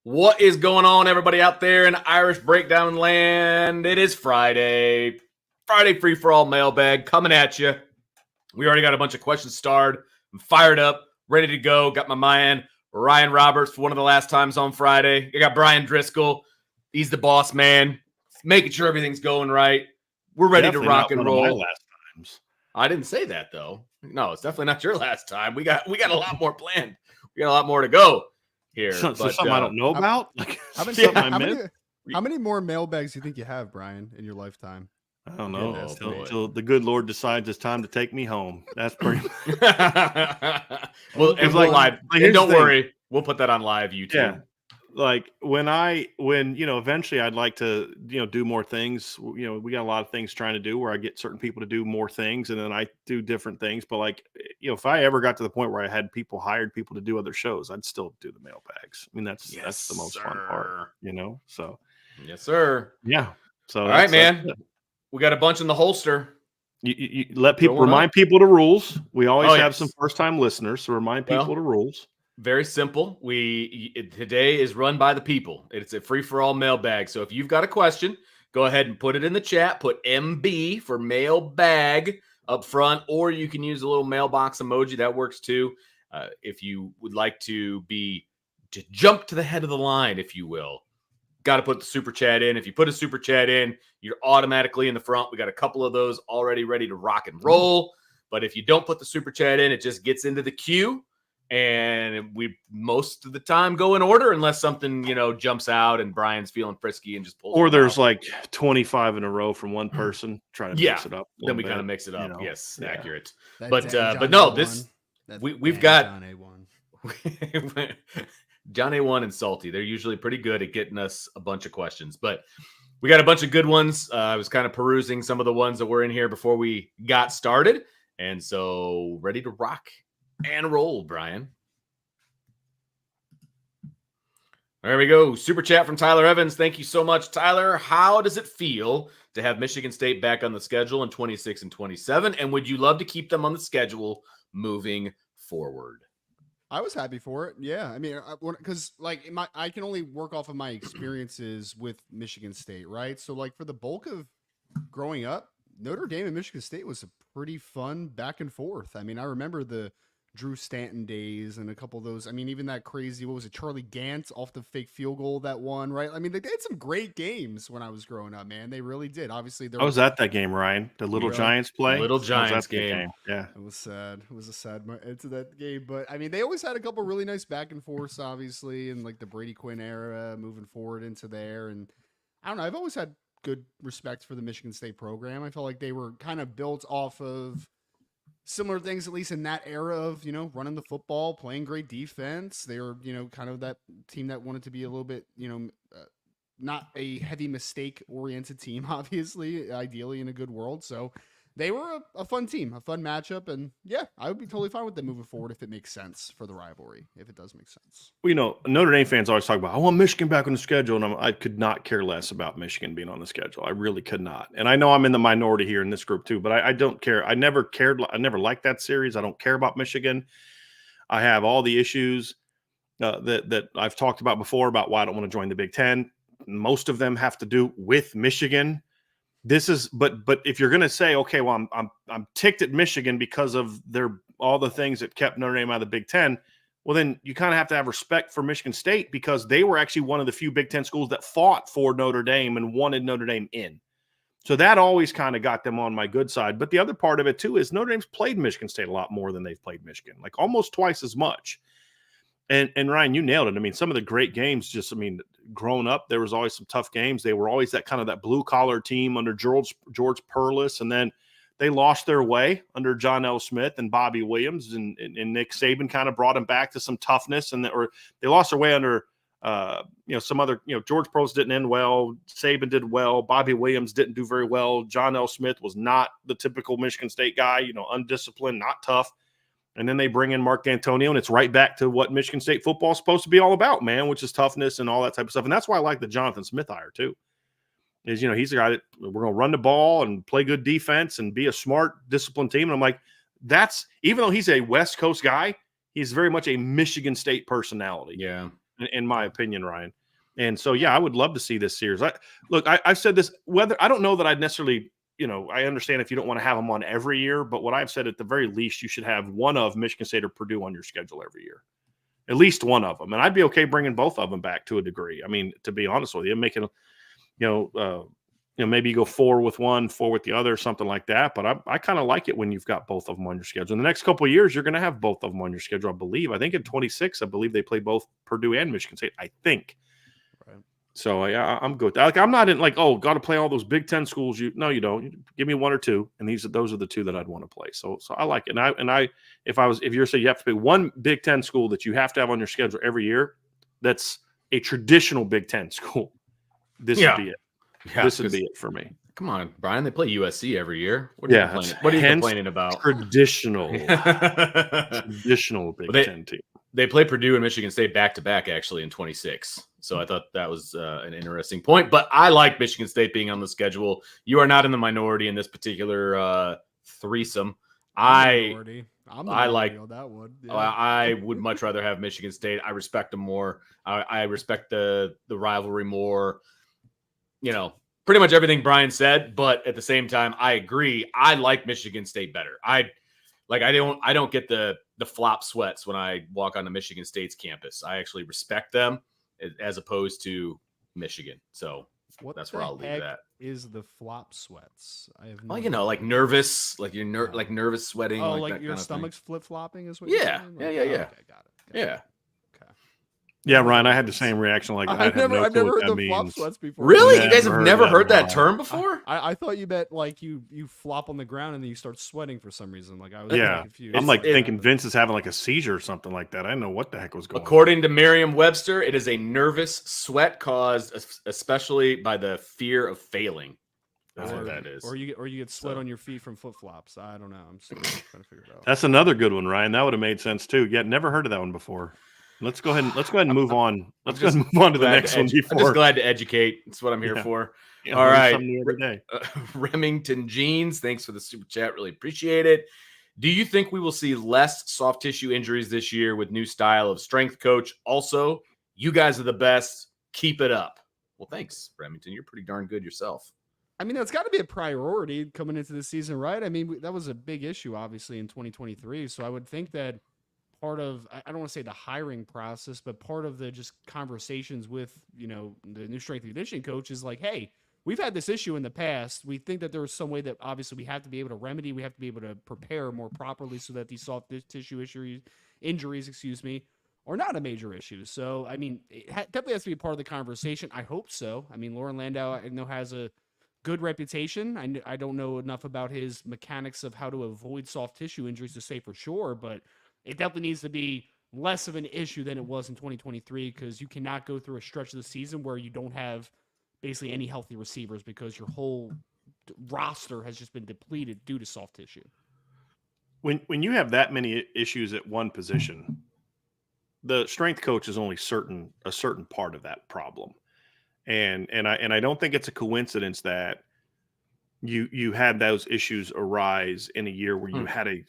What is going on, everybody out there in Irish Breakdown land? It is Friday. Friday Free for All Mailbag coming at you. We already got a bunch of questions starred. I'm fired up, ready to go. Got my man, Ryan Roberts, for one of the last times on Friday. I got Brian Driscoll. He's the boss man, making sure everything's going right. We're ready to rock and roll. One of my last times. I didn't say that, though. No, it's definitely not your last time. We got a lot more planned. We got a lot more to go here. So something I don't know about? How many more mailbags do you think you have, Brian, in your lifetime? I don't know. Until the good Lord decides it's time to take me home. That's pretty Well, and we'll live. And don't worry, we'll put that on live YouTube. Yeah. Like when eventually I'd like to, do more things. We got a lot of things trying to do where I get certain people to do more things and then I do different things. But if I ever got to the point where I had hired people to do other shows, I'd still do the mailbags. I mean, that's the most fun part, So yes, sir. Yeah. So all right, man. We got a bunch in the holster. You let people remind people the rules. We always have some first-time listeners, so remind people the rules. Very simple. Today is run by the people. It's a free-for-all mailbag. So if you've got a question, go ahead and put it in the chat. Put MB for mailbag up front, or you can use a little mailbox emoji. That works too. If you would like to jump to the head of the line, if you will, got to put the super chat in. If you put a super chat in, you're automatically in the front. We got a couple of those already ready to rock and roll. But if you don't put the super chat in, it just gets into the queue. And we most of the time go in order unless something, jumps out and Brian's feeling frisky and just pulls. Or there's out. 25 in a row from one person trying to mix it up. Then we kind of mix it up. Yes, accurate. But no, we've got John A1. John A1 and Salty. They're usually pretty good at getting us a bunch of questions, but we got a bunch of good ones. I was kind of perusing some of the ones that were in here before we got started. And so ready to rock and roll, Brian. There we go. Super chat from Tyler Evans. Thank you so much, Tyler. How does it feel to have Michigan State back on the schedule in 26 and 27? And would you love to keep them on the schedule moving forward? I was happy for it. Yeah. I mean, because I can only work off of my experiences with Michigan State, right? So for the bulk of growing up, Notre Dame and Michigan State was a pretty fun back and forth. I mean, I remember the Drew Stanton days and a couple of those. I mean, even that crazy, what was it, Charlie Gant off the fake field goal that won, right? I mean, they had some great games when I was growing up, man. They really did. Obviously, I was at that game, Ryan. The Little Giants play. Little Giants game. Yeah. It was sad. It was a sad end to that game. But, I mean, they always had a couple really nice back and forths, obviously, in the Brady Quinn era, moving forward into there. And I don't know. I've always had good respect for the Michigan State program. I felt like they were kind of built off of similar things, at least in that era of, running the football, playing great defense. They were, kind of that team that wanted to be a little bit, not a heavy mistake oriented team, obviously, ideally in a good world. So they were a fun team, a fun matchup. And yeah, I would be totally fine with them moving forward if it makes sense for the rivalry, if it does make sense. Well, Notre Dame fans always talk about, I want Michigan back on the schedule. And I could not care less about Michigan being on the schedule. I really could not. And I know I'm in the minority here in this group too, but I don't care. I never liked that series. I don't care about Michigan. I have all the issues that I've talked about before about why I don't want to join the Big Ten. Most of them have to do with Michigan. But if you're going to say, okay, well, I'm ticked at Michigan because of all the things that kept Notre Dame out of the Big Ten, well, then you kind of have to have respect for Michigan State because they were actually one of the few Big Ten schools that fought for Notre Dame and wanted Notre Dame in. So that always kind of got them on my good side. But the other part of it too is Notre Dame's played Michigan State a lot more than they've played Michigan, almost twice as much. And Ryan, you nailed it. I mean, some of the great games, growing up, there was always some tough games. They were always that blue collar team under George Perlis. And then they lost their way under John L. Smith and Bobby Williams and Nick Saban kind of brought them back to some toughness. Or they lost their way under, some other, George Perlis didn't end well. Saban did well. Bobby Williams didn't do very well. John L. Smith was not the typical Michigan State guy, undisciplined, not tough. And then they bring in Mark D'Antonio, and it's right back to what Michigan State football is supposed to be all about, man, which is toughness and all that type of stuff. And that's why I like the Jonathan Smith hire, too. Is, he's the guy that we're going to run the ball and play good defense and be a smart, disciplined team. And I'm like, even though he's a West Coast guy, he's very much a Michigan State personality. Yeah. in my opinion, Ryan. And so, yeah, I would love to see this series. I've said this, whether I don't know that I'd necessarily, I understand if you don't want to have them on every year, but what I've said at the very least, you should have one of Michigan State or Purdue on your schedule every year, at least one of them. And I'd be okay bringing both of them back to a degree. I mean, to be honest with you, making, maybe you go 4 with one, 4 with the other, something like that. But I kind of like it when you've got both of them on your schedule. In the next couple of years, you're going to have both of them on your schedule, I believe. I think in 26, I believe they play both Purdue and Michigan State, I think. Right. So I'm good. Like, I'm not in got to play all those Big Ten schools. No, you don't. You give me 1 or 2, and those are the 2 that I'd want to play. So I like it. If you're saying you have to pick one Big Ten school that you have to have on your schedule every year, that's a traditional Big Ten school. This would be it. Yeah, this would be it for me. Come on, Brian. They play USC every year. What are you complaining about? Traditional Big Ten team. They play Purdue and Michigan State back-to-back, actually, in 26. So I thought that was an interesting point. But I like Michigan State being on the schedule. You are not in the minority in this particular threesome. I'm the minority on that one. Yeah. I would much rather have Michigan State. I respect them more. I respect the rivalry more. Pretty much everything Brian said, but at the same time, I agree. I like Michigan State better. I don't get the flop sweats when I walk onto Michigan State's campus. I actually respect them as opposed to Michigan. So that's where I'll leave that. Is the flop sweats? I have like nervous, like you're like nervous sweating. Oh, like your stomach's flip flopping is what? Yeah, you're saying? Yeah. Okay, got it. Yeah. Yeah, Ryan, I had the same reaction. Like, I've never heard the flop sweats before. Really? You guys have never heard that term before? I thought you meant like you flop on the ground and then you start sweating for some reason. Like I was confused. I'm thinking Vince is having like a seizure or something like that. I didn't know what the heck was going on. According to Merriam-Webster, it is a nervous sweat caused especially by the fear of failing. That's what that is. Or you get sweat on your feet from flip flops. I don't know. I'm still trying to figure it out. That's another good one, Ryan. That would have made sense too. Yeah, never heard of that one before. Let's go ahead and move on. Let's go ahead and move on to the next one. I'm just glad to educate. That's what I'm here for. Yeah, all right. Every day. Remington Jeans, thanks for the super chat. Really appreciate it. Do you think we will see less soft tissue injuries this year with new style of strength coach? Also, you guys are the best. Keep it up. Well, thanks, Remington. You're pretty darn good yourself. I mean, that's got to be a priority coming into the season, right? I mean, that was a big issue, obviously, in 2023. So I would think that part of, I don't want to say the hiring process, but part of the just conversations with, the new strength and conditioning coach is like, hey, we've had this issue in the past. We think that there is some way that obviously we have to be able to remedy. We have to be able to prepare more properly so that these soft tissue injuries, are not a major issue. So, I mean, it definitely has to be a part of the conversation. I hope so. I mean, Lauren Landau, I know, has a good reputation. I don't know enough about his mechanics of how to avoid soft tissue injuries to say for sure, but it definitely needs to be less of an issue than it was in 2023 because you cannot go through a stretch of the season where you don't have basically any healthy receivers because your whole roster has just been depleted due to soft tissue. When you have that many issues at one position, the strength coach is only a certain part of that problem. And I don't think it's a coincidence that you had those issues arise in a year where you had a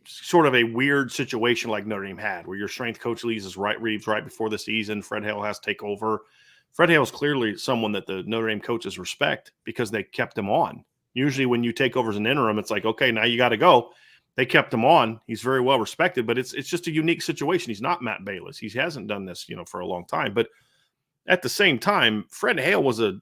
sort of a weird situation like Notre Dame had, where your strength coach leaves right before the season. Fred Hale has to take over. Fred Hale is clearly someone that the Notre Dame coaches respect because they kept him on. Usually when you take over as an interim, it's like, okay, now you got to go. They kept him on. He's very well respected, but it's just a unique situation. He's not Matt Bayless. He hasn't done this, for a long time. But at the same time, Fred Hale was a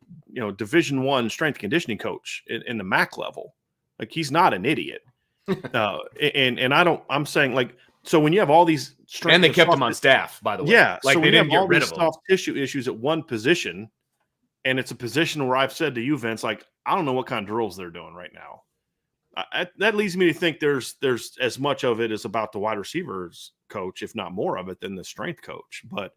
Division I strength conditioning coach in the MAC level. Like, he's not an idiot. I'm saying, like, so when you have all these and they kept him on staff, by the way. Yeah. Like, so they didn't get rid of soft tissue issues at one position, and it's a position where I've said to you, Vince, like, I don't know what kind of drills they're doing right now. That leads me to think there's as much of it as about the wide receivers coach, if not more of it, than the strength coach. But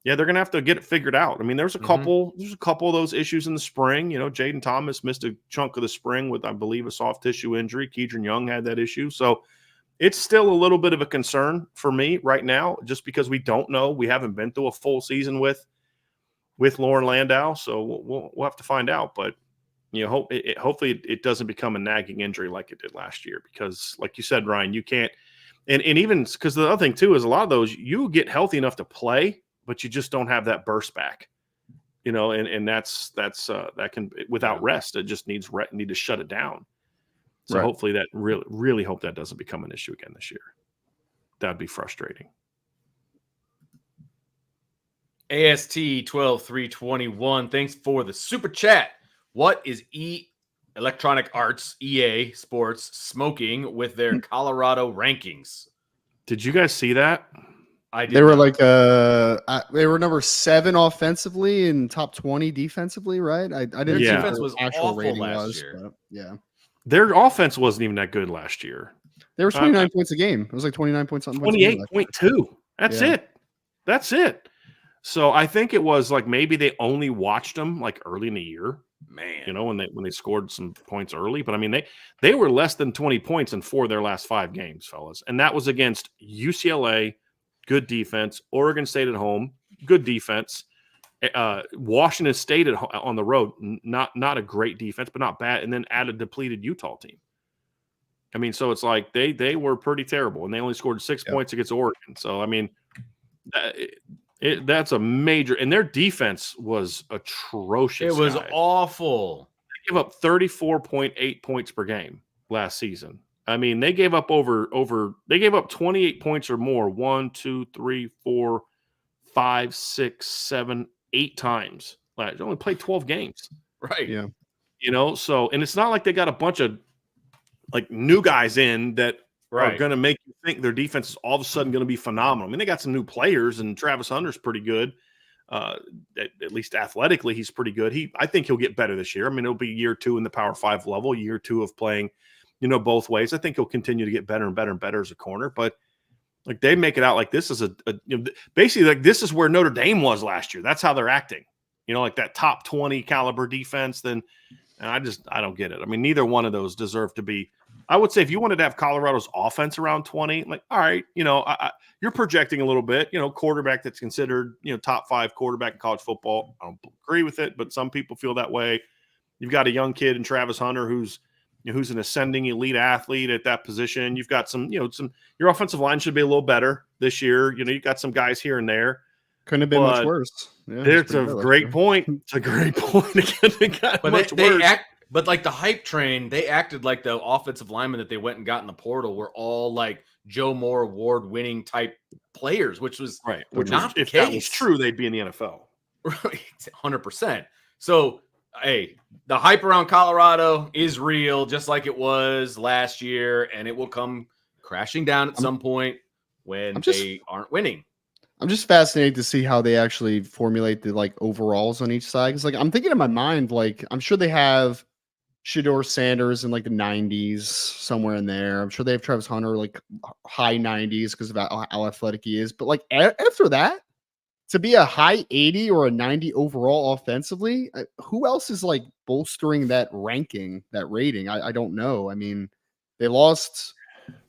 yeah, they're going to have to get it figured out. I mean, there's a couple of those issues in the spring. Jaden Thomas missed a chunk of the spring with, I believe, a soft tissue injury. Keedron Young had that issue. So it's still a little bit of a concern for me right now, just because we don't know. We haven't been through a full season with Lauren Landau. So we'll have to find out. But hopefully it doesn't become a nagging injury like it did last year, because like you said, Ryan, you can't And even because the other thing too is a lot of those you get healthy enough to play, but you just don't have that burst back. And that's that can without rest, it just need to shut it down. So hopefully that really hope that doesn't become an issue again this year. That'd be frustrating. AST 12321, thanks for the super chat. What is Electronic Arts, EA Sports, smoking with their Colorado rankings? Did you guys see that? They were like they were number 7 offensively and top 20 defensively, right? I didn't see defense what was their actual awful rating last was, year. but yeah. Their offense wasn't even that good last year. They were 29 points a game. It was like 29 points something. 28.2. That's it. That's it. So I think it was like maybe they only watched them like early in the year. Man, when they scored some points early, but I mean they were less than 20 points in 4 of their last 5 games, fellas, and that was against UCLA, good defense, Oregon State at home, good defense, Washington State on the road, not a great defense, but not bad, and then at a depleted Utah team. I mean, so it's like they were pretty terrible, and they only scored 6 points against Oregon. So I mean, that's a major, and their defense was atrocious. It was awful. They gave up 34.8 points per game last season. I mean, they gave up they gave up 28 points or more 1, 2, 3, 4, 5, 6, 7, 8 times. They only played 12 games. Right. Yeah. So, and it's not like they got a bunch of like new guys in that are going to make you think their defense is all of a sudden going to be phenomenal. I mean, they got some new players, and Travis Hunter's pretty good. At least athletically, he's pretty good. I think he'll get better this year. I mean, it'll be year 2 in the Power 5 level, year 2 of playing, both ways. I think he'll continue to get better and better and better as a corner. But like they make it out like this is basically like this is where Notre Dame was last year. That's how they're acting. Like that top 20 caliber defense. And I don't get it. I mean, neither one of those deserve to be. I would say if you wanted to have Colorado's offense around 20, like, all right, you're projecting a little bit, quarterback that's considered, top 5 quarterback in college football. I don't agree with it, but some people feel that way. You've got a young kid in Travis Hunter who's an ascending elite athlete at that position. You've got your offensive line should be a little better this year. You've got some guys here and there. Couldn't have been much worse. Yeah, it's a great point. It's a great point. It got much worse. But like the hype train, they acted like the offensive linemen that they went and got in the portal were all like Joe Moore award-winning type players, which was right. Which not if that was true, they'd be in the NFL. Right, 100%. So, hey, the hype around Colorado is real, just like it was last year, and it will come crashing down at some point when they aren't winning. I'm just fascinated to see how they actually formulate the like overalls on each side. Because like I'm thinking in my mind, like I'm sure they have Shedeur Sanders in like the 90s, somewhere in there. I'm sure they have Travis Hunter like high 90s because of how athletic he is. But like after that, to be a high 80 or a 90 overall offensively, who else is like bolstering that ranking, that rating? I don't know. I mean, they lost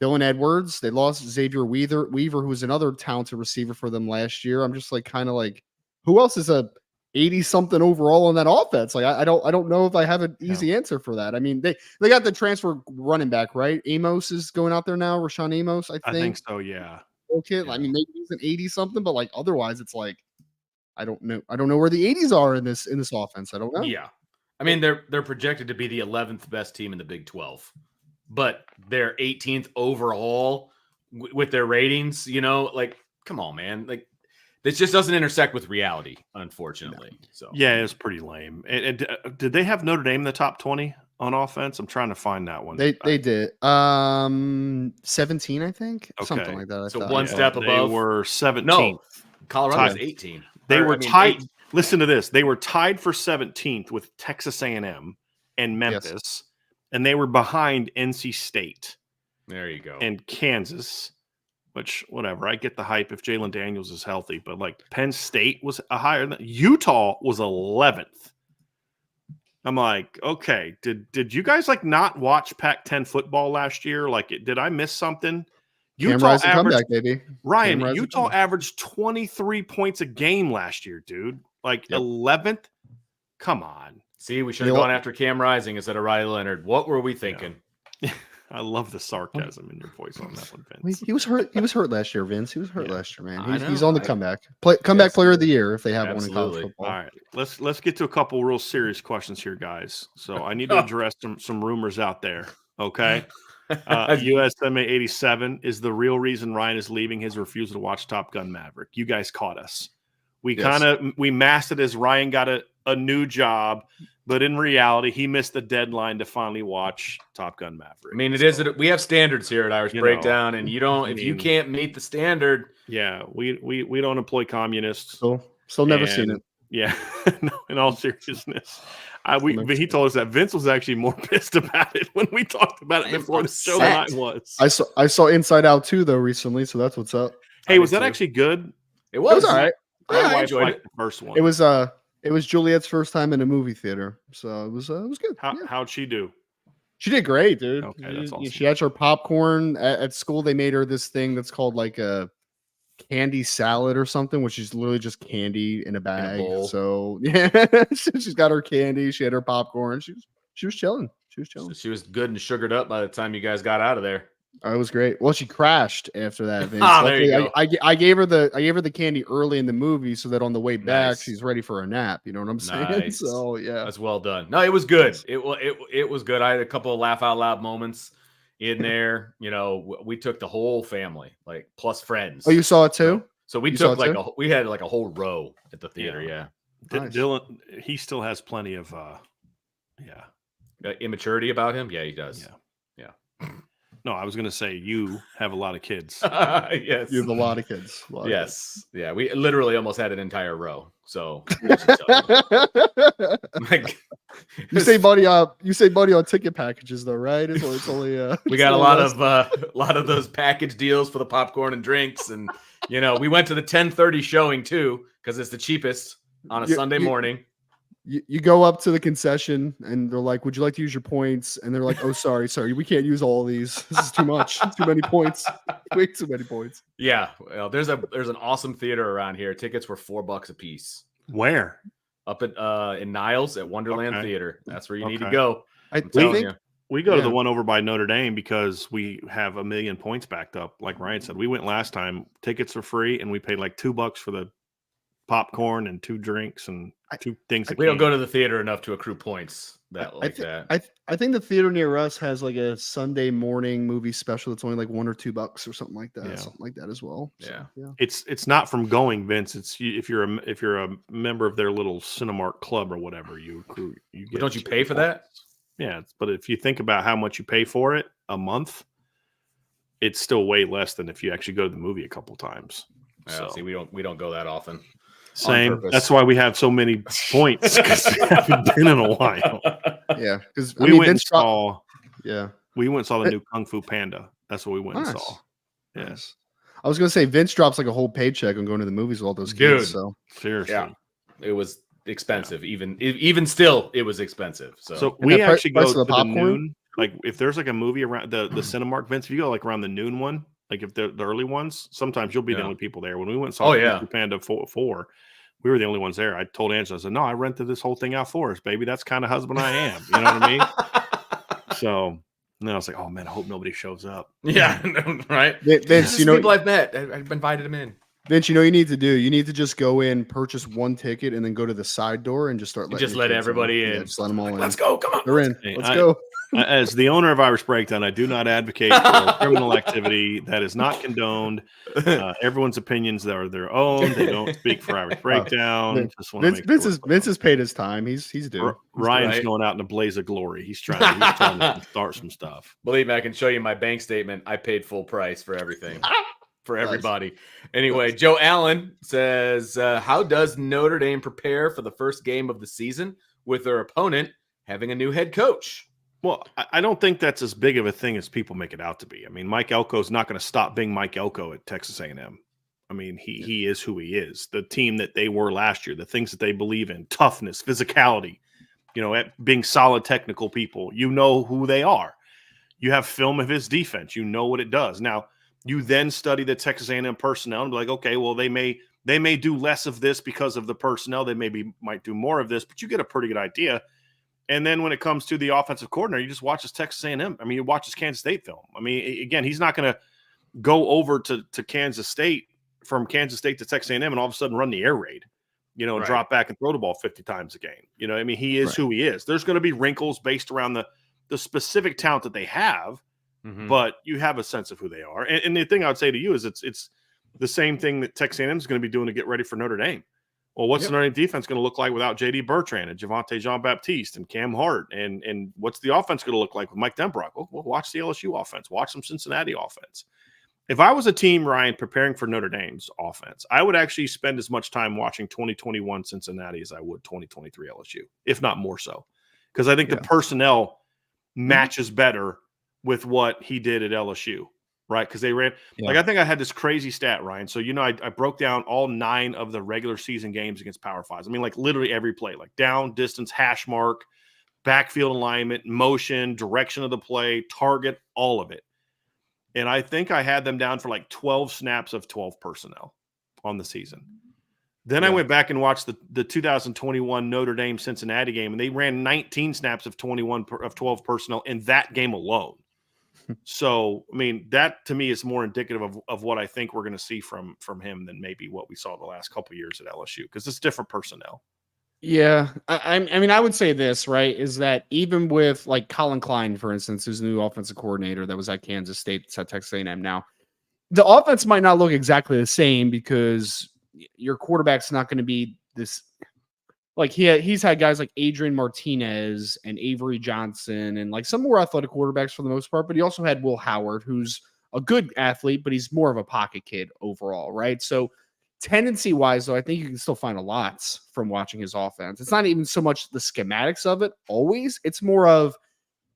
Dylan Edwards. They lost Xavier Weaver, who was another talented receiver for them last year. I'm just like kind of like, who else is a 80 something overall on that offense? Like I don't know if I have an easy answer for that. I mean, they got the transfer running back, right? Amos is going out there now. Rashawn Amos, I think so. Yeah. Okay. Yeah. I mean, maybe he's an 80 something, but like otherwise, it's like I don't know. I don't know where the 80s are in this offense. I don't know. Yeah, I mean they're projected to be the 11th best team in the Big 12, but they're 18th overall with their ratings. Like come on, man. Like this just doesn't intersect with reality, unfortunately. No. So yeah, it's pretty lame. And did they have Notre Dame in the top 20 on offense? I'm trying to find that one. They did 17, I think, something like that. So one step above. They were 17th. No, Colorado was 18. They were tied. Listen to this. They were tied for 17th with Texas A&M and Memphis, and they were behind NC State. There you go. And Kansas. Which, whatever, I get the hype if Jalen Daniels is healthy, but like Penn State was a higher than Utah was 11th. I'm like, okay, did you guys like not watch Pac-10 football last year? Like, did I miss something? Utah averaged, comeback, baby. Ryan, Utah averaged 23 points a game last year, dude. Like 11th. Come on. See, we should have gone after Cam Rising instead of Riley Leonard. What were we thinking? Yeah. I love the sarcasm in your voice on that one, Vince. He was hurt. He was hurt last year, Vince. He was hurt Yeah. last year, man. I He's know. on the comeback. Comeback player of the year if they have one in college Absolutely. football. All right, let's get to a couple real serious questions here, guys. So I need to address some rumors out there. Okay, USMA 87 is the real reason Ryan is leaving. His refusal to watch Top Gun Maverick. You guys caught us. We we masked it as Ryan got a new job, but in reality, he missed the deadline to finally watch Top Gun Maverick. I mean, we have standards here at Irish Breakdown, and you don't if you can't meet the standard. Yeah, we don't employ communists. Still never seen it. Yeah, no, in all seriousness. But he told us that Vince was actually more pissed about it when we talked about it before the show than I was. I saw Inside Out 2 though recently, so that's what's up. Hey, was that actually good? It was all right. I enjoyed it. The first one. It was Juliet's first time in a movie theater, so it was good. How'd she do? She did great, dude. Okay, that's awesome. She had her popcorn at school. They made her this thing that's called like a candy salad or something, which is literally just candy in a bag. So yeah, she's got her candy. She had her popcorn. She was chilling. She was good and sugared up by the time you guys got out of there. It was great. Well, she crashed after that. There you go. I gave her the candy early in the movie so that on the way back she's ready for a nap. You know what I'm saying? Nice. So yeah, that's well done. No, it was good. It was good. I had a couple of laugh out loud moments in there. You know, we took the whole family, like plus friends. Oh, you saw it too? So we took we had like a whole row at the theater. Yeah. Nice. Dylan, he still has plenty of immaturity about him. Yeah, he does. Yeah. No, I was going to say you have a lot of kids. Yes. You have a lot of kids. Yes. Yeah. We literally almost had an entire row. So you say buddy on ticket packages though, right? It's only we got a lot of those package deals for the popcorn and drinks. And you know, we went to the 10:30 showing too, because it's the cheapest on a Sunday morning. You go up to the concession and they're like, would you like to use your points? And they're like, oh, sorry. We can't use all of these. This is too much. Too many points. Way too many points. Yeah. Well, there's an awesome theater around here. Tickets were $4 a piece. Where? Up at in Niles at Wonderland Theater. That's where you need to go. We go to the one over by Notre Dame because we have 1 million points backed up. Like Ryan said, we went last time. Tickets are free, and we paid like $2 for the popcorn and 2 drinks and 2 things. We don't go to the theater enough to accrue points that. I think the theater near us has like a Sunday morning movie special that's only like $1 or $2 or something like that. Yeah. Something like that as well. Yeah. So, It's not from going, Vince. It's if you're a member of their little Cinemark club or whatever, you get. But don't you pay for that? Yeah, but if you think about how much you pay for it a month, it's still way less than if you actually go to the movie a couple times. So see, we don't go that often. Same. That's why we have so many points because we haven't been in a while. Yeah, because we went and saw the new Kung Fu Panda. That's what we went and saw. Yes. I was gonna say Vince drops like a whole paycheck on going to the movies with all those kids. So seriously, it was expensive. Yeah. Even still, it was expensive. So we actually go to the noon. Like if there's like a movie around the Cinemark, Vince, if you go like around the noon one. Like if they're the early ones, sometimes you'll be the only people there. When we went and saw Kung Fu Panda 4, we were the only ones there. I told Angela, I said, no, I rented this whole thing out for us, baby. That's kind of husband I am. You know what I mean? So and then I was like, oh man, I hope nobody shows up. Yeah, right. Vince, people I've met. I've invited them in. Vince, you know what you need to do? You need to just go in, purchase 1 ticket, and then go to the side door and just start let everybody in. Yeah, just let them all in. Let's go. Come on. They're in. Let's go. As the owner of Irish Breakdown, I do not advocate for criminal activity that is not condoned. Everyone's opinions are their own. They don't speak for Irish Breakdown. Vince has paid his time. He's due. Ryan's going out in a blaze of glory. He's trying to start some stuff. Believe me, I can show you my bank statement. I paid full price for everything. For everybody. Nice. Anyway, Joe Allen says, how does Notre Dame prepare for the first game of the season with their opponent having a new head coach? Well, I don't think that's as big of a thing as people make it out to be. I mean, Mike Elko is not going to stop being Mike Elko at Texas A&M. I mean, he is who he is. The team that they were last year, the things that they believe in, toughness, physicality, at being solid technical people. You know who they are. You have film of his defense. You know what it does. Now, you then study the Texas A&M personnel and be like, okay, well, they may do less of this because of the personnel. They might do more of this, but you get a pretty good idea. And then when it comes to the offensive coordinator, you just watch his Texas A&M. I mean, you watch his Kansas State film. I mean, again, he's not going to go over to Kansas State from Kansas State to Texas A&M and all of a sudden run the air raid, and Right. drop back and throw the ball 50 times a game. I mean, he is who he is. There's going to be wrinkles based around the specific talent that they have, but you have a sense of who they are. And the thing I would say to you is it's the same thing that Texas A&M is going to be doing to get ready for Notre Dame. Well, what's the Notre Dame defense going to look like without J.D. Bertrand and Javonte Jean-Baptiste and Cam Hart? And what's the offense going to look like with Mike Denbrock? Well, watch the LSU offense. Watch some Cincinnati offense. If I was a team, Ryan, preparing for Notre Dame's offense, I would actually spend as much time watching 2021 Cincinnati as I would 2023 LSU, if not more so. Because I think the personnel matches better with what he did at LSU, right? Because they ran I think I had this crazy stat, Ryan. So I broke down all 9 of the regular season games against Power Fives. I mean, like literally every play, like down, distance, hash mark, backfield alignment, motion, direction of the play, target, all of it. And I think I had them down for like 12 snaps of 12 personnel on the season. Then I went back and watched the 2021 Notre Dame Cincinnati game, and they ran 19 snaps of 12 personnel in that game alone. So, I mean, that to me is more indicative of what I think we're going to see from him than maybe what we saw the last couple of years at LSU, because it's different personnel. Yeah. I mean, I would say this, right, is that even with like Colin Klein, for instance, who's the new offensive coordinator that was at Kansas State, it's at Texas A&M now, the offense might not look exactly the same because your quarterback's not going to be this. Like he's had guys like Adrian Martinez and Avery Johnson and like some more athletic quarterbacks for the most part, but he also had Will Howard, who's a good athlete, but he's more of a pocket kid overall, right? So tendency-wise, though, I think you can still find a lot from watching his offense. It's not even so much the schematics of it always. It's more of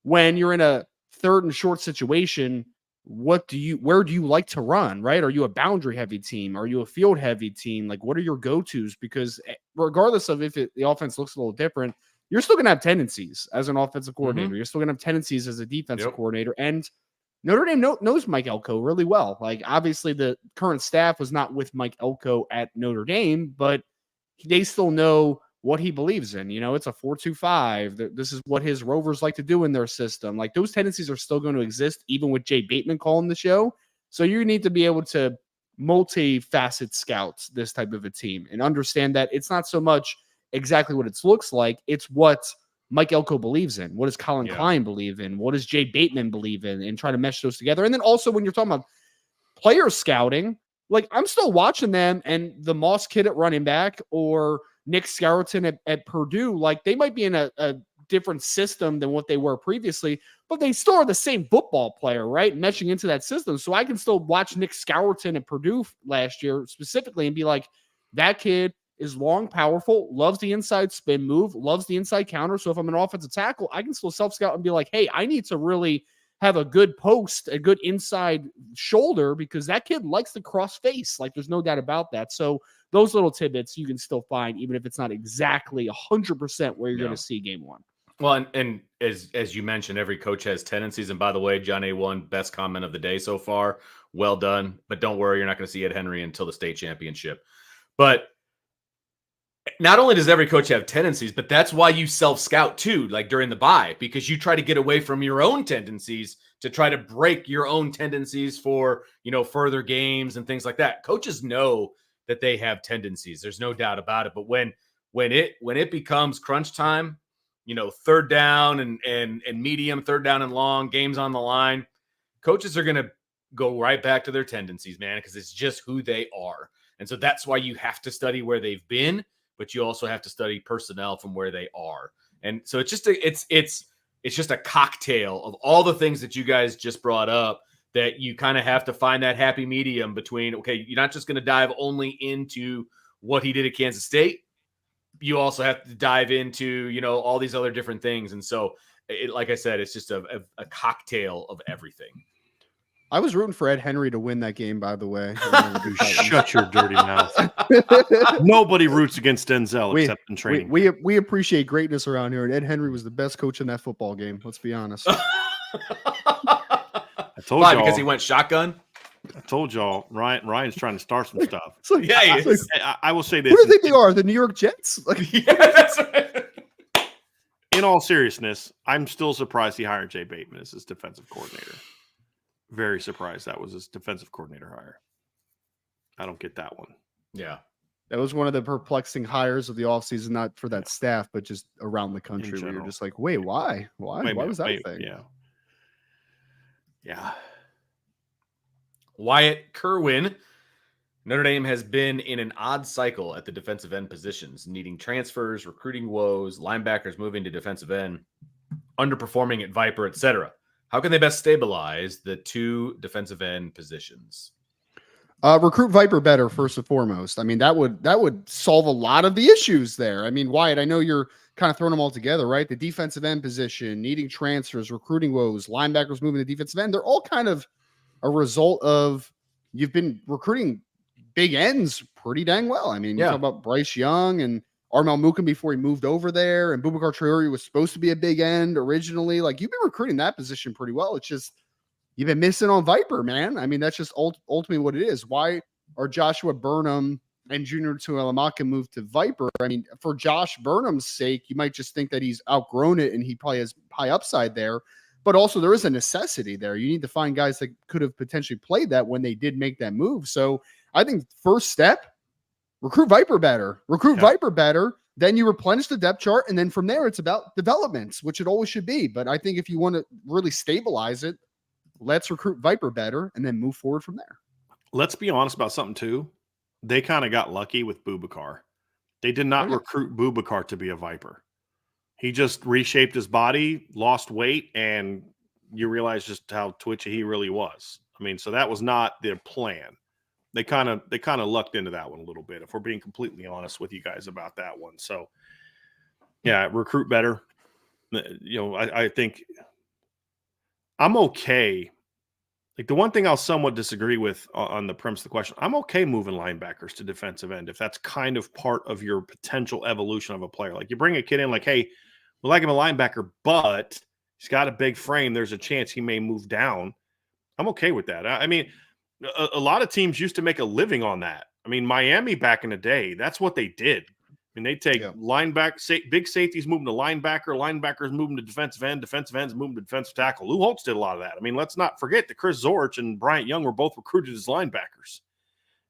when you're in a third and short situation, where do you like to run, right? Are you a boundary-heavy team? Are you a field-heavy team? Like, what are your go-tos? Because regardless of if the offense looks a little different, you're still going to have tendencies as an offensive coordinator. You're still going to have tendencies as a defensive coordinator. And Notre Dame knows Mike Elko really well. Like, obviously, the current staff was not with Mike Elko at Notre Dame, but they still know what he believes in. It's a 4-2-5. This is what his Rovers like to do in their system. Like, those tendencies are still going to exist, even with Jay Bateman calling the show. So you need to be able to multifaceted scout this type of a team and understand that it's not so much exactly what it looks like. It's what Mike Elko believes in. What does Colin Klein believe in? What does Jay Bateman believe in? And try to mesh those together. And then also when you're talking about player scouting, like I'm still watching them and the Moss kid at running back or Nick Scarleton at Purdue, like they might be in a different system than what they were previously, but they still are the same football player, right? Meshing into that system. So I can still watch Nick Scarleton at Purdue last year specifically and be like, that kid is long, powerful, loves the inside spin move, loves the inside counter. So if I'm an offensive tackle, I can still self-scout and be like, hey, I need to really have a good post, a good inside shoulder, because that kid likes to cross face. Like, there's no doubt about that. So those little tidbits you can still find, even if it's not exactly 100% where you're going to see game one. Well, and as you mentioned, every coach has tendencies. And by the way, John A1, best comment of the day so far. Well done. But don't worry, you're not going to see Ed Henry until the state championship. But not only does every coach have tendencies, but that's why you self-scout too, like during the bye, because you try to get away from your own tendencies to try to break your own tendencies for, further games and things like that. Coaches know that they have tendencies. There's no doubt about it. But when it becomes crunch time, third down and medium, third down and long, games on the line, coaches are going to go right back to their tendencies, man, because it's just who they are. And so that's why you have to study where they've been, but you also have to study personnel from where they are. And so it's just a cocktail of all the things that you guys just brought up that you kind of have to find that happy medium between, okay, you're not just going to dive only into what he did at Kansas State. You also have to dive into, all these other different things. And so, like I said, it's just a cocktail of everything. I was rooting for Ed Henry to win that game, by the way. Shut your dirty mouth. Nobody roots against Denzel except in training. We appreciate greatness around here, and Ed Henry was the best coach in that football game. Let's be honest. I told Why? y'all, Because he went shotgun? I told y'all, Ryan's trying to start some stuff. Like, yeah, he is. I will say this. Who do you think they are? The New York Jets? Yeah, that's right. in all seriousness, I'm still surprised he hired Jay Bateman as his defensive coordinator. Very surprised that was his defensive coordinator hire. I don't get that one. Yeah. That was one of the perplexing hires of the offseason, not for that staff, but just around the country. Where you're general. just like, wait, why? Why was that a thing? Yeah. Yeah. Wyatt Kerwin. Notre Dame has been in an odd cycle at the defensive end positions, needing transfers, recruiting woes, linebackers moving to defensive end, underperforming at Viper, etc. How can they best stabilize the two defensive end positions? Recruit Viper better, first and foremost. I mean, that would solve a lot of the issues there. I mean, Wyatt, I know you're kind of throwing them all together, right? The defensive end position, needing transfers, recruiting woes, linebackers moving to defensive end. They're all kind of a result of you've been recruiting big ends pretty dang well. I mean, you talk about Bryce Young and Armel Mukin before he moved over there, and Boubacar Traore was supposed to be a big end originally. Like, you've been recruiting that position pretty well. It's just you've been missing on Viper, man. I mean, that's just ultimately what it is. Why are Joshua Burnham and Junior Tuihalamaka moved to Viper? I mean, for Josh Burnham's sake, you might just think that he's outgrown it and he probably has high upside there. But also, there is a necessity there. You need to find guys that could have potentially played that when they did make that move. So I think first step, recruit Viper better. Viper better. Then you replenish the depth chart. And then from there, it's about developments, which it always should be. But I think if you want to really stabilize it, let's recruit Viper better and then move forward from there. Let's be honest about something, too. They kind of got lucky with Boubacar. They did not recruit Boubacar to be a Viper. He just reshaped his body, lost weight, and you realize just how twitchy he really was. I mean, so that was not their plan. They kind of lucked into that one a little bit, if we're being completely honest with you guys about that one. So, yeah, recruit better. You know, I think I'm okay. Like, the one thing I'll somewhat disagree with on the premise of the question, I'm okay moving linebackers to defensive end if that's kind of part of your potential evolution of a player. Like, you bring a kid in like, hey, we like him a linebacker, but he's got a big frame. There's a chance he may move down. I'm okay with that. I mean, a lot of teams used to make a living on that. I mean, Miami back in the day, that's what they did. I mean, they take big safeties moving to linebackers moving to defensive ends moving to defensive tackle. Lou Holtz did a lot of that. I mean, let's not forget that Chris Zorich and Bryant Young were both recruited as linebackers.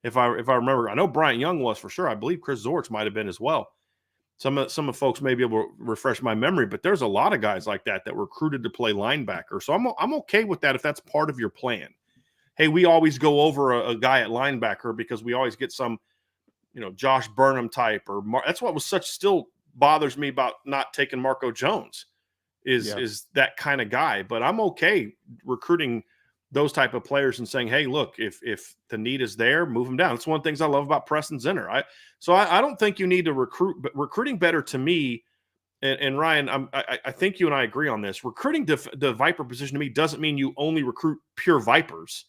If I remember, I know Bryant Young was for sure. I believe Chris Zorich might have been as well. Some of folks may be able to refresh my memory, but there's a lot of guys like that were recruited to play linebacker. So I'm okay with that if that's part of your plan. Hey, we always go over a guy at linebacker because we always get some, you know, Josh Burnham type or that's what was still bothers me about not taking Marco Jones is that kind of guy. But I'm okay recruiting those type of players and saying, hey, look, if the need is there, move them down. That's one of the things I love about Preston Zinner. So I don't think you need to recruit, but recruiting better to me. And Ryan, I think you and I agree on this. Recruiting the Viper position to me doesn't mean you only recruit pure Vipers.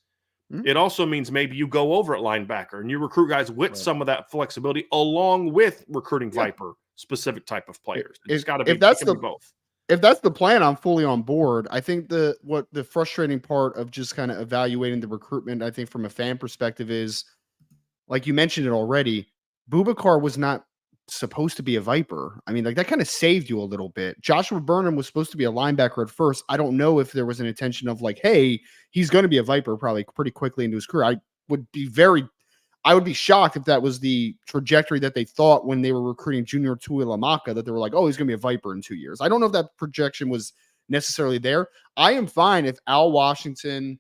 It also means maybe you go over at linebacker and you recruit guys with some of that flexibility along with recruiting Viper specific type of players. It's got to be both. If that's the plan, I'm fully on board. I think the frustrating part of just kind of evaluating the recruitment, I think from a fan perspective is, like you mentioned it already, Boubacar was not supposed to be a Viper. I mean, like, that kind of saved you a little bit. Joshua Burnham was supposed to be a linebacker at first. I don't know if there was an intention of like, hey, he's going to be a Viper probably pretty quickly into his career. I would be shocked if that was the trajectory that they thought when they were recruiting Junior Tuihalamaka, that they were like, oh, he's going to be a Viper in 2 years. I don't know if that projection was necessarily there. I am fine if Al Washington,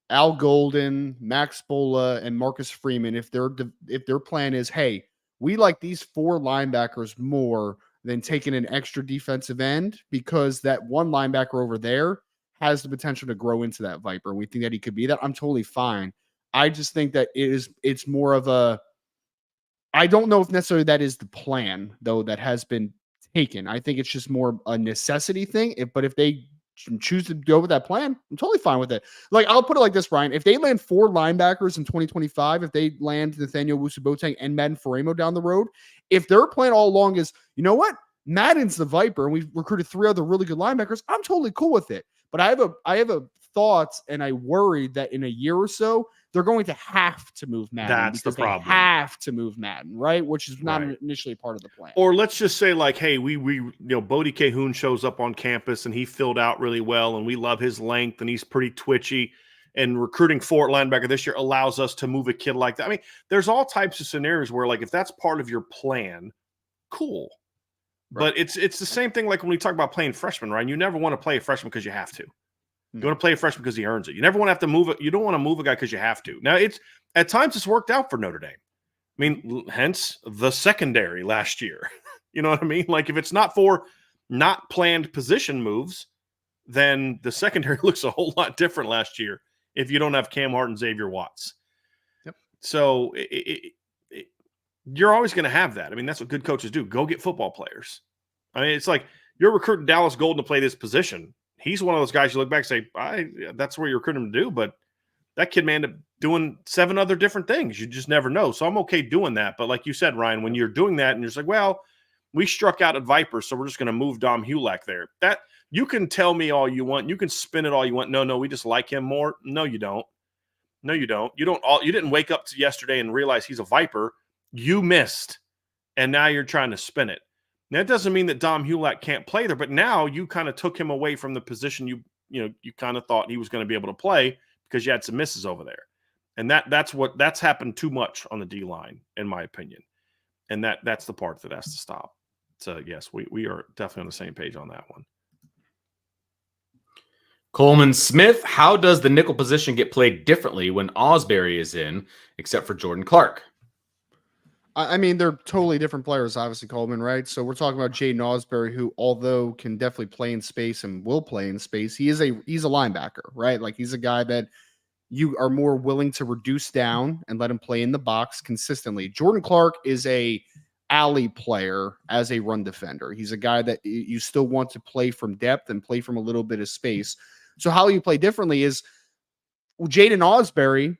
Al Golden, Max Spola, and Marcus Freeman, if their plan is, hey, we like these four linebackers more than taking an extra defensive end because that one linebacker over there has the potential to grow into that Viper. We think that he could be that. I'm totally fine. I just think that it's more of a, I don't know if necessarily that is the plan, though, that has been taken. I think it's just more a necessity thing. But if they choose to go with that plan, I'm totally fine with it. Like, I'll put it like this, Brian. If they land four linebackers in 2025, if they land Nathaniel Wusu-Boateng and Madden Faremo down the road, if their plan all along is, you know what, Madden's the Viper and we've recruited three other really good linebackers, I'm totally cool with it. But I have a thought and I worried that in a year or so, they're going to have to move Madden That's the because they problem. have to move Madden, right? Which is not Right. initially part of the plan. Or let's just say, like, hey, Bodie Cahoon shows up on campus and he filled out really well, and we love his length and he's pretty twitchy. And recruiting for linebacker this year allows us to move a kid like that. I mean, there's all types of scenarios where, like, if that's part of your plan, cool. Right. But it's the same thing like when we talk about playing freshmen, right? You never want to play a freshman because you have to. You want to play a freshman because he earns it. You never want to have to move it. You don't want to move a guy because you have to. Now, at times it's worked out for Notre Dame. I mean, hence the secondary last year. You know what I mean? Like, if it's not for not planned position moves, then the secondary looks a whole lot different last year if you don't have Cam Hart and Xavier Watts. Yep. So you're always going to have that. I mean, that's what good coaches do. Go get football players. I mean, it's like you're recruiting Dallas Golden to play this position. He's one of those guys you look back and say, that's where you're recruiting him to do, but that kid may end up doing 7 other different things. You just never know. So I'm okay doing that. But like you said, Ryan, when you're doing that and you're just like, well, we struck out at Vipers, so we're just going to move Dom Hulak there. That you can tell me all you want. You can spin it all you want. No, we just like him more. No, you don't. No, you don't. You didn't wake up to yesterday and realize he's a Viper. You missed, and now you're trying to spin it. Now, that doesn't mean that Dom Hulak can't play there, but now you kind of took him away from the position you kind of thought he was going to be able to play because you had some misses over there. And that's happened too much on the D-line, in my opinion. And that's the part that has to stop. So, yes, we are definitely on the same page on that one. Coleman Smith, how does the nickel position get played differently when Osbury is in, except for Jordan Clark? I mean, they're totally different players, obviously, Coleman, right? So we're talking about Jaden Osbury, who, although can definitely play in space and will play in space, he's a linebacker, right? Like, he's a guy that you are more willing to reduce down and let him play in the box consistently. Jordan Clark is a alley player as a run defender. He's a guy that you still want to play from depth and play from a little bit of space. So how you play differently is Jaden Osbury,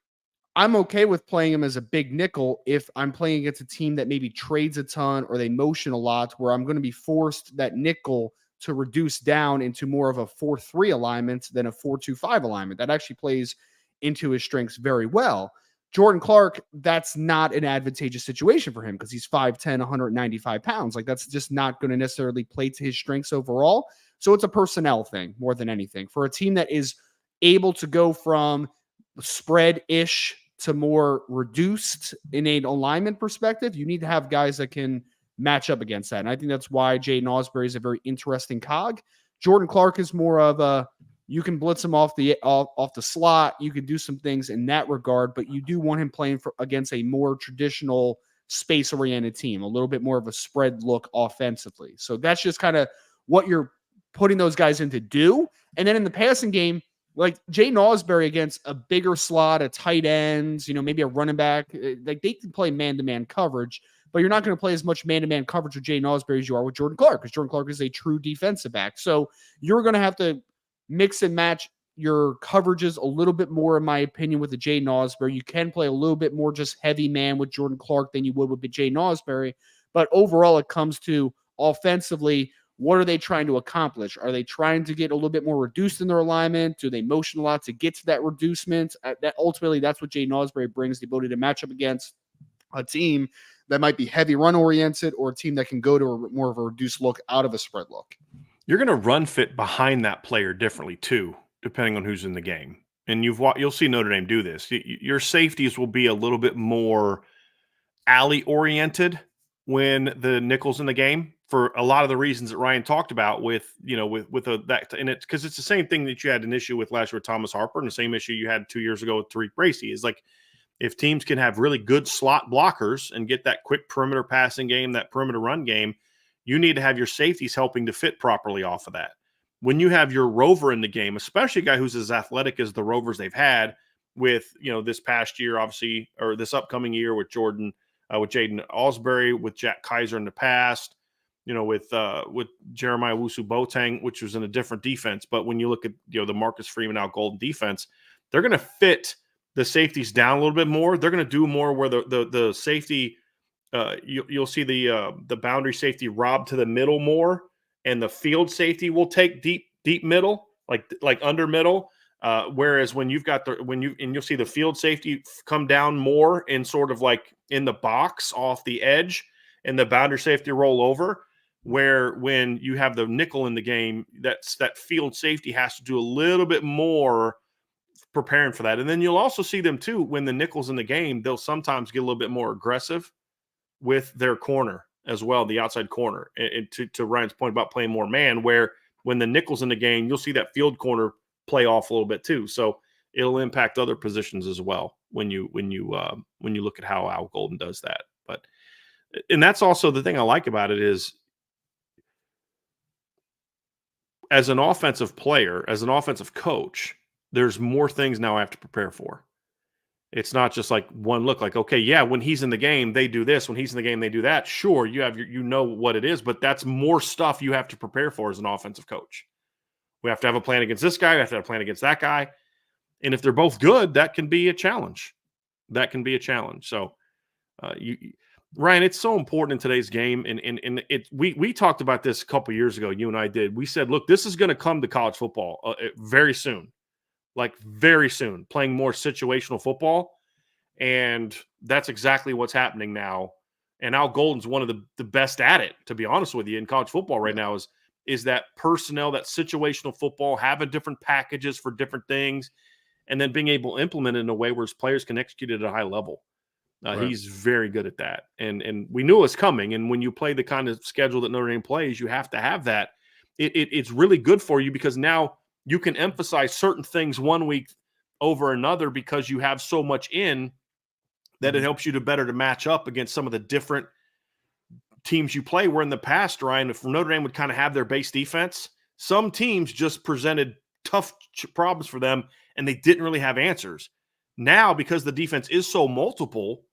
I'm okay with playing him as a big nickel if I'm playing against a team that maybe trades a ton or they motion a lot, where I'm going to be forced that nickel to reduce down into more of a 4-3 alignment than a 4-2-5 alignment. That actually plays into his strengths very well. Jordan Clark, that's not an advantageous situation for him because he's 5'10", 195 pounds. Like, that's just not going to necessarily play to his strengths overall. So it's a personnel thing more than anything. For a team that is able to go from spread-ish to more reduced in an alignment perspective, you need to have guys that can match up against that. And I think that's why Jaden Osbury is a very interesting cog. Jordan Clark is more of a, you can blitz him off the slot. You can do some things in that regard, but you do want him playing against a more traditional space-oriented team, a little bit more of a spread look offensively. So that's just kind of what you're putting those guys in to do. And then in the passing game, like Jaden Osbury against a bigger slot, a tight ends, maybe a running back, like they can play man-to-man coverage, but you're not going to play as much man-to-man coverage with Jaden Osbury as you are with Jordan Clark, because Jordan Clark is a true defensive back. So you're going to have to mix and match your coverages a little bit more, in my opinion, with the Jaden Osbury. You can play a little bit more just heavy man with Jordan Clark than you would with the Jaden Osbury. But overall, it comes to offensively, what are they trying to accomplish? Are they trying to get a little bit more reduced in their alignment? Do they motion a lot to get to that reducement? Ultimately, that's what Jaden Osbury brings, the ability to match up against a team that might be heavy run oriented or a team that can go to more of a reduced look out of a spread look. You're going to run fit behind that player differently too, depending on who's in the game. And you'll see Notre Dame do this. Your safeties will be a little bit more alley oriented when the nickel's in the game, for a lot of the reasons that Ryan talked about with that, and it's because it's the same thing that you had an issue with last year with Thomas Harper, and the same issue you had 2 years ago with Tariq Bracy. Is like, if teams can have really good slot blockers and get that quick perimeter passing game, that perimeter run game, you need to have your safeties helping to fit properly off of that. When you have your rover in the game, especially a guy who's as athletic as the Rovers they've had with, this past year, obviously, or this upcoming year with Jordan, with Jaden Osbury, with Jack Kaiser in the past, with Jeremiah Wusu-Boateng, which was in a different defense. But when you look at, the Marcus Freeman out Golden defense, they're going to fit the safeties down a little bit more. They're going to do more where the safety, you'll see the boundary safety rob to the middle more, and the field safety will take deep middle, like under middle, Whereas when you've got you'll see the field safety come down more in sort of like in the box off the edge, and the boundary safety roll over. Where when you have the nickel in the game, that field safety has to do a little bit more preparing for that. And then you'll also see them too, when the nickel's in the game, they'll sometimes get a little bit more aggressive with their corner as well, the outside corner. And to Ryan's point about playing more man, where when the nickel's in the game, you'll see that field corner play off a little bit too. So it'll impact other positions as well when you look at how Al Golden does that. And that's also the thing I like about it is, as an offensive player, as an offensive coach, there's more things now I have to prepare for. It's not just like one look, like, okay, yeah, when he's in the game, they do this. When he's in the game, they do that. Sure, you know what it is, but that's more stuff you have to prepare for as an offensive coach. We have to have a plan against this guy. We have to have a plan against that guy. And if they're both good, that can be a challenge. So, Ryan, it's so important in today's game. And we talked about this a couple years ago. You and I did. We said, look, this is going to come to college football very soon. Like very soon, playing more situational football. And that's exactly what's happening now. And Al Golden's one of the best at it, to be honest with you, in college football right now is that personnel, that situational football, having different packages for different things, and then being able to implement it in a way where his players can execute it at a high level. Right. He's very good at that. And we knew it was coming. And when you play the kind of schedule that Notre Dame plays, you have to have that. It's really good for you because now you can emphasize certain things one week over another because you have so much in that it helps you to match up against some of the different teams you play. Where in the past, Ryan, if Notre Dame would kind of have their base defense, some teams just presented tough problems for them and they didn't really have answers. Now, because the defense is so multiple,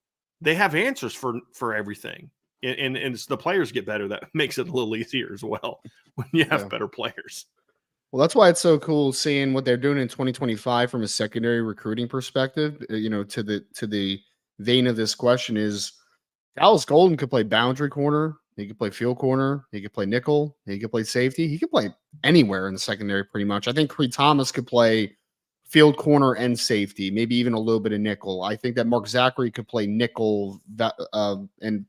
they have answers for everything. And it's the players get better. That makes it a little easier as well when you have better players. Well, that's why it's so cool seeing what they're doing in 2025 from a secondary recruiting perspective. To the vein of this question is Dallas Golden could play boundary corner. He could play field corner. He could play nickel. He could play safety. He could play anywhere in the secondary pretty much. I think Creed Thomas could play field corner and safety, maybe even a little bit of nickel. I think that Mark Zachary could play nickel and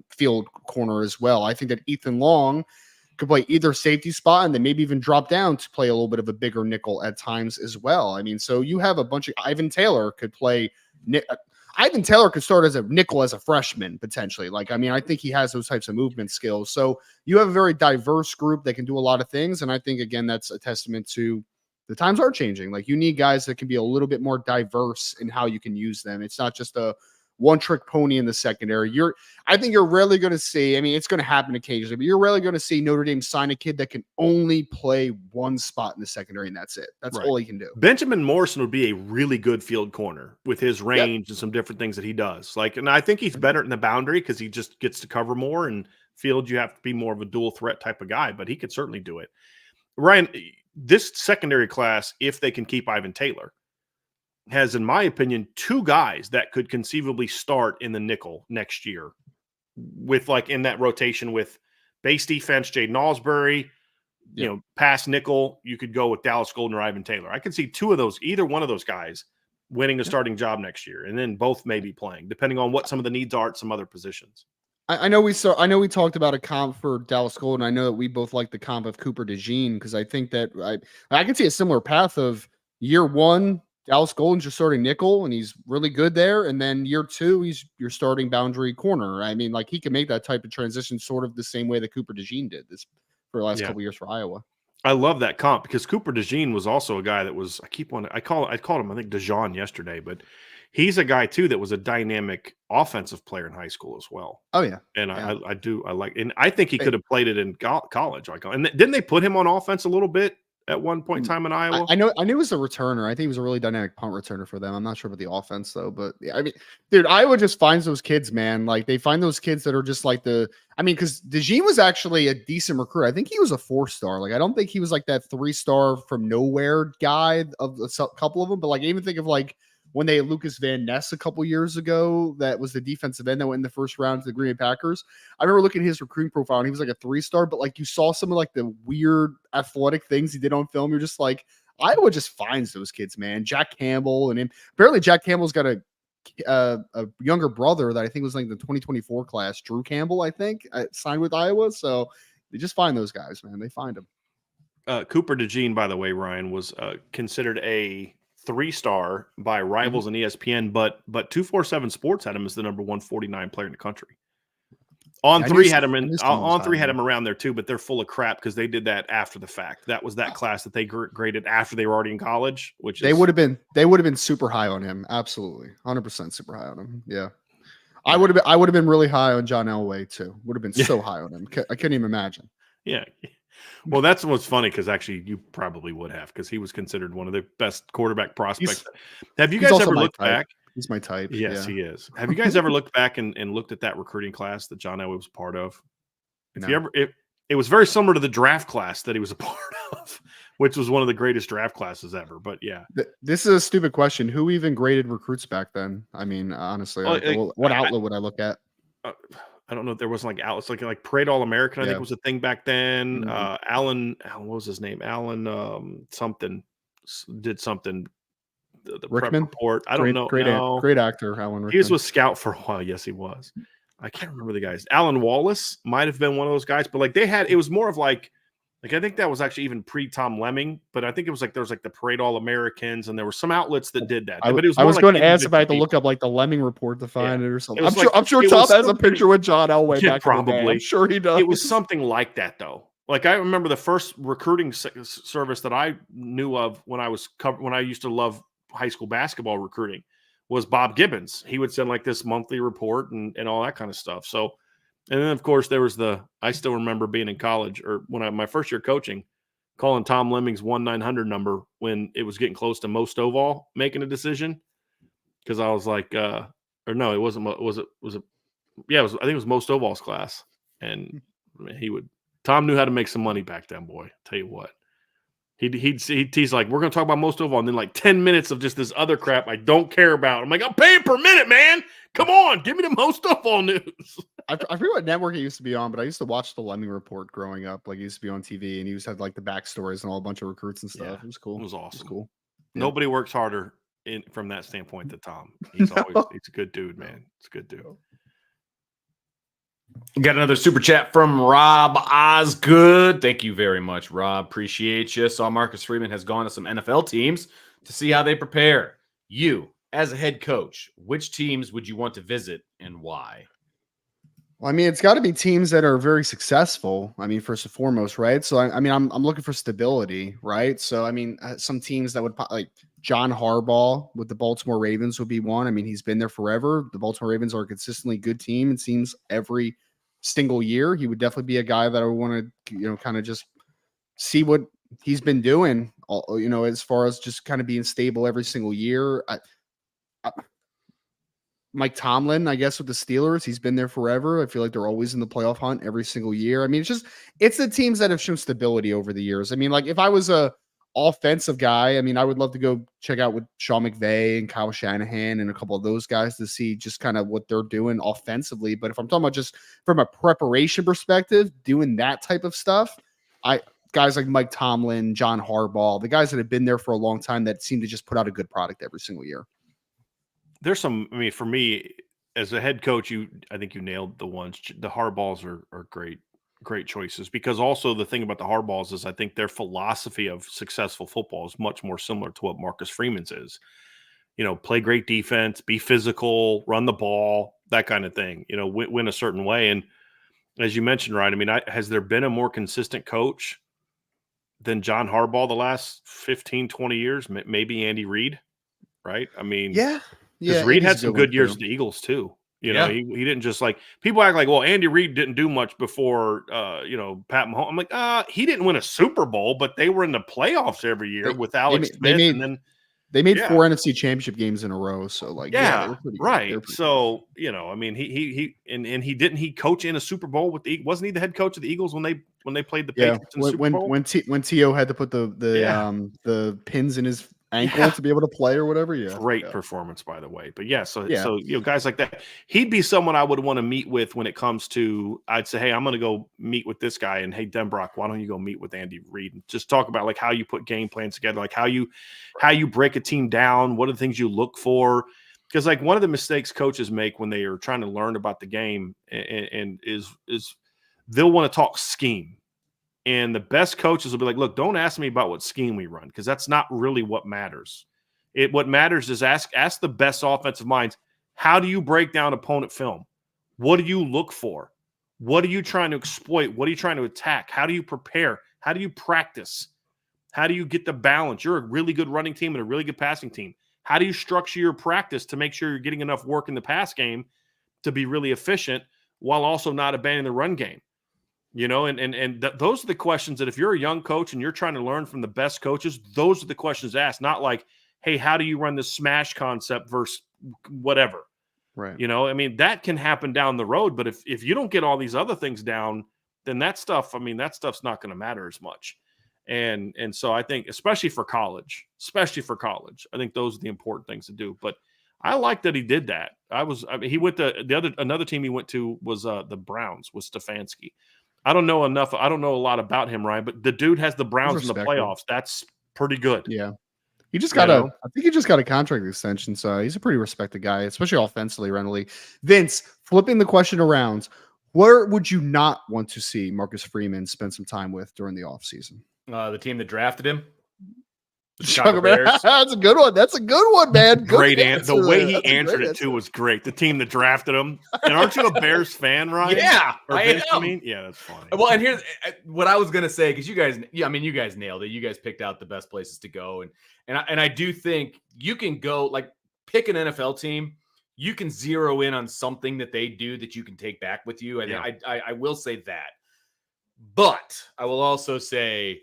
field corner as well. I think that Ethan Long could play either safety spot and then maybe even drop down to play a little bit of a bigger nickel at times as well. I mean, so you have a bunch of Ivan Taylor could play. Ivan Taylor could start as a nickel as a freshman potentially. Like, I mean, I think he has those types of movement skills. So you have a very diverse group that can do a lot of things. And I think, again, that's a testament to the times are changing. Like, you need guys that can be a little bit more diverse in how you can use them. It's not just a one-trick pony in the secondary. I think you're rarely going to see, I mean, it's going to happen occasionally, but you're rarely going to see Notre Dame sign a kid that can only play one spot in the secondary, and that's it. That's all he can do. Benjamin Morrison would be a really good field corner with his range and some different things that he does. Like, and I think he's better in the boundary because he just gets to cover more, and field you have to be more of a dual threat type of guy, but he could certainly do it. Ryan, this secondary class, if they can keep Ivan Taylor, has, in my opinion, two guys that could conceivably start in the nickel next year with, like, in that rotation with base defense, Jaden Alsbury, past nickel, you could go with Dallas Golden or Ivan Taylor. I could see either one of those guys winning a starting job next year, and then both may be playing, depending on what some of the needs are at some other positions. I know we talked about a comp for Dallas Golden. I know that we both like the comp of Cooper DeJean because I think that I can see a similar path of year one, Dallas Golden's your starting nickel, and he's really good there. And then year two, he's your starting boundary corner. I mean, like, he can make that type of transition sort of the same way that Cooper DeJean did this for the last couple of years for Iowa. I love that comp because Cooper DeJean was also a guy that was, I called him, I think, DeJean yesterday, but he's a guy too that was a dynamic offensive player in high school as well. Oh yeah. And I like, and I think he could have played it in college. And didn't they put him on offense a little bit at one point in time in Iowa? I knew he was a returner. I think he was a really dynamic punt returner for them. I'm not sure about the offense though, but yeah, I mean, dude, Iowa just finds those kids, man. Like, they find those kids that are just like because DeJean was actually a decent recruit. I think he was a 4-star. Like, I don't think he was like that 3-star from nowhere guy of a couple of them, but like, I even think of like when they had Lucas Van Ness a couple years ago, that was the defensive end that went in the first round to the Green Bay Packers. I remember looking at his recruiting profile and he was like a 3-star, but like, you saw some of like the weird athletic things he did on film. You're just like, Iowa just finds those kids, man. Jack Campbell and him. Apparently, Jack Campbell's got a younger brother that I think was like the 2024 class, Drew Campbell, I think, signed with Iowa. So they just find those guys, man. They find them. Cooper DeJean, by the way, Ryan, was considered a 3-star by Rivals and ESPN, but 247 Sports had him as the number 149 player in the country. On three had him around there too, but they're full of crap because they did that after the fact. That was that class that they graded after they were already in college, which they would have been super high on him. Absolutely. 100% super high on him. Yeah. I would have been really high on John Elway too. Would have been so high on him. I couldn't even imagine. Yeah. Well, that's what's funny because actually you probably would have because he was considered one of the best quarterback prospects. Have you guys ever looked back? He's my type. Yes, he is. Have you guys ever looked back and looked at that recruiting class that John Elway was part of? It was very similar to the draft class that he was a part of, which was one of the greatest draft classes ever. But yeah, this is a stupid question. Who even graded recruits back then? I mean, honestly, what outlet would I look at? I don't know if there wasn't like outlets like Parade All American. I think was a thing back then. Alan, what was his name? Alan something did something. The prep report. I don't know. Great actor, Alan Rickman. He was with Scout for a while. Yes, he was. I can't remember the guys. Alan Wallace might have been one of those guys, but like it was more of like I think that was actually even pre-Tom Lemming, but I think it was like there was like the Parade All Americans, and there were some outlets that did that. But it was I was going to ask if I had to look up like the Lemming report to find it or something. I'm sure Tom has a picture with John Elway back probably. In the day. I'm sure he does. It was something like that though. Like I remember the first recruiting service that I knew of when I used to love high school basketball recruiting was Bob Gibbons. He would send like this monthly report and all that kind of stuff. So, and then of course there was I still remember being in college or when my first year coaching, calling Tom Lemming's 1-900 number when it was getting close to Mo Stovall making a decision. Cause I was like, or no, it wasn't. Yeah, I think it was Mo Stovall's class. And Tom knew how to make some money back then, boy. Tell you what. He'd tease like, we're going to talk about most of all, and then like 10 minutes of just this other crap I don't care about. I'm like, I'm paying per minute, man. Come on, give me the most of all news. I forget what network it used to be on, but I used to watch the Lemming Report growing up. Like, it used to be on TV, and he used to have like the backstories and all a bunch of recruits and stuff. Yeah, it was cool. It was awesome. It was cool. Yeah. Nobody works harder from that standpoint than Tom. He's he's a good dude, man. It's a good dude. Got another super chat from Rob Osgood. Thank you very much, Rob. Appreciate you. Saw Marcus Freeman has gone to some NFL teams to see how they prepare. You, as a head coach, which teams would you want to visit and why? Well, I mean, it's got to be teams that are very successful. I mean, first and foremost, right? So, I'm looking for stability, right? So, I mean, some teams that would like John Harbaugh with the Baltimore Ravens would be one. I mean, he's been there forever. The Baltimore Ravens are a consistently good team, it seems, every single year. He would definitely be a guy that I would want to, kind of just see what he's been doing, as far as just kind of being stable every single year. Mike Tomlin, I guess, with the Steelers, he's been there forever. I feel like they're always in the playoff hunt every single year. I mean, it's the teams that have shown stability over the years. I mean, like if I was a offensive guy, I mean, I would love to go check out with Sean McVay and Kyle Shanahan and a couple of those guys to see just kind of what they're doing offensively. But if I'm talking about just from a preparation perspective, doing that type of stuff, guys like Mike Tomlin, John Harbaugh, the guys that have been there for a long time that seem to just put out a good product every single year. There's some, I mean, for me as a head coach, I think you nailed the ones. The Harbaughs are great choices, because also the thing about the Harbaughs is I think their philosophy of successful football is much more similar to what Marcus Freeman's is. Play great defense, be physical, run the ball, that kind of thing, win a certain way. And as you mentioned, right, I mean, has there been a more consistent coach than John Harbaugh the last 15, 20 years? Maybe Andy Reid, right? I mean, yeah. Because Reid had some good years with the Eagles too. He didn't just like people act like, well, Andy Reid didn't do much before, Pat Mahomes. I'm like, he didn't win a Super Bowl, but they were in the playoffs every year with Alex Smith. They made 4 NFC Championship games in a row. So they were pretty right. Good. So I mean, he coach in a Super Bowl with wasn't he the head coach of the Eagles when they played the Patriots in the Super Bowl? When T.O. had to put the pins in his ankle to be able to play or whatever. Yeah, Great performance, by the way. But yeah, so Yeah. guys like that, he'd be someone I would want to meet with when it comes to. I'd say, hey, I'm going to go meet with this guy, and hey, Denbrock, why don't you go meet with Andy Reid and just talk about like how you put game plans together, like how you break a team down, what are the things you look for. Because like one of the mistakes coaches make when they are trying to learn about the game and is they'll want to talk scheme. And the best coaches will be like, look, don't ask me about what scheme we run, because that's not really what matters. What matters is ask the best offensive minds, how do you break down opponent film? What do you look for? What are you trying to exploit? What are you trying to attack? How do you prepare? How do you practice? How do you get the balance? You're a really good running team and a really good passing team. How do you structure your practice to make sure you're getting enough work in the pass game to be really efficient while also not abandoning the run game? You know, and those are the questions that if you're a young coach and you're trying to learn from the best coaches, those are the questions asked, not like, hey, how do you run this smash concept versus whatever? Right. You know, I mean, that can happen down the road, but if you don't get all these other things down, then that stuff's not going to matter as much. And so I think, especially for college, I think those are the important things to do. But I like that he did that. He went to another team he went to was the Browns with Stefanski. I don't know enough. I don't know a lot about him, Ryan, but the dude has the Browns in the playoffs. That's pretty good. Yeah. He just got I think he just got a contract extension. So he's a pretty respected guy, especially offensively around the league. Vince, flipping the question around, where would you not want to see Marcus Freeman spend some time with during the offseason? The team that drafted him. The Chicago Bears. That's a good one. That's a good one, man. Great answer. The way he answered it too was great. The team that drafted him. And aren't you a Bears fan, Ryan? Yeah, I am. Yeah, that's funny. Well, and here's what I was gonna say, because you guys nailed it. You guys picked out the best places to go, and I do think you can go like pick an NFL team. You can zero in on something that they do that you can take back with you, and I will say that. But I will also say,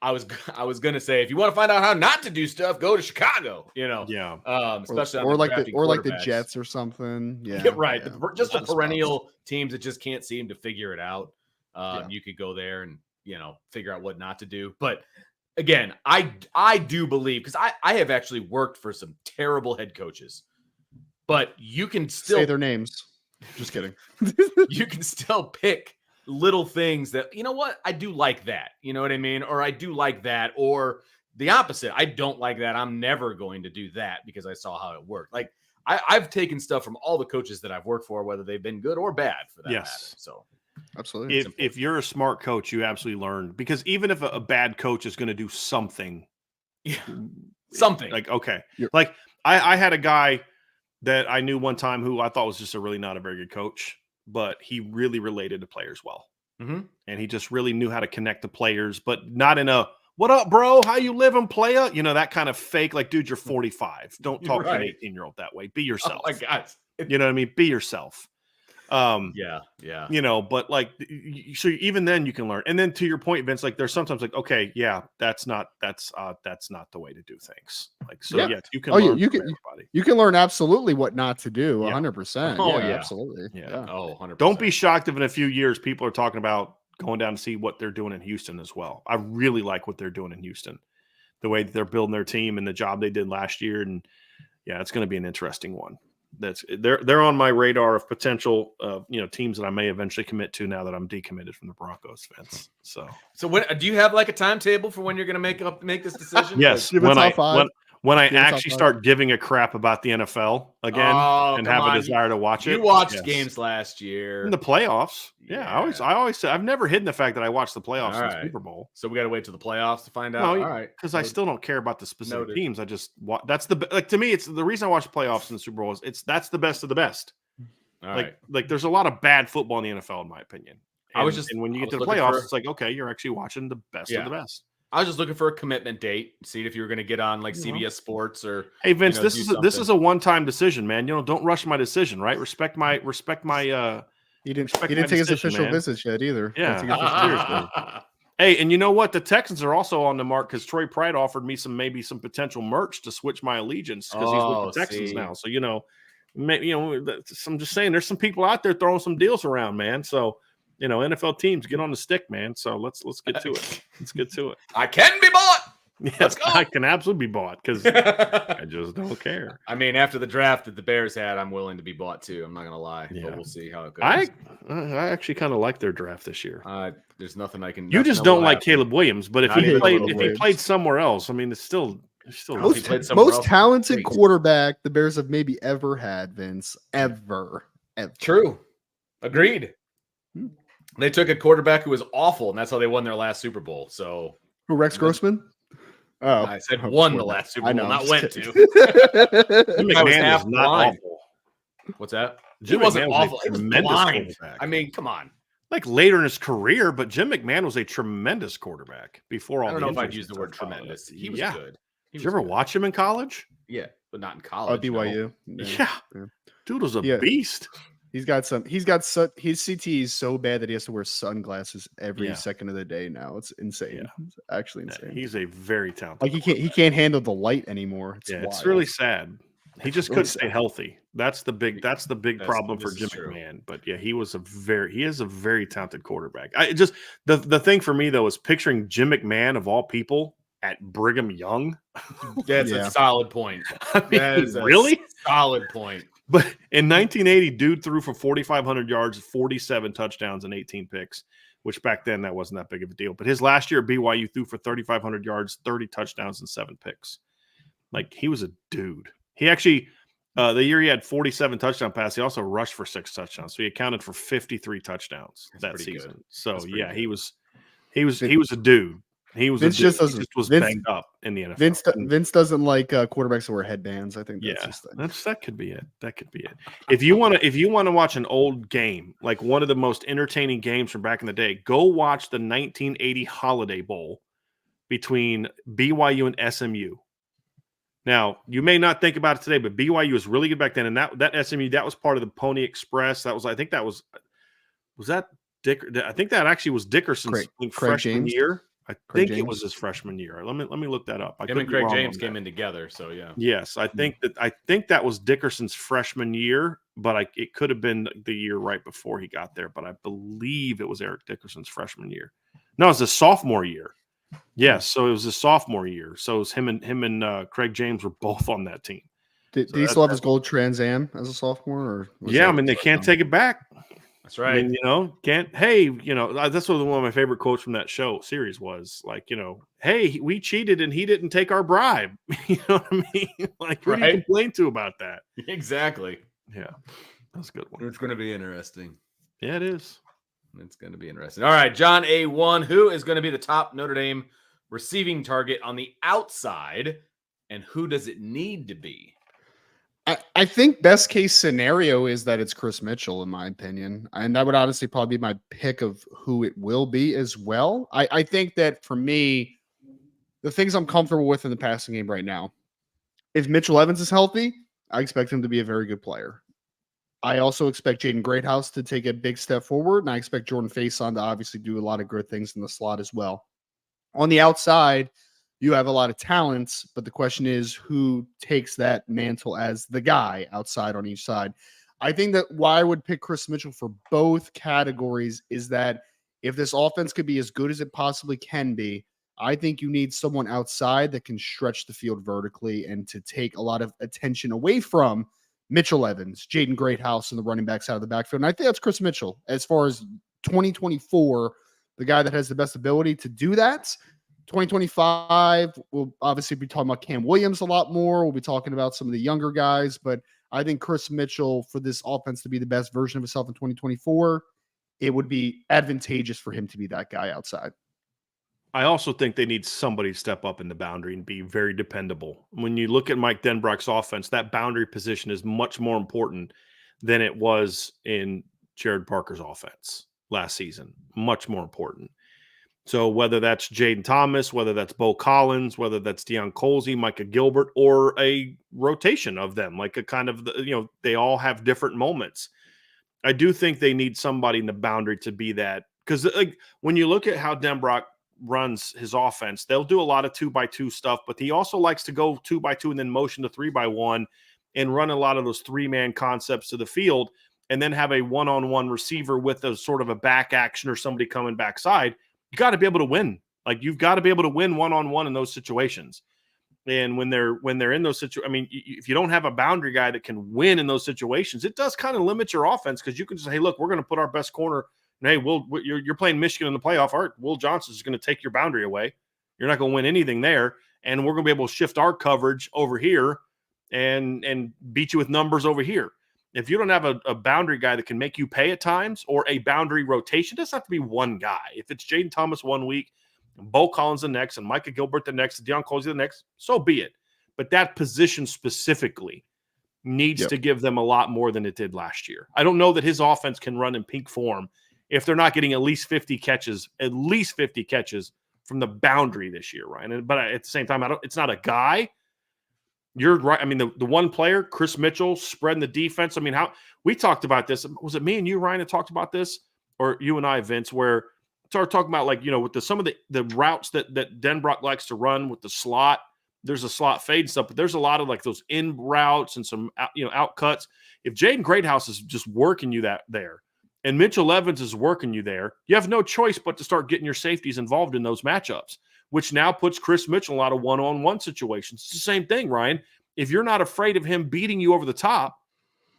I was going to say, if you want to find out how not to do stuff, go to Chicago, you know. Yeah. Especially or like the Jets or something. Yeah. Right. Yeah. Just the perennial teams that just can't seem to figure it out. You could go there and, you know, figure out what not to do. But again, I do believe, because I have actually worked for some terrible head coaches, but you can still say their names. Just kidding. You can still pick little things that, you know what, I do like that, you know what I mean? Or I do like that, or the opposite. I don't like that. I'm never going to do that because I saw how it worked. Like I've taken stuff from all the coaches that I've worked for, whether they've been good or bad for that matter. So absolutely. If you're a smart coach, you absolutely learn, because even if a bad coach is going to do something, like, okay. Like I had a guy that I knew one time who I thought was just not a very good coach, but he really related to players well. Mm-hmm. And he just really knew how to connect to players, but not in a, what up, bro? How you living, playa? You know, that kind of fake, like, dude, you're 45. Don't talk to an 18-year-old that way. Be yourself. Oh my God. You know what I mean? Be yourself. Yeah. You know, but like, so even then you can learn. And then to your point, Vince, like there's sometimes like, okay, yeah, that's not the way to do things. Like, so yes, you can learn from everybody. You can learn absolutely what not to do. 100%. Oh yeah, absolutely. Yeah. Oh, 100%. Don't be shocked if in a few years people are talking about going down to see what they're doing in Houston as well. I really like what they're doing in Houston, the way that they're building their team and the job they did last year. And yeah, it's going to be an interesting one. They're on my radar of potential teams that I may eventually commit to now that I'm decommitted from the Broncos fence. So do you have like a timetable for when you're going to make this decision? Yes, when I actually start giving a crap about the NFL again and have a desire to watch it. You watched games last year in the playoffs. Yeah, I always say I've never hidden the fact that I watched the playoffs in the Super Bowl. So we got to wait till the playoffs to find out. All right, because I still don't care about the specific teams. I just that's to me. It's the reason I watch the playoffs in the Super Bowl is that's the best of the best. Like there's a lot of bad football in the NFL in my opinion. And when you get to the playoffs, it's like, okay, you're actually watching the best of the best. I was just looking for a commitment date. See if you were going to get on like CBS Sports or. Hey Vince, this is a one-time decision, man. You know, don't rush my decision, right? Respect my. He didn't take his official visit yet either. Yeah. Hey, and you know what? The Texans are also on the mark because Troy Pride offered me maybe some potential merch to switch my allegiance because he's with the Texans now. So I'm just saying, there's some people out there throwing some deals around, man. So. NFL teams get on the stick, man. So let's get to it. Let's get to it. I can be bought. Let's go. I can absolutely be bought because I just don't care. I mean, after the draft that the Bears had, I'm willing to be bought too. I'm not gonna lie, Yeah. but we'll see how it goes. I actually kind of like their draft this year. There's nothing I can. You nothing just that don't will like happen. Caleb Williams, but if Not he even a played little if he bit. played somewhere else, I mean, it's still Well, if he Most, played somewhere most else, talented great. quarterback the Bears have maybe ever had, Vince. Ever. True. Agreed. Hmm. They took a quarterback who was awful, and that's how they won their last Super Bowl. So Who, Rex Grossman? Oh, I said oh, won before the that. last Super I Bowl, know, not I'm went just to. kidding. Jim Guy was McMahon half is not blind. awful. What's that? Jim He wasn't McMahon was a awful. He was tremendous blind. quarterback. I mean, come on. Like later in his career, but Jim McMahon was a tremendous quarterback before all I don't the know if I'd injuries use the and word stuff followed. tremendous. He was Yeah. good. He Did was you ever good. watch him in college? Yeah, but not in Oh, college. no. BYU. Yeah. Dude was a Yeah. beast. His CT is so bad that he has to wear sunglasses every Yeah. second of the day now. It's insane. Yeah. It's actually Yeah, insane. he's a very talented. Like he can't handle the light anymore. It's Yeah, it's wild. really sad. He just really couldn't stay sad. healthy. That's the big problem for this Jim is true. McMahon. But yeah, he is a very talented quarterback. The thing for me though is picturing Jim McMahon of all people at Brigham Young. That's Yeah. a solid point. I mean, That is a really? solid point. But in 1980, dude threw for 4,500 yards, 47 touchdowns, and 18 picks, which back then that wasn't that big of a deal. But his last year at BYU threw for 3,500 yards, 30 touchdowns, and 7 picks. Like, he was a dude. He actually, the year he had 47 touchdown passes, he also rushed for 6 touchdowns. So he accounted for 53 touchdowns That's that pretty season. good. So That's pretty yeah, good. he was a dude. He was Vince a dude. just He doesn't- just was Vince- banged up in the NFL. Vince doesn't like quarterbacks that wear headbands. I think that's Yeah, his thing. that could be it. That could be it. If you want to watch an old game, like one of the most entertaining games from back in the day, go watch the 1980 Holiday Bowl between BYU and SMU. Now, you may not think about it today, but BYU was really good back then, and that SMU, that was part of the Pony Express. That was, I think that was that Dick? I think that actually was Dickerson's freshman James? year. I Craig think it James? was his freshman year. Let me look that up. I Him could and be Craig wrong James on came that. in together. So yeah. Yes, I think that was Dickerson's freshman year, but it could have been the year right before he got there. But I believe it was Eric Dickerson's freshman year. No, it was his sophomore year. Yes, so it was his sophomore year. So it was him and Craig James were both on that team. Did So he still have his gold Trans Am as a sophomore? Or Yeah, I mean they can't take it back. That's right. I mean, can't. Hey, that's what one of my favorite quotes from that series was. Like, hey, we cheated and he didn't take our bribe. You know what I mean? Like, who do you Right. complain to about that? Exactly. Yeah, that's a good one. It's going to be interesting. Yeah, it is. It's going to be interesting. All right, John A1, who is going to be the top Notre Dame receiving target on the outside, and who does it need to be? I think best case scenario is that it's Chris Mitchell, in my opinion. And that would honestly probably be my pick of who it will be as well. I think that for me, the things I'm comfortable with in the passing game right now, if Mitchell Evans is healthy, I expect him to be a very good player. I also expect Jaden Greathouse to take a big step forward, and I expect Jordan Faison to obviously do a lot of good things in the slot as well. On the outside, you have a lot of talents, but the question is who takes that mantle as the guy outside on each side. I think that why I would pick Chris Mitchell for both categories is that if this offense could be as good as it possibly can be, I think you need someone outside that can stretch the field vertically and to take a lot of attention away from Mitchell Evans, Jaden Greathouse, and the running backs out of the backfield. And I think that's Chris Mitchell. As far as 2024, the guy that has the best ability to do that. 2025, we'll obviously be talking about Cam Williams a lot more. We'll be talking about some of the younger guys, but I think Chris Mitchell, for this offense to be the best version of himself in 2024, it would be advantageous for him to be that guy outside. I also think they need somebody to step up in the boundary and be very dependable. When you look at Mike Denbrock's offense, that boundary position is much more important than it was in Jared Parker's offense last season. Much more important. So whether that's Jaden Thomas, whether that's Bo Collins, whether that's Deion Colsey, Micah Gilbert, or a rotation of them, like a kind of, they all have different moments. I do think they need somebody in the boundary to be that. Because when you look at how Denbrock runs his offense, they'll do a lot of 2x2 stuff, but he also likes to go 2x2 and then motion to 3x1 and run a lot of those 3-man concepts to the field and then have a one-on-one receiver with a sort of a back action or somebody coming backside. You got to be able to win Like you've got to be able to win one-on-one in those situations. And when they're in those situations, I mean, if you don't have a boundary guy that can win in those situations, it does kind of limit your offense because you can say, hey, look, we're going to put our best corner. And hey, you're playing Michigan in the playoff. All right, Will Johnson's going to take your boundary away. You're not going to win anything there. And we're going to be able to shift our coverage over here and beat you with numbers over here. If you don't have a boundary guy that can make you pay at times or a boundary rotation, it doesn't have to be one guy. If it's Jaden Thomas 1 week, and Bo Collins the next, and Micah Gilbert the next, and Deion Colsey the next, so be it. But that position specifically needs to give them a lot more than it did last year. I don't know that his offense can run in peak form if they're not getting at least 50 catches from the boundary this year, Ryan. But at the same time, it's not a guy. You're right. I mean, the one player, Chris Mitchell, spreading the defense. I mean, how we talked about this. Was it me and you, Ryan, that talked about this? Or you and I, Vince, where started talking about, like, with some of the routes that Denbrock likes to run with the slot. There's a slot fade and stuff, but there's a lot of like those in routes and some out cuts. If Jaden Greathouse is just working you there, and Mitchell Evans is working you there, you have no choice but to start getting your safeties involved in those matchups, which now puts Chris Mitchell in a lot of one-on-one situations. It's the same thing, Ryan. If you're not afraid of him beating you over the top,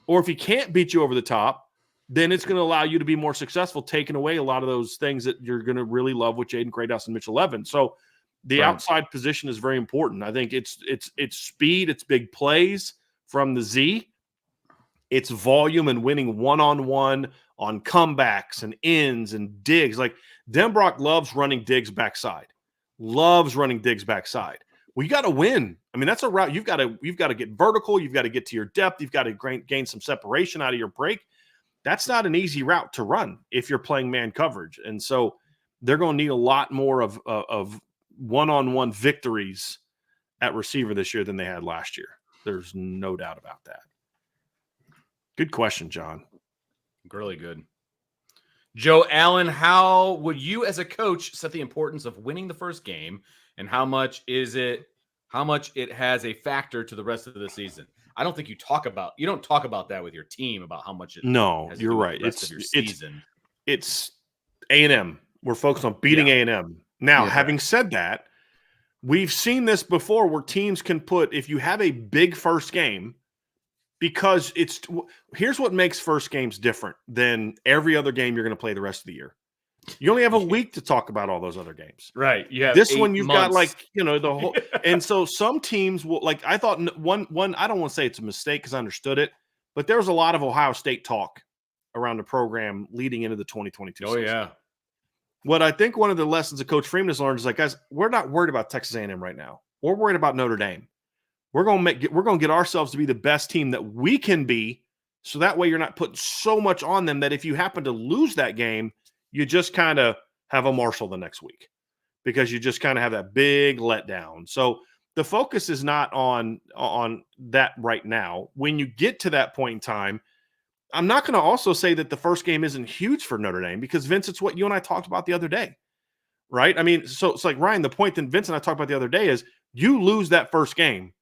or if he can't beat you over the top, then it's going to allow you to be more successful, taking away a lot of those things that you're going to really love with Jaden Greathouse and Mitchell Evans. So the outside position is very important. I think it's speed, it's big plays from the Z, it's volume and winning one-on-one on comebacks and ins and digs. Like Denbrock loves running digs backside. Well, you got to win. I mean, that's a route. You've got to get vertical. You've got to get to your depth. You've got to gain some separation out of your break. That's not an easy route to run if you're playing man coverage. And so they're going to need a lot more of one-on-one victories at receiver this year than they had last year. There's no doubt about that. Good question, John. Really good. Joe Allen, how would you as a coach set the importance of winning the first game, and how much it has a factor to the rest of the season? I don't think you don't talk about that with your team about how much it has to you're do with right. the rest of your season. It's A&M. We're focused on beating A&M. Now, having said that, we've seen this before where teams can if you have a big first game, because here's what makes first games different than every other game you're going to play the rest of the year. You only have a week to talk about all those other games. Right. You have this one, you've got months. the whole. And so some teams will, I thought one, I don't want to say it's a mistake because I understood it, but there was a lot of Ohio State talk around the program leading into the 2022 season. Yeah. What I think one of the lessons that Coach Freeman has learned is, guys, we're not worried about Texas A&M right now. We're worried about Notre Dame. We're going to get ourselves to be the best team that we can be, so that way you're not putting so much on them that if you happen to lose that game, you just kind of have a Marshall the next week because you just kind of have that big letdown. So the focus is not on that right now. When you get to that point in time, I'm not going to also say that the first game isn't huge for Notre Dame, because, Vince, it's what you and I talked about the other day, right? I mean, so it's like, Ryan, the point that Vince and I talked about the other day is you lose that first game,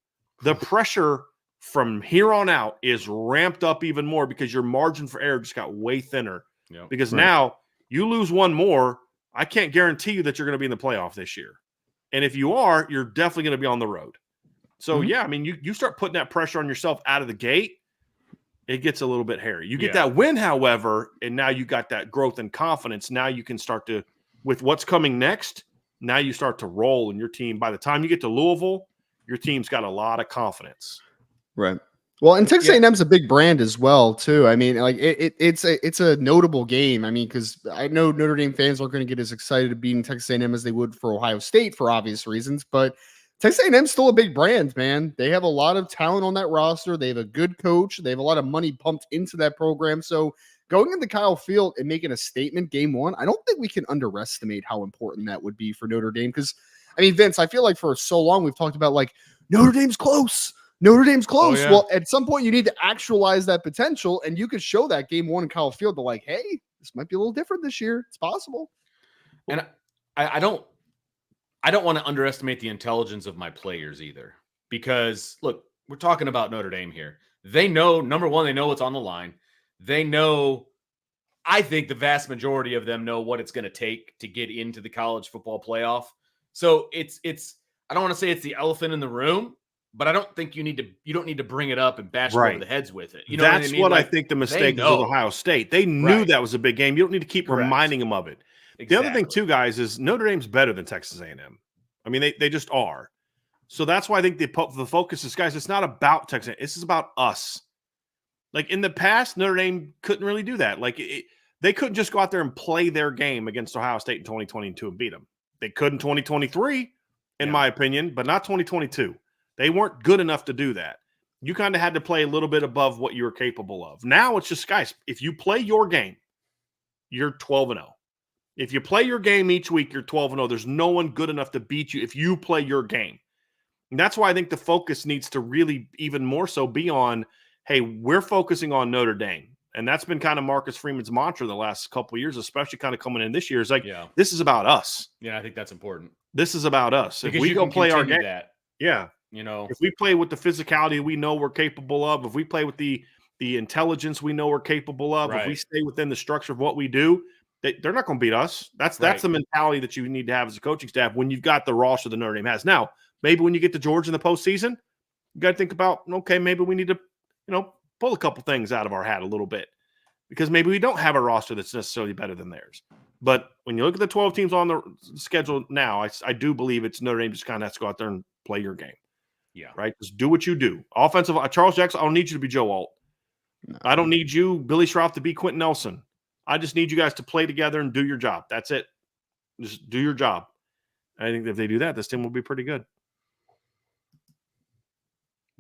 the pressure from here on out is ramped up even more because your margin for error just got way thinner. Yep. Because now you lose one more, I can't guarantee you that you're going to be in the playoff this year. And if you are, you're definitely going to be on the road. So, I mean, you start putting that pressure on yourself out of the gate, it gets a little bit hairy. You get that win, however, and now you got that growth and confidence. Now you can start to, with what's coming next, now you start to roll in your team. By the time you get to Louisville, your team's got a lot of confidence. Right. Well, and Texas A&M's a big brand as well, too. I mean, like it's a notable game. I mean, because I know Notre Dame fans aren't going to get as excited to beating Texas A&M as they would for Ohio State for obvious reasons, but Texas A&M's still a big brand, man. They have a lot of talent on that roster. They have a good coach. They have a lot of money pumped into that program. So going into Kyle Field and making a statement game one, I don't think we can underestimate how important that would be for Notre Dame. Because, I mean, Vince, I feel like for so long we've talked about, like, Notre Dame's close. Notre Dame's close. Oh, yeah. Well, at some point you need to actualize that potential, and you could show that game one in Kyle Field. They're like, hey, this might be a little different this year. It's possible. And I don't want to underestimate the intelligence of my players either, because look, we're talking about Notre Dame here. They know, number one, they know what's on the line. They know I think the vast majority of them know what it's going to take to get into the college football playoff. So it's I don't want to say it's the elephant in the room, but I don't think you don't need to bring it up and bash them over the heads with it. You know That's what I mean? what I Like, think the they mistake was know. with Ohio State. They knew Right. that was a big game. You don't need to keep Correct. reminding them of it. Exactly. The other thing too, guys, is Notre Dame's better than Texas A&M. I mean, they just are. So that's why I think the focus is, guys, it's not about Texas A&M. This is about us. Like in the past, Notre Dame couldn't really do that. Like they couldn't just go out there and play their game against Ohio State in 2022 and beat them. They could in 2023, in my opinion, but not 2022. They weren't good enough to do that. You kind of had to play a little bit above what you were capable of. Now it's just, guys, if you play your game, you're 12-0. If you play your game each week, you're 12-0. There's no one good enough to beat you if you play your game. And that's why I think the focus needs to really even more so be on, hey, we're focusing on Notre Dame. And that's been kind of Marcus Freeman's mantra the last couple of years, especially kind of coming in this year. It's like, this is about us. Yeah, I think that's important. This is about us. Because if we go play our game, that. If we play with the physicality we know we're capable of, if we play with the intelligence we know we're capable of, if we stay within the structure of what we do, they're not going to beat us. That's the mentality that you need to have as a coaching staff when you've got the roster that Notre Dame has. Now, maybe when you get to Georgia in the postseason, you got to think about, okay, maybe we need to, pull a couple things out of our hat a little bit because maybe we don't have a roster that's necessarily better than theirs. But when you look at the 12 teams on the schedule now, I do believe it's Notre Dame just kind of has to go out there and play your game. Yeah. Right? Just do what you do. Offensive, Charles Jackson, I don't need you to be Joe Alt. No. I don't need you, Billy Schroff, to be Quentin Nelson. I just need you guys to play together and do your job. That's it. Just do your job. I think if they do that, this team will be pretty good.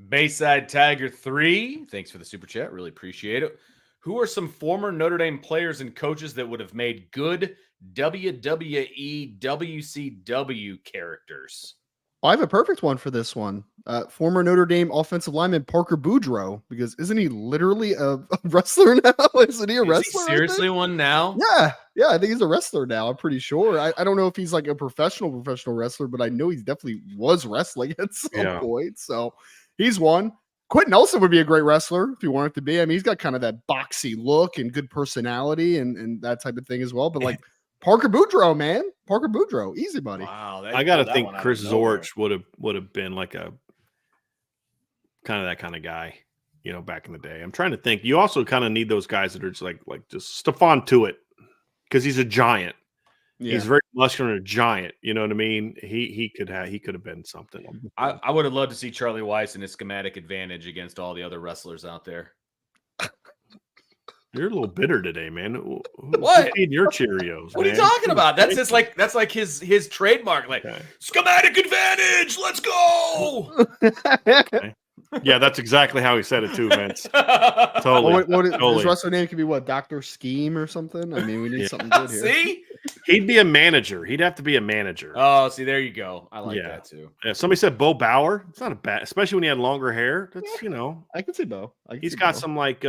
Bayside Tiger 3, thanks for the super chat. Really appreciate it. Who are some former Notre Dame players and coaches that would have made good WWE WCW characters? I have a perfect one for this one. Former Notre Dame offensive lineman Parker Boudreaux, because isn't he literally a wrestler now? Isn't he a wrestler? He seriously one now? Yeah, I think he's a wrestler now. I'm pretty sure. I don't know if he's like a professional wrestler, but I know he definitely was wrestling at some point. So he's one. Quentin Nelson would be a great wrestler if he wanted to be. I mean, he's got kind of that boxy look and good personality and that type of thing as well. But like Parker Boudreaux, man. Parker Boudreaux. Easy, buddy. Wow. I got to think Chris Zorich would have been like a kind of that kind of guy, back in the day. I'm trying to think. You also kind of need those guys that are just like just Stephon Tuitt because he's a giant. Yeah. He's very muscular and a giant. You know what I mean? He could have been something. I would have loved to see Charlie Weiss in his schematic advantage against all the other wrestlers out there. You're a little bitter today, man. What? Eating your Cheerios? What are you talking about? That's just like his trademark. Like schematic advantage. Let's go. Okay. Yeah, that's exactly how he said it too, Vince. Totally. His wrestler name could be what? Dr. Scheme or something? I mean, we need something good here. See? He'd be a manager. He'd have to be a manager. Oh, see, there you go. I like that too. Yeah, somebody said Bo Bauer. It's not a bad, especially when he had longer hair. That's I can see Bo. He's got some like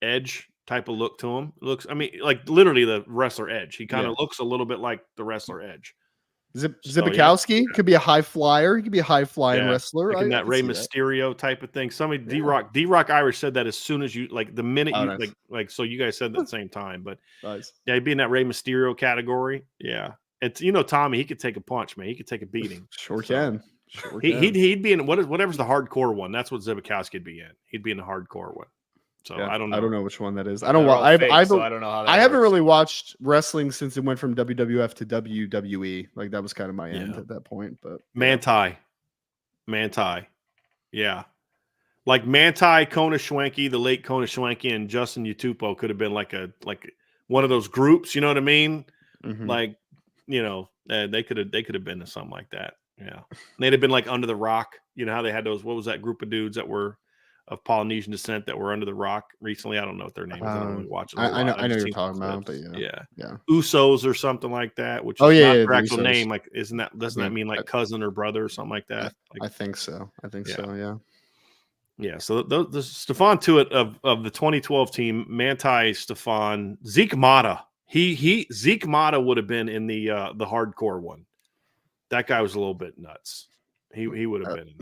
edge type of look to him. Looks, I mean, like literally the wrestler Edge. He kind of looks a little bit like the wrestler Edge. Zibikowski could be a high flyer. He could be a high flying wrestler. Like in that Rey Mysterio type of thing. Somebody D-Rock Irish said that as soon as you the minute you nice. like so you guys said that at the same time, but nice. Yeah, he'd be in that Rey Mysterio category. Yeah. It's Tommy, he could take a punch, man. He could take a beating. Sure can. He'd be in whatever's the hardcore one. That's what Zibikowski would be in. He'd be in the hardcore one. So I don't know. I don't know which one that is. I don't know how I haven't really watched wrestling since it went from WWF to WWE. Like that was kind of my end at that point. But Manti. Yeah. Like Manti, Kona Schwenke, the late Kona Schwenke, and Justin Utupo could have been like one of those groups, you know what I mean? Mm-hmm. Like, they could have been to something like that. Yeah. They'd have been like Under the Rock. You know how they had those, what was that group of dudes that were of Polynesian descent that were under the rock recently? I don't know what their name is. I don't really watch it. I know you're talking about, but yeah. Usos or something like that, which is not their actual name. Like, doesn't that mean like cousin or brother or something like that? I think so. So, yeah. Yeah. So the Stephon Tuitt of the 2012 team, Manti, Stephon, Zeke Mata. Zeke Mata would have been in the hardcore one. That guy was a little bit nuts. He would have been,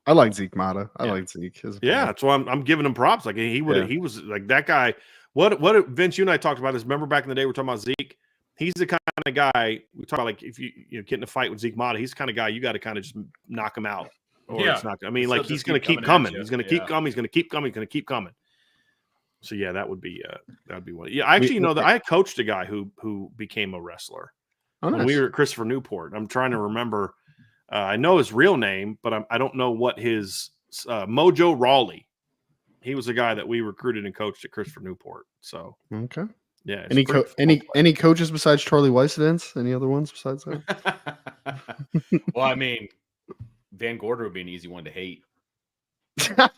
I like Zeke Mata. I like Zeke. That's why I'm giving him props. Like he was like that guy What Vince, you and I talked about this. Remember back in the day, we were talking about Zeke. He's the kind of guy we talk about. Like if you get in a fight with Zeke Motta, he's the kind of guy you got to kind of just knock him out, or it's not. I mean, like he's going to keep coming. He's going to keep coming. He's going to keep coming. He's going to keep coming. So yeah, that would be one. Yeah, actually, that I coached a guy who became a wrestler when we were at Christopher Newport. I'm trying to remember. I know his real name, but I don't know what his Mojo Rawley. He was a guy that we recruited and coached at Christopher Newport. So okay, yeah. Any coaches besides Charlie Weiss, Vince? Any other ones besides that? Well, I mean, Van Gorder would be an easy one to hate.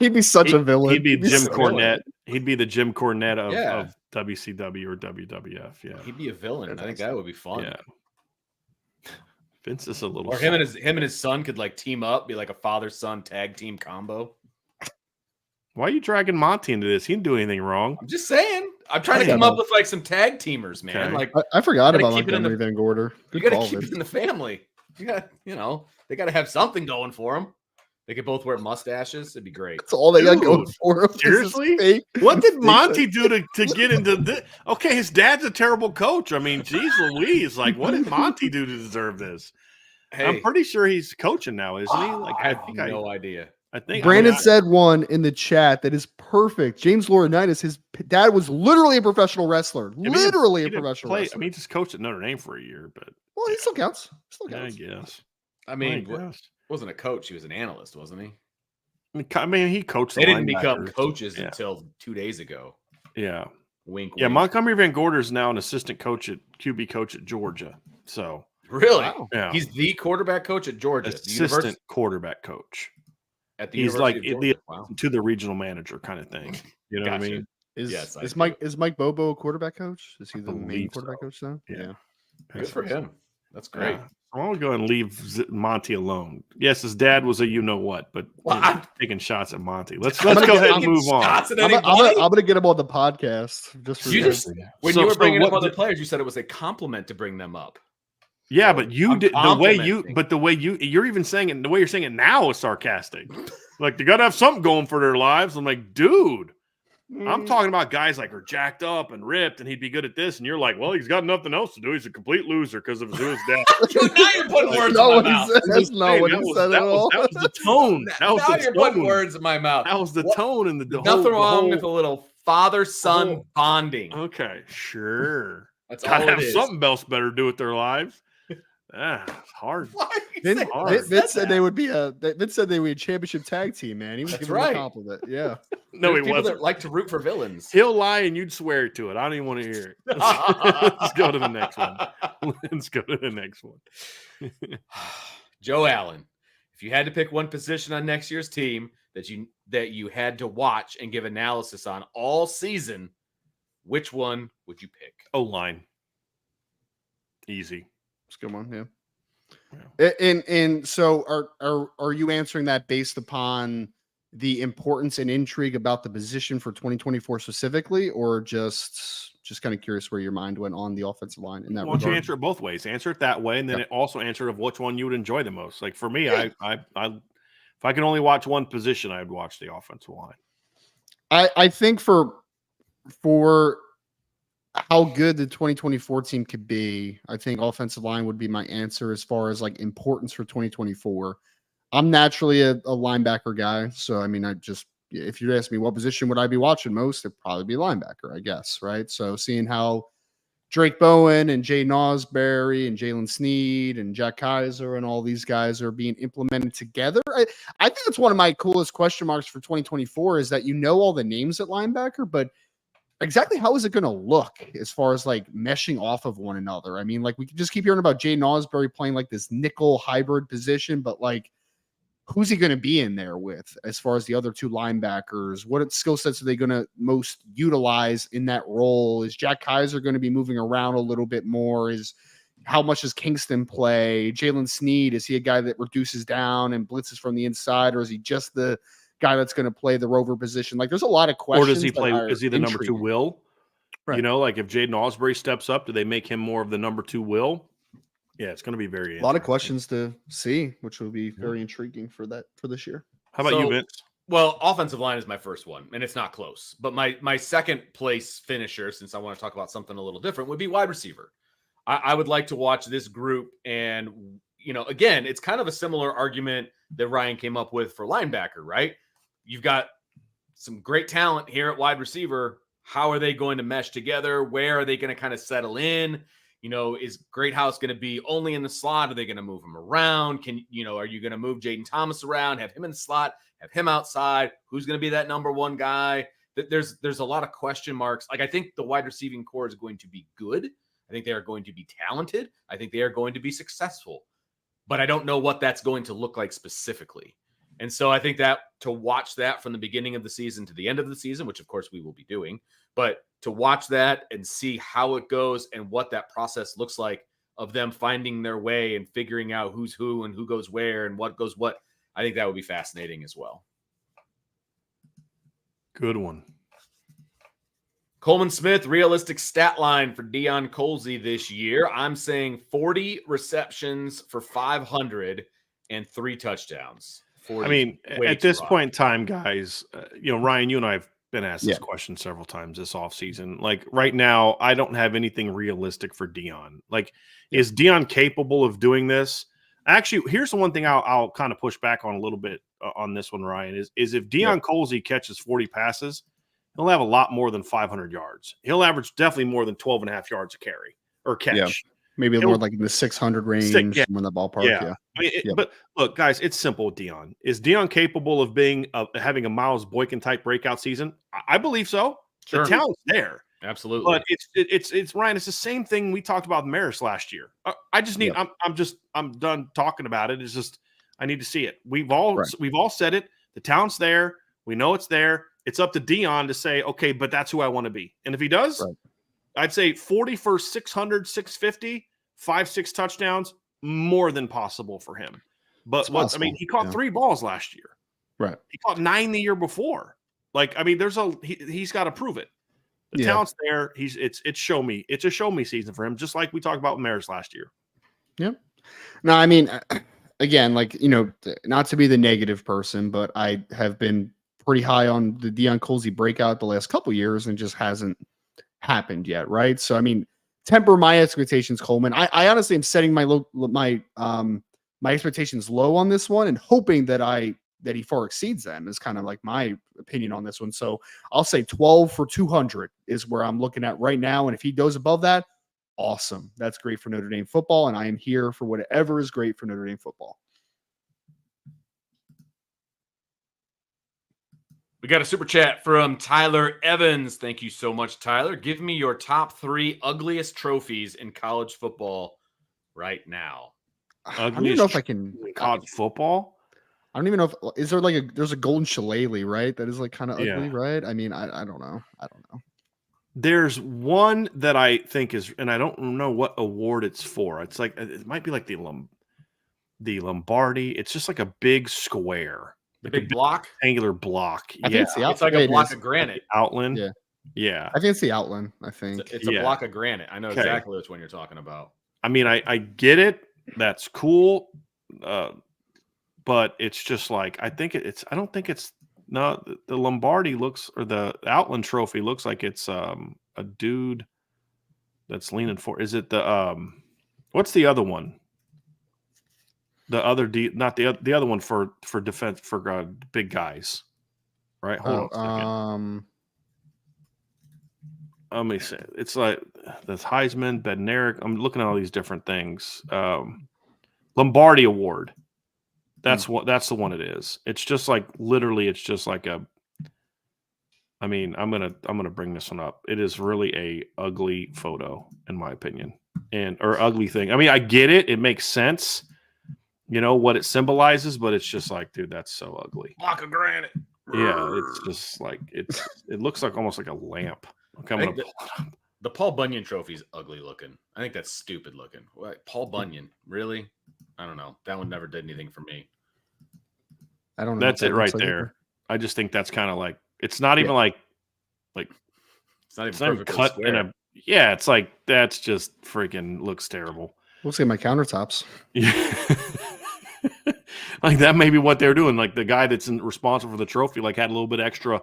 He'd be such a villain. He'd be Jim Cornette. He'd be the Jim Cornette of WCW or WWF. Yeah, he'd be a villain. I think that would be fun. Yeah. Vince is a little. Or him and his son could like team up, be like a father-son tag team combo. Why are you dragging Monty into this? He didn't do anything wrong. I'm just saying. I'm trying to come up with like some tag teamers, man. Okay. Like I forgot about Montgomery Van Gorder. You got to keep it in the family. You got, they got to have something going for them. They could both wear mustaches. It'd be great. That's all they got going for them. Seriously? What did Monty do to get into this? Okay, his dad's a terrible coach. I mean, geez Louise. Like, what did Monty do to deserve this? Hey, I'm pretty sure he's coaching now, isn't he? Like, I have no idea. I think Brandon said one in the chat that is perfect. James Laurinaitis, his dad was literally a professional wrestler. Literally a professional wrestler. I mean, he just coached at Notre Dame for a year, but he still counts. Yeah, I guess. I mean, wasn't a coach. He was an analyst, wasn't he? I mean, he coached. They didn't become coaches until 2 days ago. Yeah. Wink. Yeah, Montgomery Van Gorder is now an assistant coach at QB coach at Georgia. So really, yeah, he's the quarterback coach at Georgia. Assistant quarterback coach. At the he's like to the regional manager kind of thing. You know what I mean? Is Mike Bobo a quarterback coach? Is he the main quarterback coach now? Yeah. Good for him. That's great. Yeah. I'm gonna go and leave Monty alone. Yes, his dad was a what, but taking shots at Monty. Let's go ahead and move on. I'm gonna get him on the podcast. When you were bringing up other players, you said it was a compliment to bring them up. Yeah, but you did the way you're even saying it. The way you're saying it now is sarcastic. Like they got to have something going for their lives. I'm like, dude, I'm talking about guys like are jacked up and ripped, and he'd be good at this. And you're like, well, he's got nothing else to do. He's a complete loser because of his dad. Now you're putting words in my mouth. That's not what he said at all. That was the tone. Now you're putting words in my mouth. That was the tone and the nothing wrong with a little father-son bonding. Okay, sure. That's all it is. Something else better to do with their lives. It's hard. Vince said they would be Vince said they would be a championship tag team, man. He was giving him a compliment. Yeah. No, he people wasn't. That like to root for villains. He'll lie and you'd swear to it. I don't even want to hear it. Let's go to the next one. Let's go to the next one. Joe Allen, if you had to pick one position on next year's team that you had to watch and give analysis on all season, which one would you pick? O-line. Easy. It's a good one, yeah. And so are you answering that based upon the importance and intrigue about the position for 2024 specifically, or just kind of curious where your mind went on the offensive line in that regard? Why don't you answer it both ways? Answer it that way, and then it also answer of which one you would enjoy the most. Like for me, I if I could only watch one position, I'd watch the offensive line. I think for how good the 2024 team could be, I think offensive line would be my answer as far as like importance for 2024. I'm naturally a linebacker guy. So, I mean, if you ask me what position would I be watching most, it'd probably be linebacker, I guess. Right. So seeing how Drake Bowen and Jay Nosberry and Jalen Sneed and Jack Kaiser and all these guys are being implemented together. I think it's one of my coolest question marks for 2024 is that all the names at linebacker, but exactly how is it going to look as far as like meshing off of one another? I mean, like we can just keep hearing about Jay Nosberry playing like this nickel hybrid position, but like who's he going to be in there with as far as the other two linebackers? What skill sets are they going to most utilize in that role? Is Jack Kaiser going to be moving around a little bit more? How much does Kingston play? Jalen Sneed, is he a guy that reduces down and blitzes from the inside, or is he just the guy that's going to play the rover position? Like there's a lot of questions. Or does he play? Is he the number 2 will? Right. You know, like if Jaden Osbury steps up, do they make him more of the number 2 will? Yeah, it's going to be very a lot of questions to see, which will be very intriguing for this year. How about you, Vince? Well, offensive line is my first one, and it's not close. But my second place finisher, since I want to talk about something a little different, would be wide receiver. I would like to watch this group, and again, it's kind of a similar argument that Ryan came up with for linebacker, right? You've got some great talent here at wide receiver. How are they going to mesh together? Where are they going to kind of settle in? Is Greathouse going to be only in the slot? Are they going to move him around? Are you going to move Jaden Thomas around, have him in the slot, have him outside? Who's going to be that number one guy? There's a lot of question marks. Like, I think the wide receiving core is going to be good. I think they are going to be talented. I think they are going to be successful. But I don't know what that's going to look like specifically. And so I think that to watch that from the beginning of the season to the end of the season, which of course we will be doing, but to watch that and see how it goes and what that process looks like of them finding their way and figuring out who's who and who goes where and what goes what, I think that would be fascinating as well. Good one. Coleman Smith, realistic stat line for Deion Colzie this year. I'm saying 40 receptions for 500 and 3 touchdowns. I mean, at this point in time, guys, Ryan, you and I have been asked this question several times this offseason. Like, right now, I don't have anything realistic for Deion. Like, is Deion capable of doing this? Actually, here's the one thing I'll kind of push back on a little bit on this one, Ryan, is if Deion Colzie catches 40 passes, he'll have a lot more than 500 yards. He'll average definitely more than 12 and a half yards of carry or catch. Yeah. Maybe more like in the 600 range, in the ballpark. Yeah. I mean, but look, guys, it's simple with Deion. Is Deion capable of having a Miles Boykin type breakout season? I believe so. Sure. The talent's there. Absolutely. But it's Ryan, it's the same thing we talked about Maris last year. I just need I'm done talking about it. It's just I need to see it. We've all said it. The talent's there. We know it's there. It's up to Deion to say, okay, but that's who I want to be. And if he does, I'd say 40 for 600, 650, 5-6 touchdowns, more than possible for him. But I mean, he caught 3 balls last year. Right. He caught 9 the year before. Like, I mean, he's got to prove it. The talent's there. It's show me. It's a show me season for him, just like we talked about with Maris last year. Yep. No, I mean, again, like, not to be the negative person, but I have been pretty high on the Deion Colzie breakout the last couple years and just hasn't happened yet, right? So I mean, temper my expectations, Coleman. I honestly am setting my expectations low on this one and hoping that he far exceeds them is kind of like my opinion on this one. So I'll say 12 for 200 is where I'm looking at right now. And if he goes above that, awesome. That's great for Notre Dame football. And I am here for whatever is great for Notre Dame football. We got a super chat from Tyler Evans. Thank you so much, Tyler. Give me your top 3 ugliest trophies in college football right now. I don't even know if I can college football. I don't even know if there's a golden shillelagh, right? That is like kind of ugly, right? I mean, I don't know. There's one that I think is, and I don't know what award it's for. It's like it might be like the Lombardi. It's just like a big square. The big block? Angular block. I think it's like a block of granite. Outland. Yeah. I think it's the Outland, I think. It's a block of granite. I know exactly which one you're talking about. I mean, I get it. That's cool. But it's just like, I don't think it's the Lombardi looks, or the Outland trophy looks like it's a dude that's leaning for. Is it what's the other one? The other not the other one for defense for big guys, right? Hold on a second. Let me see. It's like that's Heisman, Bednarik. I'm looking at all these different things. Lombardi Award. That's the one it is. It's just like literally. It's just like a. I mean, I'm gonna bring this one up. It is really a ugly photo, in my opinion, or ugly thing. I mean, I get it. It makes sense. You know what it symbolizes, but it's just like, dude, that's so ugly. Block of granite. Yeah, it's just like it looks like almost like a lamp. Okay, the Paul Bunyan trophy is ugly looking. I think that's stupid looking. What, Paul Bunyan, really? I don't know. That one never did anything for me. I don't know. That's it right there. I just think that's kind of like it's not even like it's not even cut square. In a. Yeah, it's like that's just freaking looks terrible. Looks like my countertops. Yeah. Like that may be what they're doing. Like the guy that's responsible for the trophy, like had a little bit extra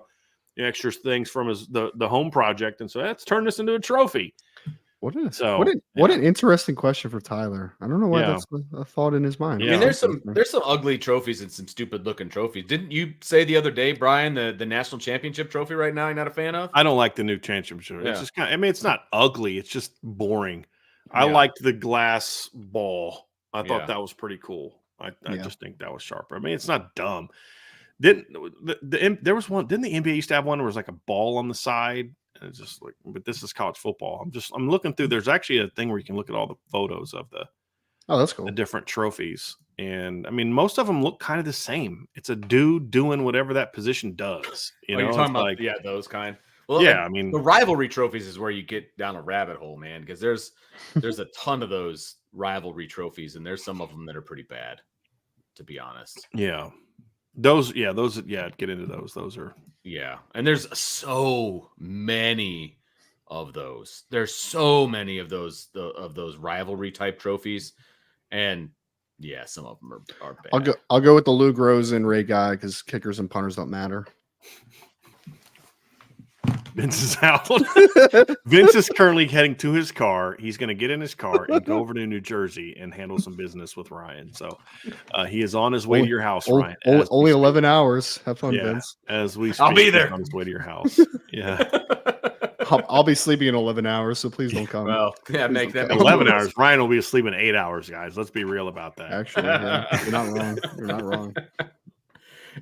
things from the home project, and so let's turn this into a trophy. What an interesting question for Tyler. I don't know why that's a thought in his mind. I mean, there's some ugly trophies and some stupid looking trophies. Didn't you say the other day, Brian, the national championship trophy right now you're not a fan of? I don't like the new championship. Yeah. It's just kind of, I mean, it's not ugly. It's just boring. I liked the glass ball. I thought that was pretty cool. I just think that was sharper. I mean, it's not dumb. There was one? Didn't the NBA used to have one where it was like a ball on the side? And it's just like, but this is college football. I'm looking through. There's actually a thing where you can look at all the photos of that's cool. The different trophies, and I mean, most of them look kind of the same. It's a dude doing whatever that position does. You know, you're talking about those kind. Well, yeah, I mean, the rivalry trophies is where you get down a rabbit hole, man, because there's a ton of those rivalry trophies, and there's some of them that are pretty bad, to be honest. Yeah. Those get into those. Those are and there's so many of those. There's so many of those rivalry type trophies, and some of them are bad. I'll go with the Lou Gross and Ray Guy because kickers and punters don't matter. Vince is out. Vince is currently heading to his car. He's going to get in his car and go over to New Jersey and handle some business with Ryan. So he is on his way to your house, Ryan. Only 11 hours. Have fun, Vince. As we speak, I'll be there. On his way to your house. Yeah. I'll be sleeping in 11 hours, so please don't come. Well, make that 11 hours. Ryan will be asleep in 8 hours, guys. Let's be real about that. Actually, you're not wrong. You're not wrong.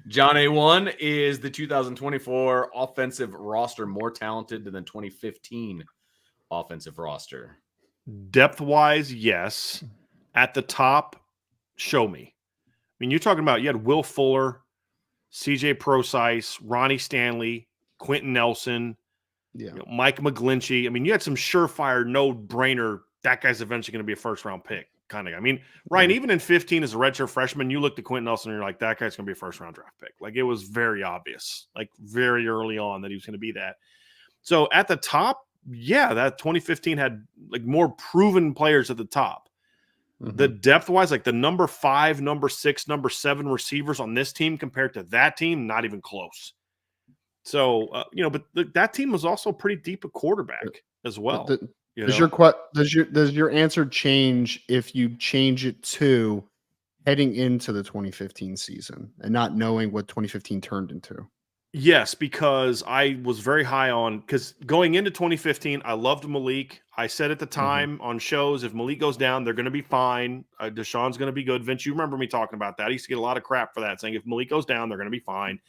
John A1 is the 2024 offensive roster more talented than 2015 offensive roster? Depth-wise, yes. At the top, show me. I mean, you're talking about you had Will Fuller, CJ Procise, Ronnie Stanley, Quentin Nelson, Mike McGlinchey. I mean, you had some surefire, no-brainer, that guy's eventually going to be a first-round pick kind of guy. I mean, Ryan, even in 15 as a redshirt freshman, you looked at Quentin Nelson and you're like, that guy's going to be a first-round draft pick. Like, it was very obvious, like very early on that he was going to be that. So at the top, that 2015 had like more proven players at the top. Mm-hmm. The depth-wise, like the number 5, number 6, number 7 receivers on this team compared to that team, not even close. So, but that team was also pretty deep at quarterback as well. Does your answer change if you change it to heading into the 2015 season and not knowing what 2015 turned into? Yes, because I was very high on, because going into 2015, I loved Malik. I said at the time on shows, if Malik goes down, they're going to be fine. Deshaun's going to be good. Vince, you remember me talking about that. I used to get a lot of crap for that, saying if Malik goes down, they're going to be fine.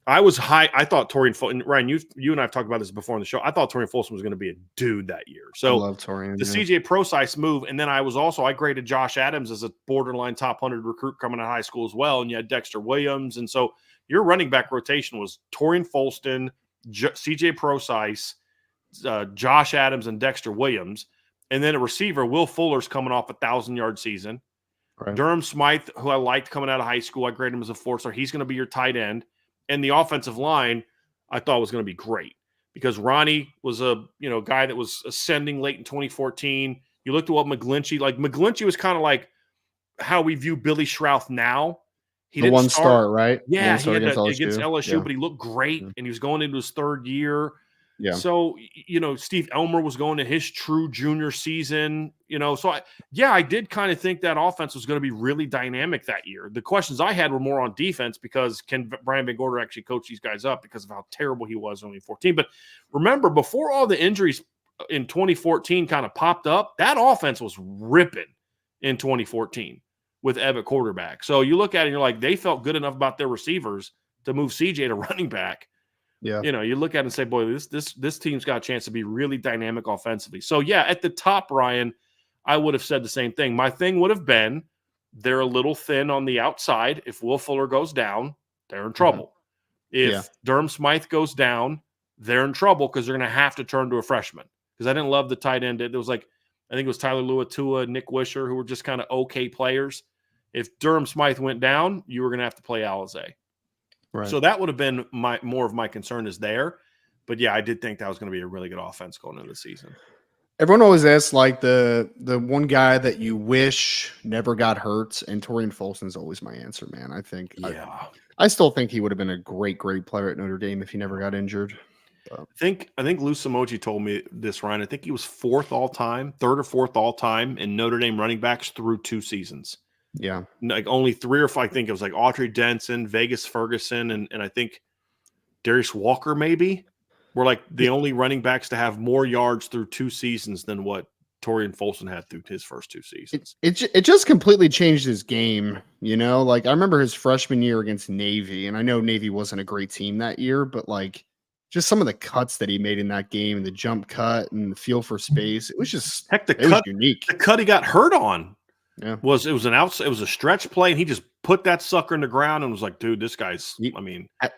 I was high. I thought Torian Folsom, Ryan, you and I have talked about this before on the show. I thought Torian Folsom was going to be a dude that year. So I love Torian, the CJ Procise move. And then I graded Josh Adams as a borderline top 100 recruit coming out of high school as well. And you had Dexter Williams. And so your running back rotation was Torian Folston, CJ Procise, Josh Adams, and Dexter Williams. And then a receiver, Will Fuller's coming off a 1,000-yard season. Right. Durham Smythe, who I liked coming out of high school, I graded him as a 4-star. He's going to be your tight end. And the offensive line, I thought was going to be great because Ronnie was a guy that was ascending late in 2014. You looked at what McGlinchey was kind of like how we view Billy Schrauth now. He didn't start, right? Yeah, he had against LSU, but he looked great, and he was going into his third year. Yeah. So, Steve Elmer was going to his true junior season, So, I did kind of think that offense was going to be really dynamic that year. The questions I had were more on defense because can Brian Van Gorder actually coach these guys up because of how terrible he was only in 14. But remember, before all the injuries in 2014 kind of popped up, that offense was ripping in 2014 with Ev at quarterback. So you look at it and you're like, they felt good enough about their receivers to move CJ to running back. Yeah, you look at it and say, boy, this team's got a chance to be really dynamic offensively. So, at the top, Ryan, I would have said the same thing. My thing would have been they're a little thin on the outside. If Will Fuller goes down, they're in trouble. If Durham Smythe goes down, they're in trouble because they're going to have to turn to a freshman. Because I didn't love the tight end. It was I think it was Tyler Luatua, Nick Wisher, who were just kind of okay players. If Durham Smythe went down, you were going to have to play Alizé. Right. So that would have been more of my concern is there. But, I did think that was going to be a really good offense going into the season. Everyone always asks like the one guy that you wish never got hurt, and Torian Folson is always my answer, man. I think I still think he would have been a great player at Notre Dame if he never got injured. But. I think Lou Samoji told me this, Ryan. I think he was third or fourth all time in Notre Dame running backs through 2 seasons. Yeah, like only 3 or 5. I think it was like Autry Denson, Vegas Ferguson, and I think Darius Walker maybe were like the only running backs to have more yards through 2 seasons than what Torian Folson had through his first 2 seasons. It just completely changed his game, you know? Like I remember his freshman year against Navy, and I know Navy wasn't a great team that year, but like just some of the cuts that he made in that game and the jump cut and the feel for space, it was just was unique. The cut he got hurt on. Yeah. It was a stretch play, and he just put that sucker in the ground and was like, dude, this guy's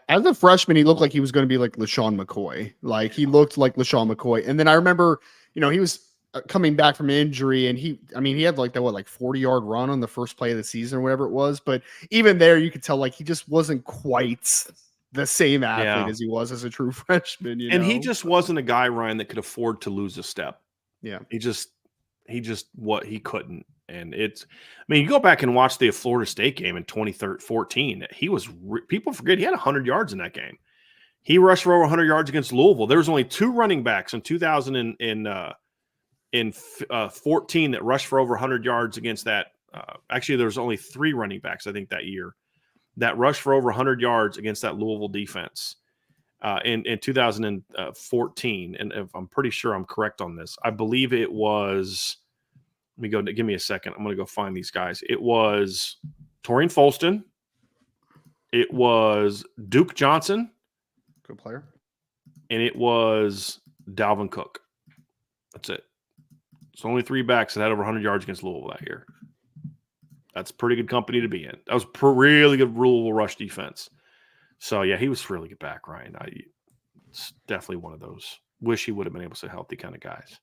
as a freshman, he looked like he was going to be like LaShawn McCoy. Like he looked like LaShawn McCoy. And then I remember, you know, he was coming back from injury, and he had like that 40-yard run on the first play of the season or whatever it was. But even there, you could tell like he just wasn't quite the same athlete as he was as a true freshman. You know? He just wasn't a guy, Ryan, that could afford to lose a step. Yeah. He couldn't. And you go back and watch the Florida State game in 2014. People forget he had 100 yards in that game. He rushed for over 100 yards against Louisville. There was only 2 running backs in 2014 that rushed for over 100 yards against that. Actually, there was only 3 running backs, I think, that year that rushed for over 100 yards against that Louisville defense in 2014. And if I'm pretty sure I'm correct on this, I believe it was. Give me a second. I'm going to go find these guys. It was Torian Folston. It was Duke Johnson. Good player. And it was Dalvin Cook. That's it. It's only 3 backs that had over 100 yards against Louisville that year. That's pretty good company to be in. That was really good Louisville rush defense. So, yeah, he was really good back, Ryan. It's definitely one of those. Wish he would have been able to stay healthy kind of guys.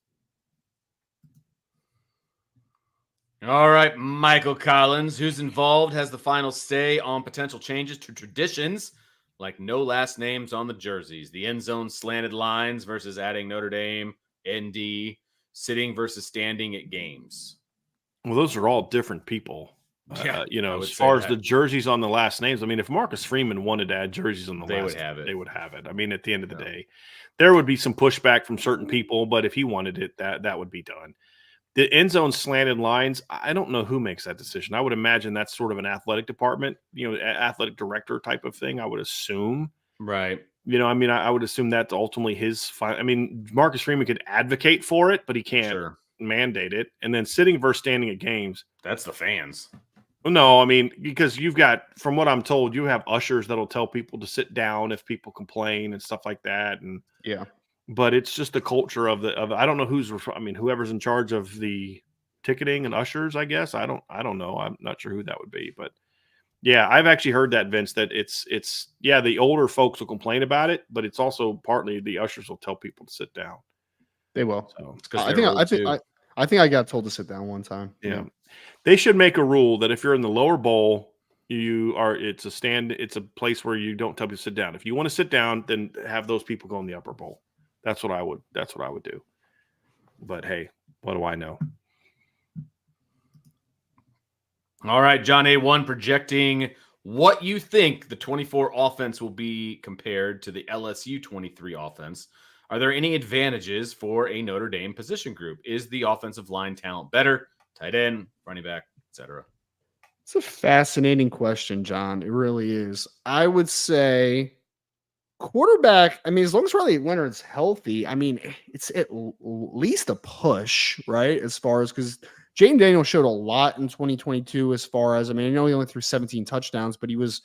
All right, Michael Collins, who's involved, has the final say on potential changes to traditions like no last names on the jerseys, the end zone slanted lines versus adding Notre Dame, ND, sitting versus standing at games. Well, those are all different people. Yeah, as far as the jerseys on the last names, if Marcus Freeman wanted to add jerseys on the they last would have it. They would have it. At the end of the day, there would be some pushback from certain people, but if he wanted it, that would be done. The end zone slanted lines, I don't know who makes that decision. I would imagine that's sort of an athletic department, athletic director type of thing, I would assume. Right. I would assume that's ultimately his Marcus Freeman could advocate for it, but he can't mandate it. And then sitting versus standing at games. That's the fans. No, because you've got, from what I'm told, you have ushers that'll tell people to sit down if people complain and stuff like that. And yeah. But it's just the culture of I don't know whoever's in charge of the ticketing and ushers, I guess. I don't know. I'm not sure who that would be, but yeah, I've actually heard that, Vince, that it's the older folks will complain about it, but it's also partly the ushers will tell people to sit down. They will. So I think I got told to sit down one time. Yeah. They should make a rule that if you're in the lower bowl, it's a place where you don't tell people to sit down. If you want to sit down, then have those people go in the upper bowl. That's what I would do. But hey, what do I know? All right, John A1 projecting what you think the 24 offense will be compared to the LSU 23 offense. Are there any advantages for a Notre Dame position group? Is the offensive line talent better? Tight end, running back, etc. It's a fascinating question, John. It really is. I would say quarterback, as long as Riley Leonard's healthy, it's at least a push, right? As far as, because Jaden Daniels showed a lot in 2022 as far as, I know he only threw 17 touchdowns, but he was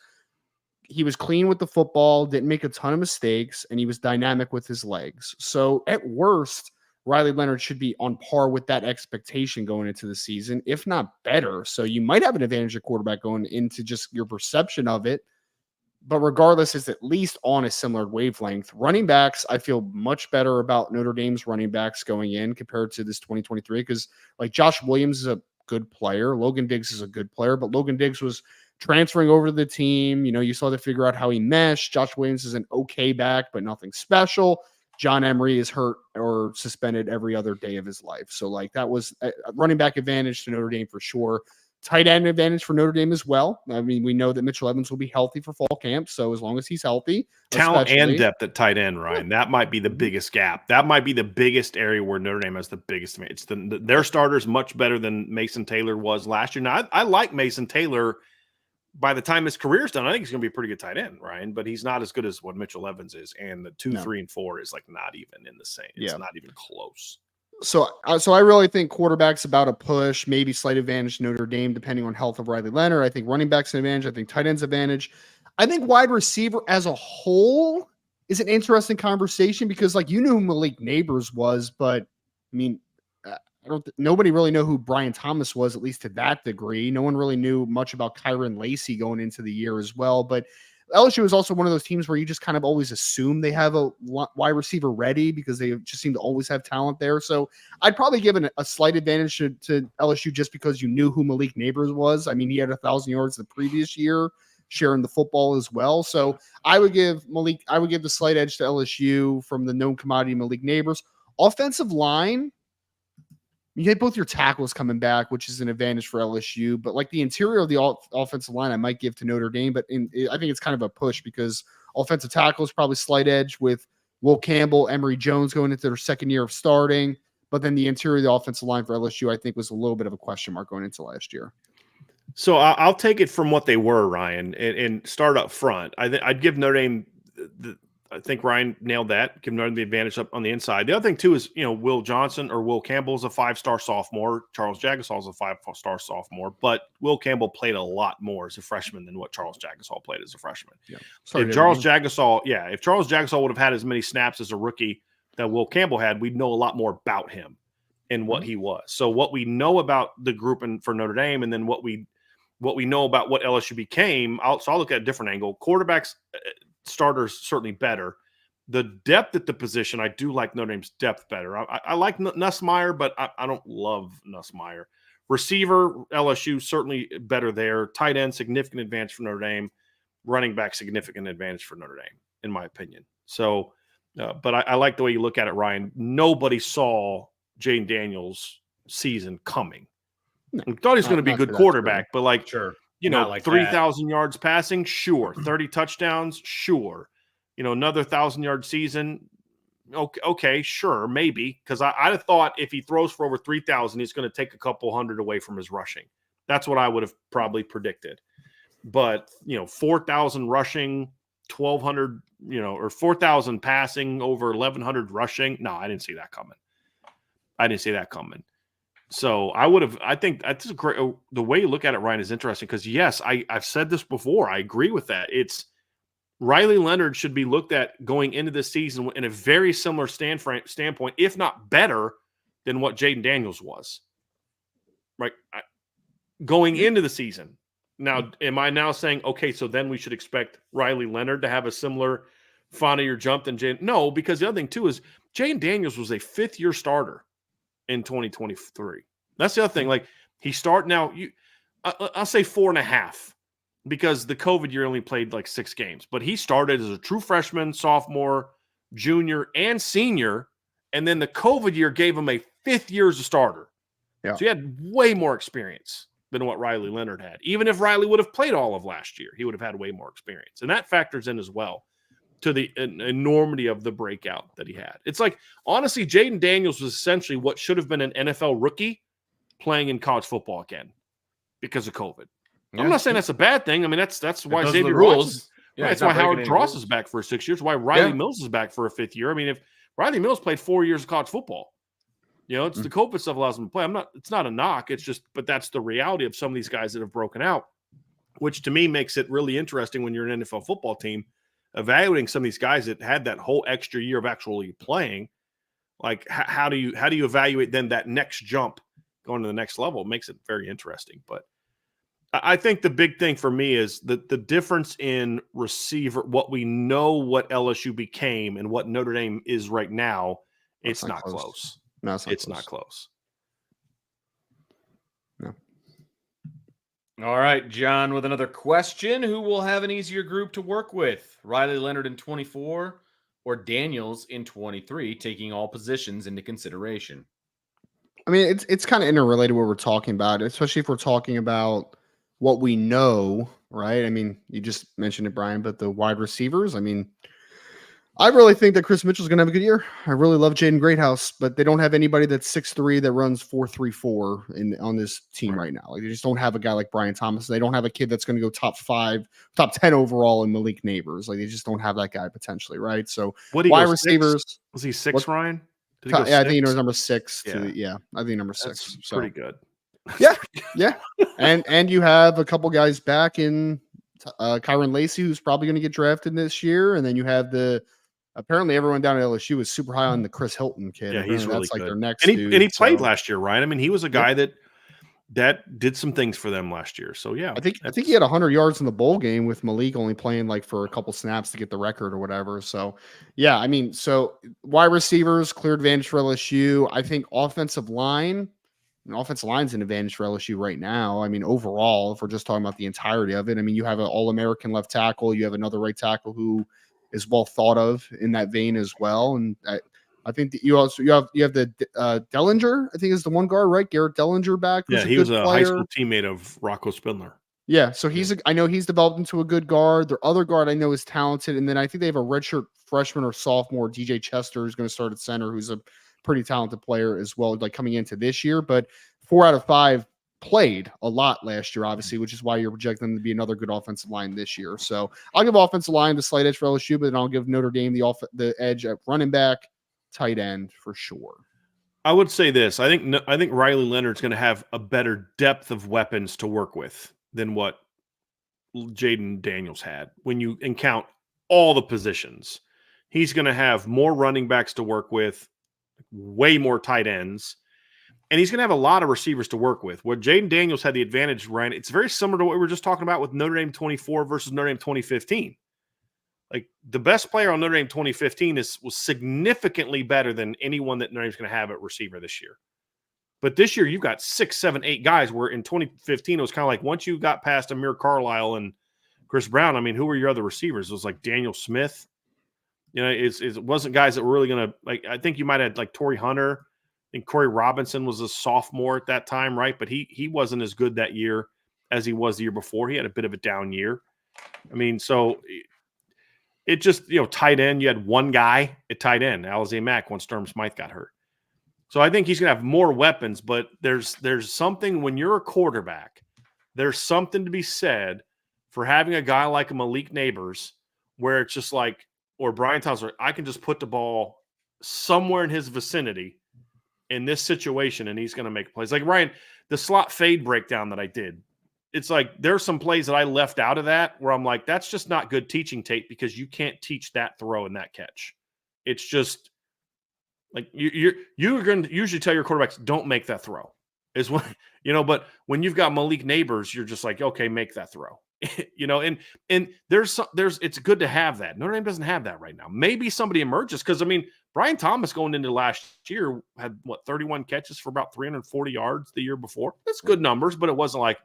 clean with the football, didn't make a ton of mistakes, and he was dynamic with his legs. So at worst, Riley Leonard should be on par with that expectation going into the season, if not better. So you might have an advantage at quarterback going into just your perception of it. But regardless, it's at least on a similar wavelength. Running backs, I feel much better about Notre Dame's running backs going in compared to this 2023, because like Josh Williams is a good player. Logan Diggs is a good player, but Logan Diggs was transferring over to the team. You still have to figure out how he meshed. Josh Williams is an okay back, but nothing special. John Emery is hurt or suspended every other day of his life. So like that was a running back advantage to Notre Dame for sure. Tight end advantage for Notre Dame as well. I mean, we know that Mitchell Evans will be healthy for fall camp. So as long as he's healthy, talent and especially- depth at tight end, Ryan, that might be the biggest gap. That might be the biggest area where Notre Dame has the biggest advantage. It's their starter's much better than Mason Taylor was last year. Now, I like Mason Taylor. By the time his career's done, I think he's going to be a pretty good tight end, Ryan, but he's not as good as what Mitchell Evans is. And the 2, 3, and 4 is like not even in the same. It's not even close. So I really think quarterback's about a push, maybe slight advantage to Notre Dame, depending on health of Riley Leonard. I think running back's an advantage. I think tight end's advantage. I think wide receiver as a whole is an interesting conversation because, like, you knew who Malik Neighbors was, but I mean, nobody really know who Brian Thomas was, at least to that degree. No one really knew much about Kyron Lacey going into the year as well. But LSU is also one of those teams where you just kind of always assume they have a wide receiver ready because they just seem to always have talent there. So I'd probably give a slight advantage to LSU just because you knew who Malik Neighbors was. I mean, he had 1,000 yards the previous year, sharing the football as well. So I would give the slight edge to LSU from the known commodity Malik Neighbors. Offensive line, you get both your tackles coming back, which is an advantage for LSU. But like the interior of the offensive line, I might give to Notre Dame. But I think it's kind of a push because offensive tackles probably slight edge with Will Campbell, Emory Jones going into their second year of starting. But then the interior of the offensive line for LSU, I think, was a little bit of a question mark going into last year. So I'll take it from what they were, Ryan, and start up front. I'd give Notre Dame I think Ryan nailed that. Give Notre Dame the advantage up on the inside. The other thing, too, is, Will Johnson or Will Campbell is a 5-star sophomore. Charles Jagasaw is a 5-star sophomore. But Will Campbell played a lot more as a freshman than what Charles Jagasaw played as a freshman. Yeah. If Charles Jagasaw would have had as many snaps as a rookie that Will Campbell had, we'd know a lot more about him and what he was. So what we know about the group for Notre Dame, and then what we know about what LSU became, I'll look at a different angle. Quarterbacks, starters certainly better. The depth at the position, I do like Notre Dame's depth better. I like Nussmeier, but I don't love Nussmeier. Receiver, LSU certainly better there. Tight end, significant advantage for Notre Dame. Running back, significant advantage for Notre Dame, in my opinion. So, but I like the way you look at it, Ryan. Nobody saw Jayden Daniels' season coming. I thought he was going to be a good quarterback, but like, sure. 3,000 yards passing, sure. 30 touchdowns, sure. Another 1,000-yard season, okay, sure, maybe. Because I'd have thought if he throws for over 3,000, he's going to take a couple hundred away from his rushing. That's what I would have probably predicted. But 4,000 rushing, 1,200, or 4,000 passing, over 1,100 rushing. No, I didn't see that coming. So I think that's great. The way you look at it, Ryan, is interesting because, yes, I've said this before. I agree with that. It's Riley Leonard should be looked at going into this season in a very similar standpoint, if not better than what Jayden Daniels was. Right? Going into the season. Now, am I now saying, okay, so then we should expect Riley Leonard to have a similar final year jump than Jayden? No, because the other thing, too, is Jayden Daniels was a fifth-year starter in 2023. That's the other thing. Like, he started now, I'll say 4.5 because the COVID year only played like 6 games. But he started as a true freshman, sophomore, junior, and senior. And then the COVID year gave him a 5th year as a starter. Yeah. So he had way more experience than what Riley Leonard had. Even if Riley would have played all of last year, he would have had way more experience. And that factors in as well to the enormity of the breakout that he had. It's like, honestly, Jayden Daniels was essentially what should have been an NFL rookie playing in college football again because of COVID. Yeah. I'm not saying that's a bad thing. I mean, that's why Xavier rules. Yeah, that's why Howard Cross is back for 6 years. Why Riley Mills is back for a 5th year. I mean, if Riley Mills played 4 years of college football, it's the COVID stuff allows him to play. It's not a knock. It's just, but that's the reality of some of these guys that have broken out, which to me makes it really interesting when you're an NFL football team evaluating some of these guys that had that whole extra year of actually playing. Like, how do you evaluate then that next jump going to the next level? It makes it very interesting. But I think the big thing for me is the difference in receiver, what we know what LSU became and what Notre Dame is right now. It's not close. No, it's not close. No. All right, John, with another question. Who will have an easier group to work with? Riley Leonard in 24 or Daniels in 23, taking all positions into consideration? I mean, it's kind of interrelated what we're talking about, especially if we're talking about what we know, right? I mean, you just mentioned it, Brian, but the wide receivers, I mean, I really think that Chris Mitchell's going to have a good year. I really love Jaden Greathouse, but they don't have anybody that's 6'3" that runs 4.34 on this team right now. Like, they just don't have a guy like Brian Thomas. They don't have a kid that's going to go top 5, top 10 overall in Malik Neighbors. Like, they just don't have that guy potentially, right? So What, he wide go receivers. 6? Was he 6, Ryan? Did he Yeah, go I think he 6? was number 6. Yeah. I think number That's 6. So pretty good. yeah, and you have a couple guys back in Kyron Lacey, who's probably going to get drafted this year, and then you have apparently everyone down at LSU was super high on the Chris Hilton kid. Yeah, Apparently he's really that's like good. their next And dude. he played so. last year, Ryan. I mean, he was a guy that did some things for them last year. So yeah, I think he had 100 yards in the bowl game with Malik only playing like for a couple snaps to get the record or whatever. So yeah, I mean, so wide receivers, clear advantage for LSU. I think offensive line's an advantage for LSU right now. I mean, overall, if we're just talking about the entirety of it, I mean, you have an All-American left tackle, you have another right tackle who is well thought of in that vein as well, and I think that you have the Dellinger, I think is the one guard, right? Garrett Dellinger back. Yeah, he was a high school teammate of Rocco Spindler. Yeah, so I know he's developed into a good guard. Their other guard I know is talented, and then I think they have a redshirt freshman or sophomore, DJ Chester, who's going to start at center, who's a pretty talented player as well, like coming into this year. But 4 out of 5 played a lot last year, obviously, which is why you're projecting them to be another good offensive line this year. So I'll give offensive line the slight edge for LSU, but then I'll give Notre Dame the edge at running back, tight end for sure. I would say this. I think Riley Leonard's going to have a better depth of weapons to work with than what Jaden Daniels had. When you count all the positions, he's going to have more running backs to work with, way more tight ends, and he's going to have a lot of receivers to work with. Where Jaden Daniels had the advantage, Ryan, it's very similar to what we were just talking about with Notre Dame 24 versus Notre Dame 2015. Like, the best player on Notre Dame 2015 was significantly better than anyone that Notre Dame's going to have at receiver this year. But this year, you've got 6, 7, 8 guys, where in 2015, it was kind of like once you got past Amir Carlisle and Chris Brown, I mean, who were your other receivers? It was like Daniel Smith. You know, it wasn't guys that were really going to, like, I think you might have like Torrey Hunter. I think Corey Robinson was a sophomore at that time, right? But he wasn't as good that year as he was the year before. He had a bit of a down year. I mean, so it just, tight end, you had one guy at tight end, Alizé Mack, when Sturm Smythe got hurt. So I think he's going to have more weapons, but there's something when you're a quarterback, there's something to be said for having a guy like a Malik Neighbors where it's just like, or Brian Thomas, I can just put the ball somewhere in his vicinity in this situation and he's going to make plays. Like, Ryan, the slot fade breakdown that I did, it's like there's some plays that I left out of that where I'm like, that's just not good teaching tape because you can't teach that throw and that catch. It's just like you're going to usually tell your quarterbacks, don't make that throw. Is when, but when you've got Malik Neighbors, you're just like, okay, make that throw. And there's it's good to have that. Notre Dame doesn't have that right now. Maybe somebody emerges because, I mean, Brian Thomas going into last year had 31 catches for about 340 yards the year before. That's good numbers, but it wasn't like,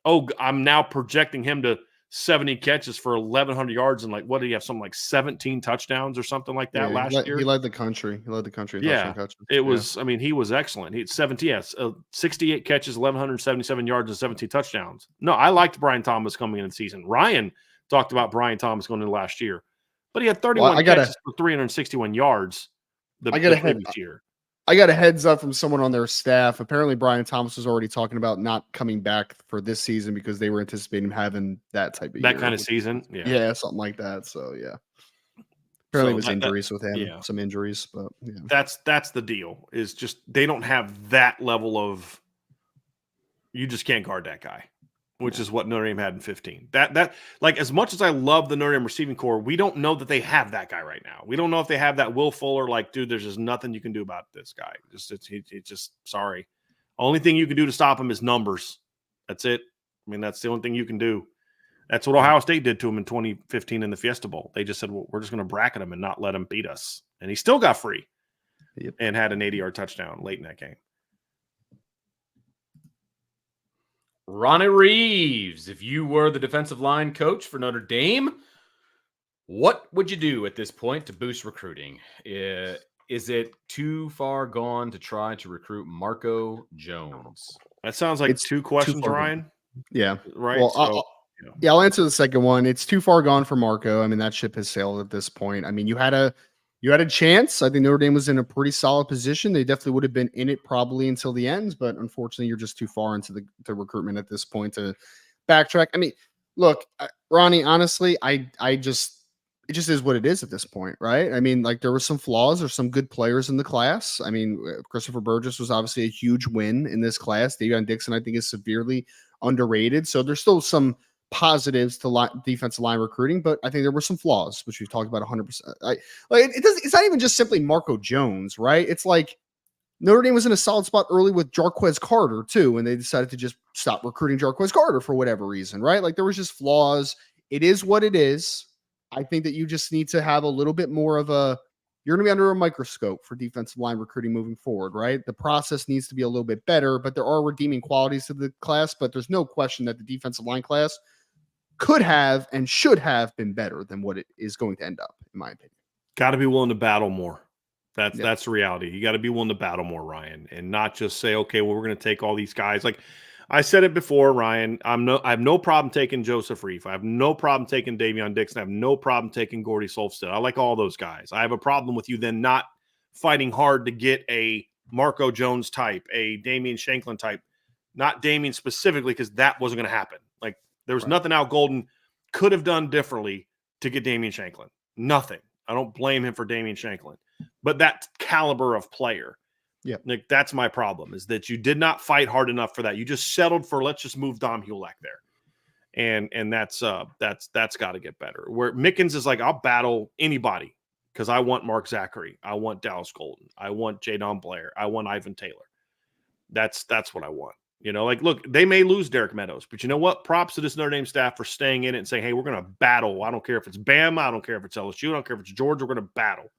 oh, I'm now projecting him to 70 catches for 1,100 yards and like, what did he have? Something like 17 touchdowns or something like that last year. He led the country. In yeah, catches. It was. I mean, he was excellent. He had 68 catches, 1,177 yards, and 17 touchdowns. No, I liked Brian Thomas coming into the season. Ryan talked about Brian Thomas going into last year, but he had 31 catches for 361 yards the previous year. I got a heads up from someone on their staff. Apparently, Brian Thomas was already talking about not coming back for this season because they were anticipating having that type of that kind of season. Yeah, something like that. So yeah, apparently it was injuries with him. Yeah. Some injuries, but yeah. That's the deal. Is just they don't have that level of. You just can't guard that guy, which is what Notre Dame had in 15. That like, as much as I love the Notre Dame receiving core, we don't know that they have that guy right now. We don't know if they have that Will Fuller. Like, dude, there's just nothing you can do about this guy. It's just sorry. Only thing you can do to stop him is numbers. That's it. I mean, that's the only thing you can do. That's what Ohio State did to him in 2015 in the Fiesta Bowl. They just said, well, we're just going to bracket him and not let him beat us. And he still got free and had an 80-yard touchdown late in that game. Ronnie Reeves, if you were the defensive line coach for Notre Dame, What would you do at this point to boost recruiting? Is it too far gone to try to recruit Marco Jones? That sounds like It's two too questions, far gone. Ryan. Yeah. Right. Well, So, yeah, I'll answer the second one. It's too far gone for Marco. I mean, that ship has sailed at this point. I mean, you had a chance. I think Notre Dame was in a pretty solid position. They definitely would have been in it probably until the end, but unfortunately, you're just too far into the recruitment at this point to backtrack. I mean, look, Ronnie, honestly, I just it just is what it is at this point, right? I mean, like there were some flaws. There's some good players in the class. I mean, Christopher Burgess was obviously a huge win in this class. Davion Dixon, I think, is severely underrated. So there's still some positives to defensive line recruiting, but I think there were some flaws, which we've talked about 100%. It's not even just simply Marco Jones, right? It's like Notre Dame was in a solid spot early with Jarquez Carter too, and they decided to just stop recruiting Jarquez Carter for whatever reason, right? Like there was just flaws. It is what it is. I think that you just need to have a little bit more of a. You're going to be under a microscope for defensive line recruiting moving forward, right? The process needs to be a little bit better, but there are redeeming qualities to the class. But there's no question that the defensive line class could have and should have been better than what it is going to end up, in my opinion. got to be willing to battle more. That's the reality. You got to be willing to battle more, Ryan, and not just say, okay, well, we're going to take all these guys. Like I said it before, Ryan, I have no problem taking Joseph Reif. I have no problem taking Davion Dixon. I have no problem taking Gordy Solstead. I like all those guys. I have a problem with you then not fighting hard to get a Marco Jones type, a Damian Shanklin type, not Damian specifically, because that wasn't going to happen. Like there was nothing Al Golden could have done differently to get Damian Shanklin. Nothing. I don't blame him for Damian Shanklin, but that caliber of player. Yeah, like that's my problem is that you did not fight hard enough for that. You just settled for let's just move Dom Hulak there, and that's got to get better. Where Mickens is like I'll battle anybody because I want Mark Zachary, I want Dallas Golden, I want Jadon Blair, I want Ivan Taylor. That's what I want. You know, like look, they may lose Derek Meadows, but you know what? Props to this Notre Dame staff for staying in it and saying, hey, we're going to battle. I don't care if it's Bama, I don't care if it's LSU, I don't care if it's Georgia, we're going to battle.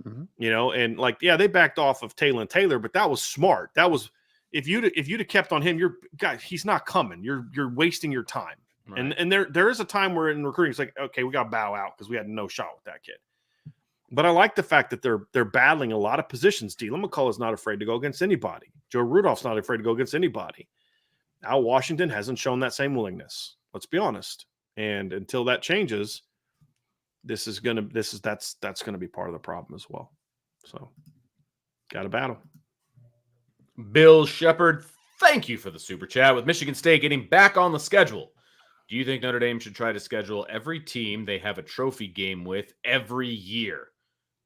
Mm-hmm. You know, and like, yeah, they backed off of Taylor, but that was smart. That was if you'd have kept on him, he's not coming. You're wasting your time. Right. And there is a time where in recruiting it's like, okay, we got to bow out because we had no shot with that kid. But I like the fact that they're battling a lot of positions. Dylan McCullough is not afraid to go against anybody. Joe Rudolph's not afraid to go against anybody. Al Washington hasn't shown that same willingness. Let's be honest. And until that changes, that's gonna be part of the problem as well. So, got to battle. Bill Shepard, thank you for the super chat. With Michigan State getting back on the schedule, do you think Notre Dame should try to schedule every team they have a trophy game with every year?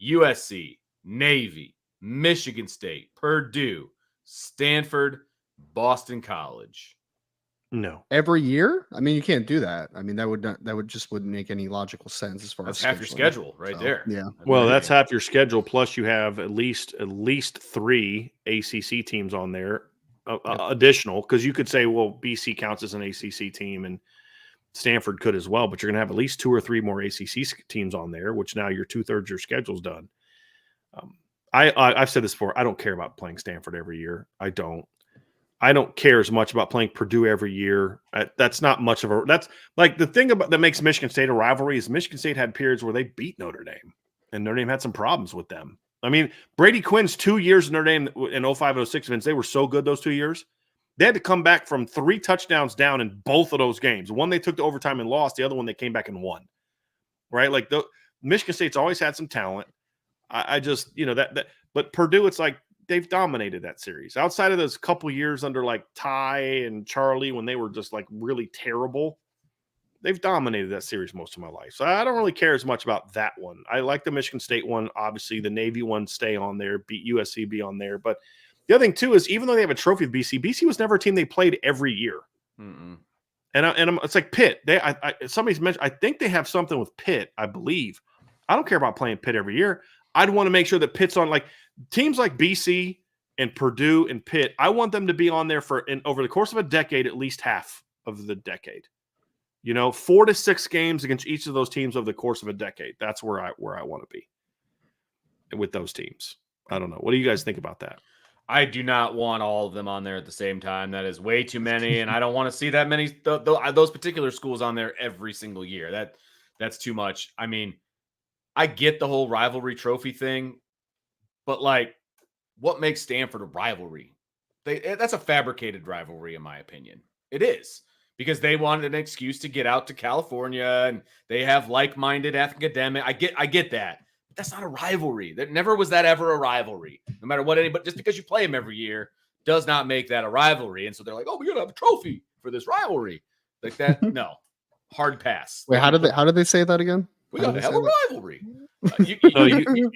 USC, Navy, Michigan State, Purdue, Stanford, Boston College. No. Every year? I mean, you can't do that. I mean, that wouldn't make any logical sense as far as half your schedule right there. Yeah. Well, that's half your schedule. Plus you have at least 3 ACC teams on there additional. Cause you could say, well, BC counts as an ACC team and Stanford could as well, but you're going to have at least 2 or 3 more ACC teams on there, which now you're 2/3 your schedule's done. I've said this before. I don't care about playing Stanford every year. I don't care as much about playing Purdue every year. That's not much of a – that's like the thing that makes Michigan State a rivalry is Michigan State had periods where they beat Notre Dame, and Notre Dame had some problems with them. I mean, Brady Quinn's 2 years in Notre Dame in 05 and 06 events, they were so good those 2 years. They had to come back from 3 touchdowns down in both of those games. One they took to overtime and lost. The other one they came back and won. Right? Like Michigan State's always had some talent. I just, you know, but Purdue, it's like they've dominated that series. Outside of those couple years under like Ty and Charlie when they were just like really terrible, they've dominated that series most of my life. So I don't really care as much about that one. I like the Michigan State one. Obviously, the Navy one stay on there, beat USC be on there. But the other thing, too, is even though they have a trophy with BC was never a team they played every year. Mm-mm. And it's like Pitt. Somebody's mentioned, I think they have something with Pitt, I believe. I don't care about playing Pitt every year. I'd want to make sure that Pitt's on, like, teams like BC and Purdue and Pitt, I want them to be on there over the course of a decade, at least half of the decade. You know, 4 to 6 games against each of those teams over the course of a decade. That's where I want to be with those teams. I don't know. What do you guys think about that? I do not want all of them on there at the same time. That is way too many, and I don't want to see that many those particular schools on there every single year. That That's too much. I mean, I get the whole rivalry trophy thing, but like, what makes Stanford a rivalry? That's a fabricated rivalry, in my opinion. It is because they wanted an excuse to get out to California, and they have like-minded academic. I get that. But that's not a rivalry. There never was that ever a rivalry. No matter what anybody, just because you play them every year does not make that a rivalry. And so they're like, oh, we're gonna have a trophy for this rivalry. Like that, no. Hard pass. Wait, how did they say that again? We got to have a rivalry. You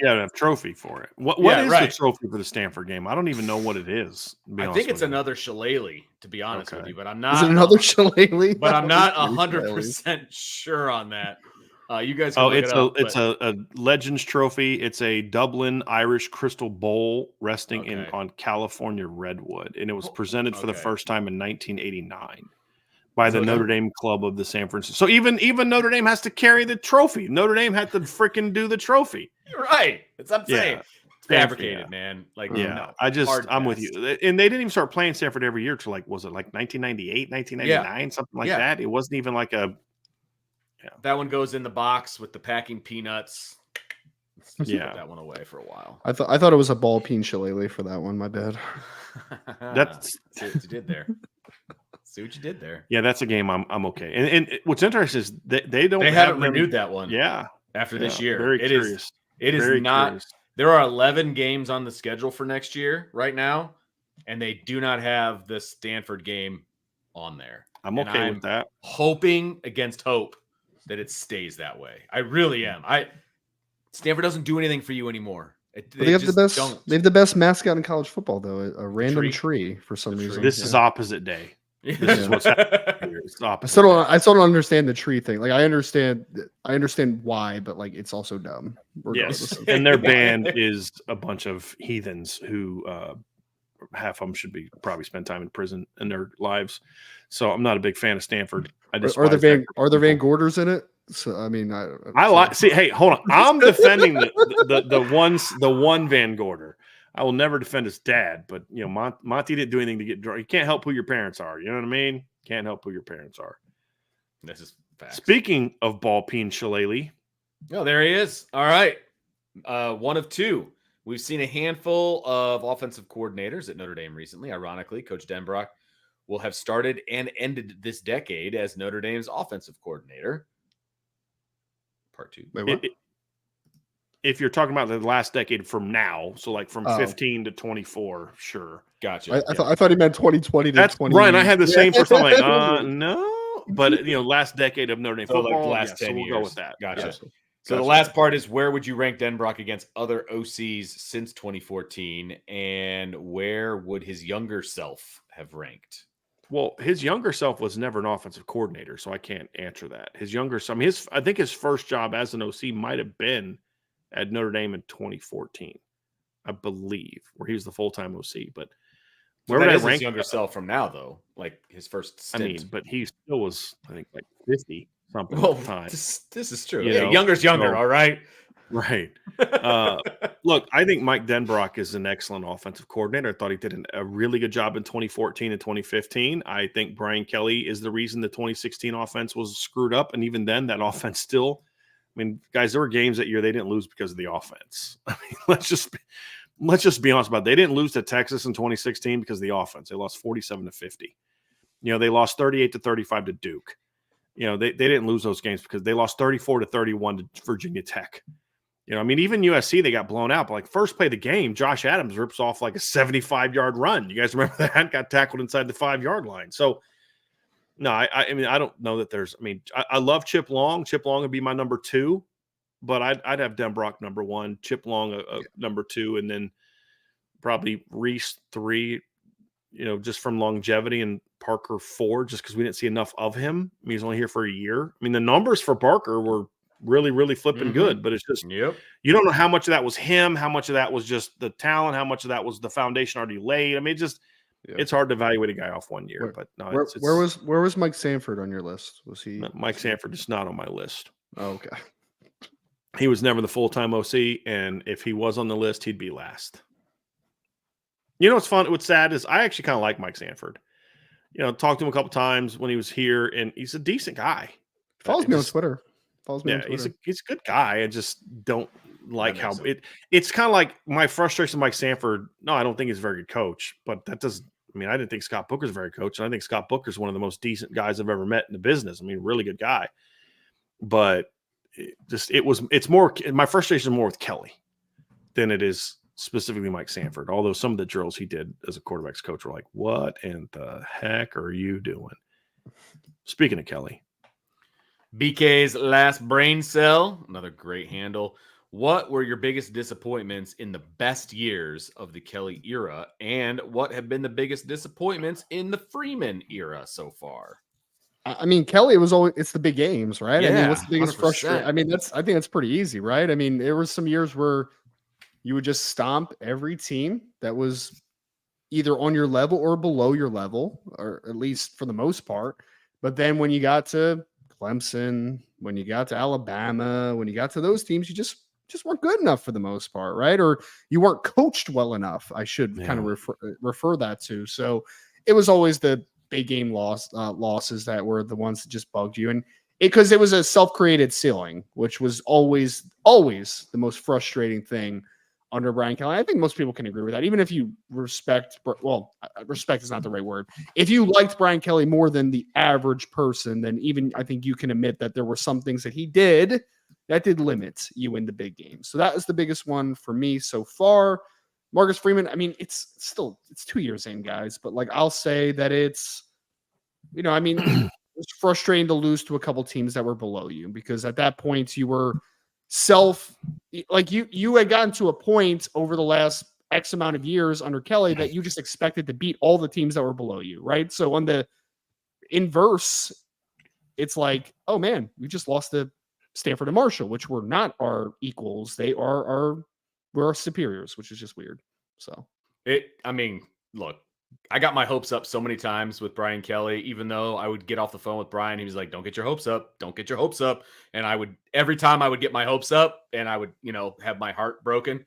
got a trophy for it. What is the trophy for the Stanford game? I don't even know what it is. I think it's another shillelagh, to be honest with you, but I'm not. Is it another shillelagh? But I'm not 100% sure on that. You guys can it's a Legends trophy. It's a Dublin Irish crystal bowl resting on California redwood, and it was presented for the first time in 1989. By the Notre Dame Club of the San Francisco. So even Notre Dame has to carry the trophy. Notre Dame had to freaking do the trophy. You're right. It's I'm saying. It's fabricated, man. Like, no, I'm with you. And they didn't even start playing Stanford every year till was it like 1998, 1999, something like that? It wasn't even like a. Yeah. That one goes in the box with the packing peanuts. Put that one away for a while. I thought it was a ball peen shillelagh for that one. My bad. That's what you did there. See what you did there. Yeah, that's a game I'm okay. And what's interesting is they haven't renewed that one. Yeah, after this year, very curious. It is not. Curious. There are 11 games on the schedule for next year right now, and they do not have the Stanford game on there. I'm okay with that. Hoping against hope that it stays that way. I really am. Stanford doesn't do anything for you anymore. They have the best. They have the best mascot in college football, though. A random tree for some reason. This is opposite day. This is what's happening here. It's opposite. I still don't understand the tree thing. Like I understand why, but like it's also dumb. Yes, and their band is a bunch of heathens who half of them should be probably spend time in prison in their lives. So I'm not a big fan of Stanford. Are there Van Gorders in it? So I mean, Hey, hold on. I'm defending the one Van Gorder. I will never defend his dad, but Monty didn't do anything to get drunk. You can't help who your parents are. You know what I mean? Can't help who your parents are. This is facts. Speaking of ball peen shillelagh. Oh, there he is. All right. One of two. We've seen a handful of offensive coordinators at Notre Dame recently. Ironically, Coach Denbrock will have started and ended this decade as Notre Dame's offensive coordinator. Part two. Wait, what? If you're talking about the last decade from now, so like from 15 to 24, sure. Gotcha. I thought he meant 2020 to 20. Ryan, I had the same first. I'm like, no. But, last decade of Notre Dame football. Like the last 10 years. We'll go with that. Gotcha. So the last part is where would you rank Denbrock against other OCs since 2014? And where would his younger self have ranked? Well, his younger self was never an offensive coordinator, so I can't answer that. His younger self, I think his first job as an OC might have been at Notre Dame in 2014, I believe, where he was the full-time OC. But where would I rank his younger self from now, though? Like his first stint. I mean, but he still was, I think, like 50 something at the time. This is true. Younger's younger, all right? Right. Look, I think Mike Denbrock is an excellent offensive coordinator. I thought he did a really good job in 2014 and 2015. I think Brian Kelly is the reason the 2016 offense was screwed up. And even then, that offense still – I mean, guys, there were games that year they didn't lose because of the offense. I mean, let's just be honest about it. They didn't lose to Texas in 2016 because of the offense. They lost 47-50. They lost 38-35 to Duke. They didn't lose those games because they lost 34-31 to Virginia Tech. I mean, even USC, they got blown out. But like first play of the game, Josh Adams rips off like a 75-yard run. You guys remember that? Got tackled inside the 5-yard line. So, no, I mean, I don't know that there's – I mean, I love Chip Long. Chip Long would be my number 2, but I'd have Denbrock number 1, Chip Long number 2, and then probably Reese 3, just from longevity, and Parker 4 just because we didn't see enough of him. I mean, he's only here for a year. I mean, the numbers for Parker were really, really flipping good, but it's just you don't know how much of that was him, how much of that was just the talent, how much of that was the foundation already laid. I mean, it's hard to evaluate a guy off 1 year, but no. Where was Mike Sanford on your list? Was he? Mike Sanford is not on my list. Oh, okay. He was never the full-time OC, and if he was on the list, he'd be last. What's fun? What's sad is I actually kind of like Mike Sanford. Talked to him a couple times when he was here, and he's a decent guy. Follows me on Twitter. Follows me on Yeah, he's Twitter. a good guy. I just don't like how makes sense. it's kind of like my frustration with Mike Sanford. No, I don't think he's a very good coach, but that doesn't. I mean, I didn't think Scott Booker's a very good coach, and I think Scott Booker's one of the most decent guys I've ever met in the business. I mean, really good guy, but it's more. My frustration is more with Kelly than it is specifically Mike Sanford. Although some of the drills he did as a quarterbacks coach were like, "What in the heck are you doing?" Speaking of Kelly. BK's last brain cell, another great handle. What were your biggest disappointments in the best years of the Kelly era? And what have been the biggest disappointments in the Freeman era so far? I mean, Kelly was always, it's the big games, right? I mean, Yeah, what's the biggest 100%. frustration? I mean, I think that's pretty easy, right? I mean, there were some years where you would just stomp every team that was either on your level or below your level, or at least for the most part. But then when you got to Clemson, when you got to Alabama, when you got to those teams, you just weren't good enough for the most part, right? Or you weren't coached well enough. I should kind of refer that to. So it was always the big game losses that were the ones that just bugged you, and because it was a self-created ceiling, which was always the most frustrating thing under Brian Kelly. I think most people can agree with that. Even if you respect is not the right word. If you liked Brian Kelly more than the average person, then even I think you can admit that there were some things that he did that did limit you in the big games. So that was the biggest one for me so far. Marcus Freeman, I mean, it's 2 years in, guys, but like I'll say that it's, I mean, it's frustrating to lose to a couple teams that were below you, because at that point you were you had gotten to a point over the last X amount of years under Kelly that you just expected to beat all the teams that were below you, right? So on the inverse, it's like, oh man, we just lost to Stanford and Marshall, which were not our equals. We're our superiors, which is just weird. So I mean, look, I got my hopes up so many times with Brian Kelly, even though I would get off the phone with Brian. He was like, don't get your hopes up. Don't get your hopes up. And every time I would get my hopes up and I would, have my heart broken.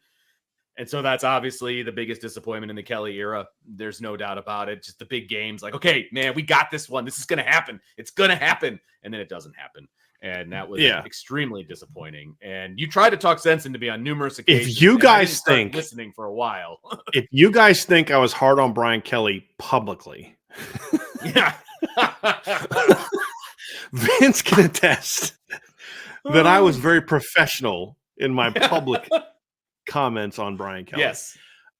And so that's obviously the biggest disappointment in the Kelly era. There's no doubt about it. Just the big games like, okay, man, we got this one. This is going to happen. It's going to happen. And then it doesn't happen. And that was extremely disappointing. And you tried to talk sense into me on numerous occasions. If you guys think listening for a while, if you guys think I was hard on Brian Kelly publicly, yeah, Vince can attest that I was very professional in my public comments on Brian Kelly. Yes,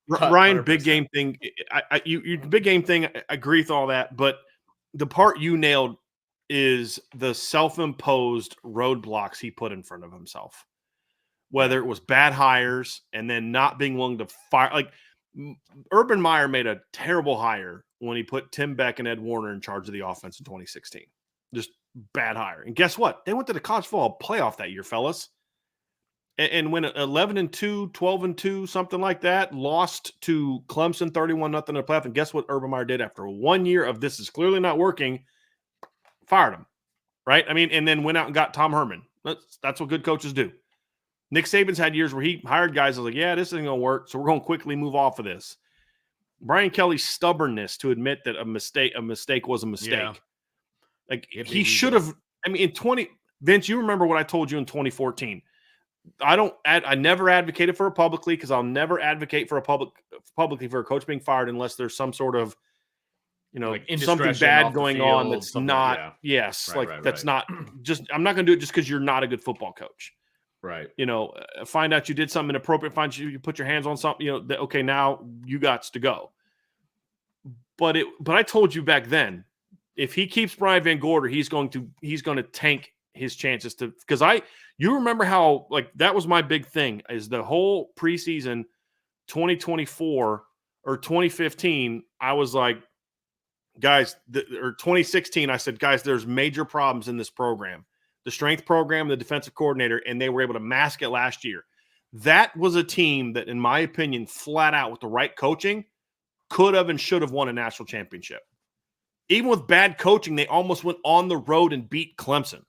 Ryan, 100%. Big game thing. You big game thing. I agree with all that, but the part you nailed is the self-imposed roadblocks he put in front of himself, whether it was bad hires and then not being willing to fire. Like Urban Meyer made a terrible hire when he put Tim Beck and Ed Warner in charge of the offense in 2016. Just bad hire. And guess what? They went to the college football playoff that year, fellas. And went 11-2, 12-2, something like that, lost to Clemson 31-0 in the playoff. And guess what Urban Meyer did after 1 year of this is clearly not working? Fired him, right? I mean, and then went out and got Tom Herman. That's what good coaches do. Nick Saban's had years where he hired guys that was like, yeah, this isn't going to work, so we're going to quickly move off of this. Brian Kelly's stubbornness to admit that a mistake was a mistake. Yeah. Like he should have. I mean, Vince, you remember what I told you in 2014. I never advocated for it publicly because I'll never advocate for publicly for a coach being fired unless there's some sort of like something bad going on that's not, that's not just, I'm not going to do it just because you're not a good football coach. Right. Find out you did something inappropriate, find you put your hands on something, okay, now you got to go. But I told you back then, if he keeps Brian Van Gorder, he's going to tank his chances to, because you remember how, like, that was my big thing is the whole preseason 2024 or 2015, I was like, guys, or 2016, I said, guys, there's major problems in this program. The strength program, the defensive coordinator, and they were able to mask it last year. That was a team that, in my opinion, flat out with the right coaching, could have and should have won a national championship. Even with bad coaching, they almost went on the road and beat Clemson.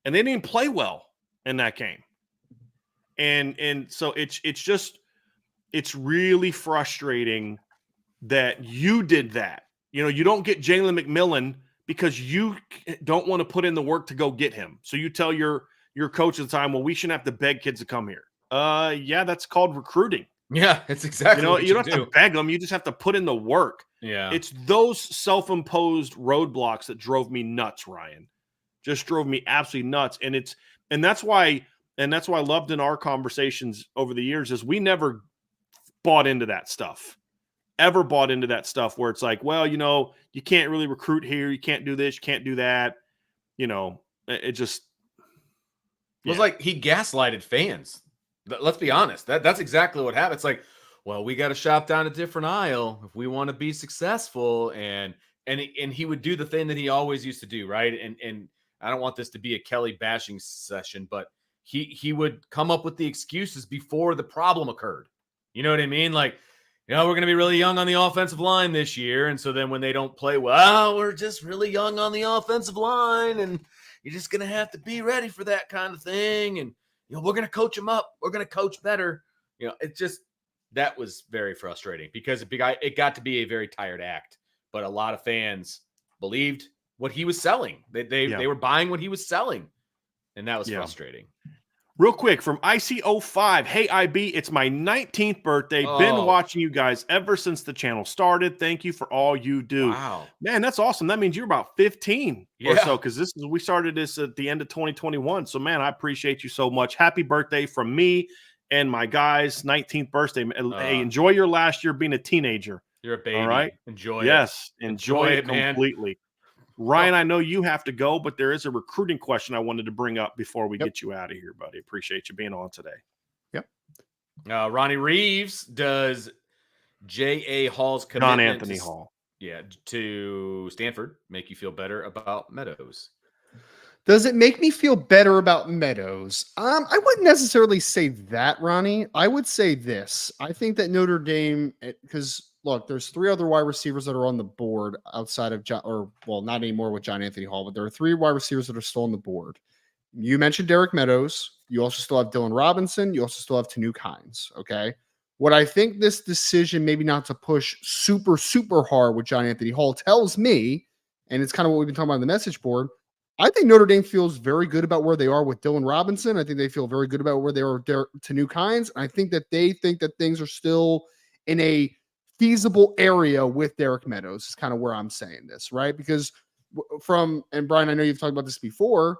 And they didn't play well in that game. And so it's really frustrating that you did that. You don't get Jalen McMillan because you don't want to put in the work to go get him. So you tell your coach at the time, well, we shouldn't have to beg kids to come here. Yeah, that's called recruiting. Yeah, it's exactly what you don't have to beg them. You just have to put in the work. Yeah. It's those self-imposed roadblocks that drove me nuts, Ryan. Just drove me absolutely nuts. And that's why I loved in our conversations over the years is we never bought into that stuff. Ever bought into that stuff where it's like, well, you can't really recruit here. You can't do this. You can't do that. It just was like he gaslighted fans. Let's be honest. That's exactly what happened. It's like, well, we got to shop down a different aisle if we want to be successful. And he would do the thing that he always used to do, right? And I don't want this to be a Kelly bashing session, but he would come up with the excuses before the problem occurred. You know what I mean? Like, we're going to be really young on the offensive line this year. And so then when they don't play well, we're just really young on the offensive line. And you're just going to have to be ready for that kind of thing. And, we're going to coach them up. We're going to coach better. That was very frustrating because it got to be a very tired act. But a lot of fans believed what he was selling. They were buying what he was selling. And that was frustrating. Real quick from IC05. Hey, IB, it's my 19th birthday. Been watching you guys ever since the channel started. Thank you for all you do. Wow. Man, that's awesome. That means you're about 15 or so because we started this at the end of 2021. So, man, I appreciate you so much. Happy birthday from me and my guys. 19th birthday. Hey, enjoy your last year being a teenager. You're a baby. All right? Enjoy it. Yes, enjoy it completely. Man. Ryan, I know you have to go, but there is a recruiting question I wanted to bring up before we get you out of here, buddy. Appreciate you being on today. Yep. Ronnie Reeves, does J.A. Hall's commitment John Anthony Hall. Yeah, to Stanford make you feel better about Meadows? Does it make me feel better about Meadows? I wouldn't necessarily say that, Ronnie. I would say this. I think that Notre Dame, because look, there's 3 other wide receivers that are on the board outside of not anymore with John Anthony Hall, but there are 3 wide receivers that are still on the board. You mentioned Derek Meadows. You also still have Dylan Robinson. You also still have Tanu Hines. Okay. What I think this decision, maybe not to push super, super hard with John Anthony Hall, tells me, and it's kind of what we've been talking about on the message board, I think Notre Dame feels very good about where they are with Dylan Robinson. I think they feel very good about where they are with Tanu Hines. And I think that they think that things are still in a feasible area with Derek Meadows is kind of where I'm saying this, right? Because and Brian, I know you've talked about this before,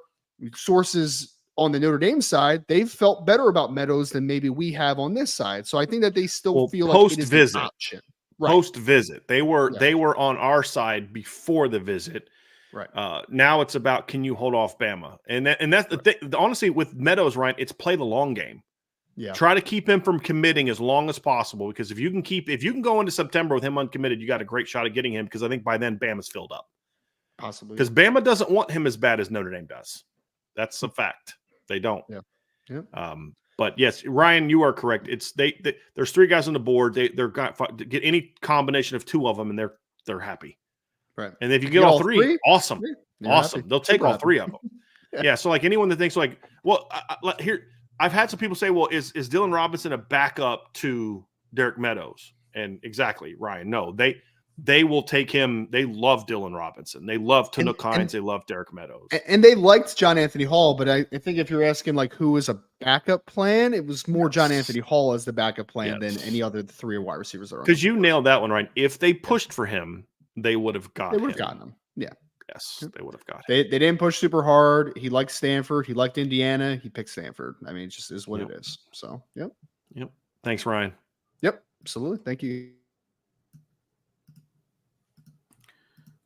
sources on the Notre Dame side, they've felt better about Meadows than maybe we have on this side. So I think that they still feel like it is an option. Right. Post-visit. They were on our side before the visit. Right. Now it's about, can you hold off Bama? And that's the thing. Honestly, with Meadows, Ryan, it's play the long game. Yeah. Try to keep him from committing as long as possible, because if you can go into September with him uncommitted, you got a great shot at getting him, because I think by then Bama's filled up. Possibly. Because Bama doesn't want him as bad as Notre Dame does. That's a fact. They don't. Yeah. Yeah. But yes, Ryan, you are correct. It's there's 3 guys on the board. They're got to get any combination of 2 of them, and they're happy. Right. And if you get all 3, awesome. Awesome. Happy. They'll take all 3 of them. Yeah. So like anyone that thinks like, well, here, I've had some people say, well, is Dylan Robinson a backup to Derek Meadows? And exactly, Ryan. No, they will take him. They love Dylan Robinson. They love Tanu Hines. They love Derek Meadows. And they liked John Anthony Hall, but I think if you're asking like who is a backup plan, it was more John Anthony Hall as the backup plan than any other 3 wide receivers. Because you nailed that one, right? If they pushed for him, they would have gotten him. They would have gotten him. Yeah. Yes, they would have got him. They didn't push super hard. He liked Stanford. He liked Indiana. He picked Stanford. I mean, it just is what it is. So, yep. Thanks, Ryan. Yep. Absolutely. Thank you.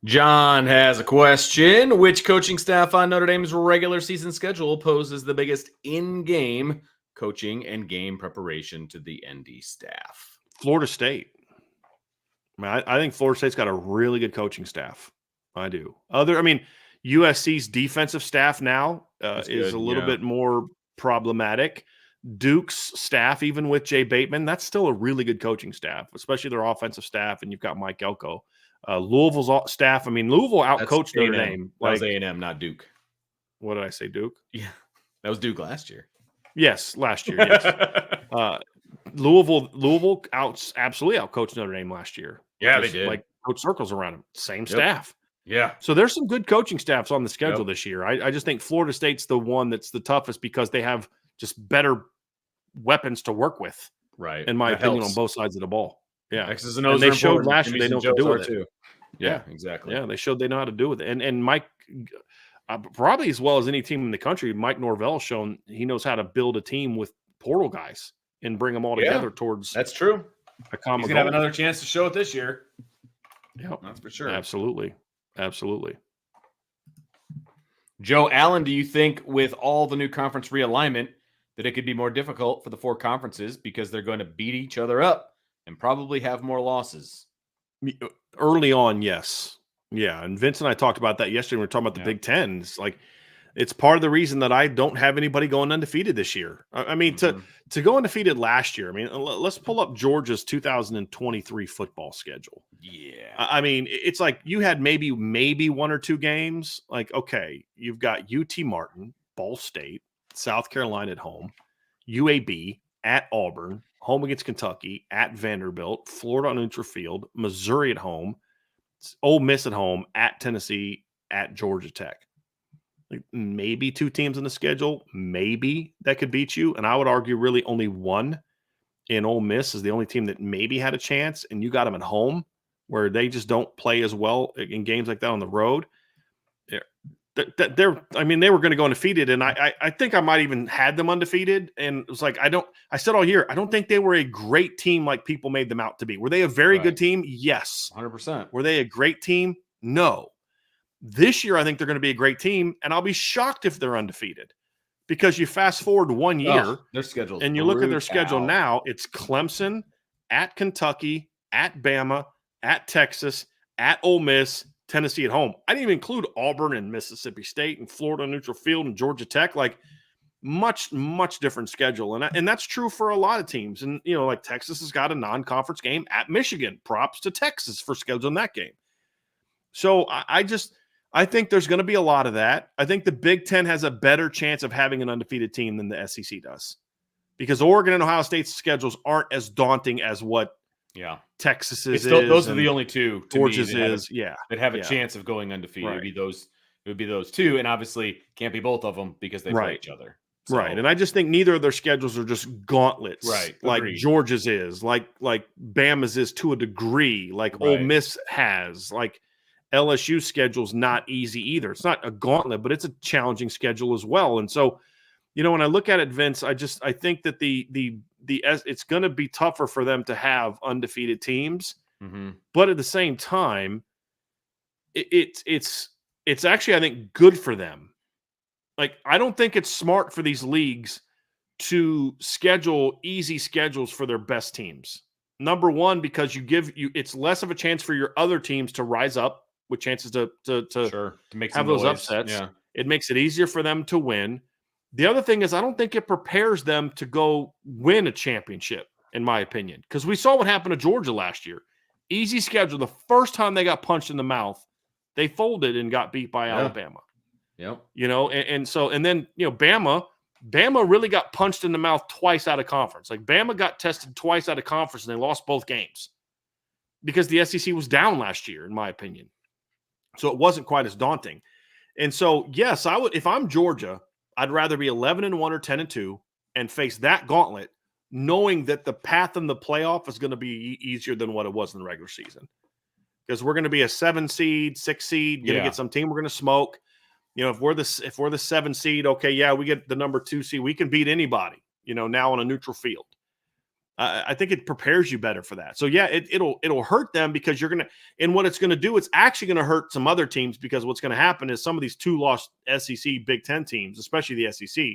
John has a question. Which coaching staff on Notre Dame's regular season schedule poses the biggest in-game coaching and game preparation to the ND staff? Florida State. I think Florida State's got a really good coaching staff. I do. USC's defensive staff now is a little bit more problematic. Duke's staff, even with Jay Bateman, that's still a really good coaching staff, especially their offensive staff. And you've got Mike Elko. Louisville's staff. Louisville outcoached Notre Dame. That was A&M, not Duke. What did I say, Duke? Yeah, that was Duke last year. Yes, last year. Yes. Louisville absolutely outcoached Notre Dame last year. Yeah, they did. Like coach circles around him. Same staff. Yeah. So there's some good coaching staffs on the schedule Yep. this year. I just think Florida State's the one that's the toughest because they have just better weapons to work with, Right. in my That opinion, on helps. both sides of the ball. Yeah. X's and And O's they are showed important. last year they Jimmys know and what to Joes do are with it. too. Yeah, exactly. Yeah, they showed they know how to do with it. And Mike, probably as well as any team in the country, Mike Norvell's shown he knows how to build a team with portal guys and bring them all Yeah, together towards That's true. a common He's gonna have goal. another chance to show it this year. Yep. That's for sure. Absolutely. Absolutely. Joe Allen, do you think with all the new conference realignment that it could be more difficult for the 4 conferences because they're going to beat each other up and probably have more losses? Early on, yes. Yeah. And Vince and I talked about that yesterday when we were talking about the Yeah. Big Ten. It's like it's part of the reason that I don't have anybody going undefeated this year. I mean, to go undefeated last year, I mean, let's pull up Georgia's 2023 football schedule. Yeah. I mean, it's like you had maybe 1 or 2 games. Like, okay, you've got UT Martin, Ball State, South Carolina at home, UAB at Auburn, home against Kentucky, at Vanderbilt, Florida on neutral field, Missouri at home, Ole Miss at home, at Tennessee, at Georgia Tech. Like maybe 2 teams in the schedule, maybe that could beat you. And I would argue really only one in Ole Miss is the only team that maybe had a chance, and you got them at home where they just don't play as well in games like that on the road. I mean, they were going to go undefeated, and I think I might even had them undefeated. And it was like, I said all year, I don't think they were a great team like people made them out to be. Were they a very good team? Yes. 100%. Were they a great team? No. This year, I think they're going to be a great team, and I'll be shocked if they're undefeated because you fast forward 1 year Their schedule, and you look at their schedule now, it's Clemson, at Kentucky, at Bama, at Texas, at Ole Miss, Tennessee at home. I didn't even include Auburn and Mississippi State and Florida neutral field and Georgia Tech. Like much, much different schedule. And that's true for a lot of teams. And, you know, like Texas has got a non-conference game at Michigan. Props to Texas for scheduling that game. So I think there's going to be a lot of that. I think the Big Ten has a better chance of having an undefeated team than the SEC does because Oregon and Ohio State's schedules aren't as daunting as what Texas's those are the only 2 Georgia's that have a chance of going undefeated. Right. It would be those 2, and obviously can't be both of them because they play each other. So, right. And I just think neither of their schedules are just gauntlets. Right. Like Agreed. Georgia's is, like Bama's is to a degree, like Ole Miss has, like LSU's schedule's not easy either. It's not a gauntlet, but it's a challenging schedule as well. And so, you know, when I look at it, Vince, I think that it's going to be tougher for them to have undefeated teams. Mm-hmm. But at the same time, it's actually, I think, good for them. Like, I don't think it's smart for these leagues to schedule easy schedules for their best teams. Number one, because it's less of a chance for your other teams to rise up with chances to make have those upsets. Yeah. It makes it easier for them to win. The other thing is I don't think it prepares them to go win a championship, in my opinion, because we saw what happened to Georgia last year. Easy schedule. The first time they got punched in the mouth, they folded and got beat by Alabama. Yep. You know, and then, you know, Bama really got punched in the mouth twice out of conference. Like Bama got tested twice out of conference and they lost both games because the SEC was down last year, in my opinion. So it wasn't quite as daunting. And so, yes, I would, if I'm Georgia, I'd rather be 11-1 or 10-2 and face that gauntlet, knowing that the path in the playoff is going to be easier than what it was in the regular season. Because we're going to be a 7 seed, 6 seed, going to get some team we're going to smoke. You know, if we're the 7 seed, okay, yeah, we get the number 2 seed. We can beat anybody, you know, now on a neutral field. I think it prepares you better for that. So yeah, it'll hurt them because you're gonna, and what it's gonna do, it's actually gonna hurt some other teams because what's gonna happen is some of these 2-loss SEC Big Ten teams, especially the SEC,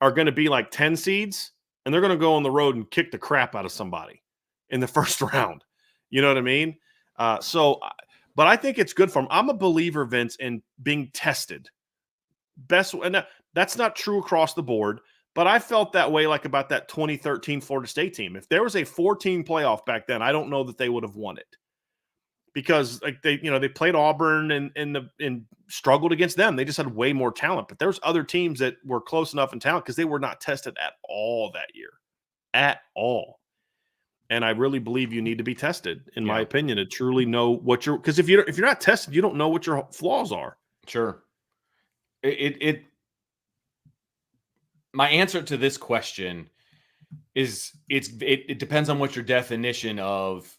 are gonna be like 10 seeds, and they're gonna go on the road and kick the crap out of somebody in the first round. You know what I mean? But I think it's good for them. I'm a believer, Vince, in being tested. And that's not true across the board. But I felt that way like about that 2013 Florida State team. If there was a 14 playoff back then, I don't know that they would have won it because like they played Auburn and struggled against them. They just had way more talent. But there's other teams that were close enough in talent because they were not tested at all that year, at all. And I really believe you need to be tested, in my Yeah. opinion, to truly know what you're, because if you're not tested, you don't know what your flaws are. Sure. My answer to this question is it depends on what your definition of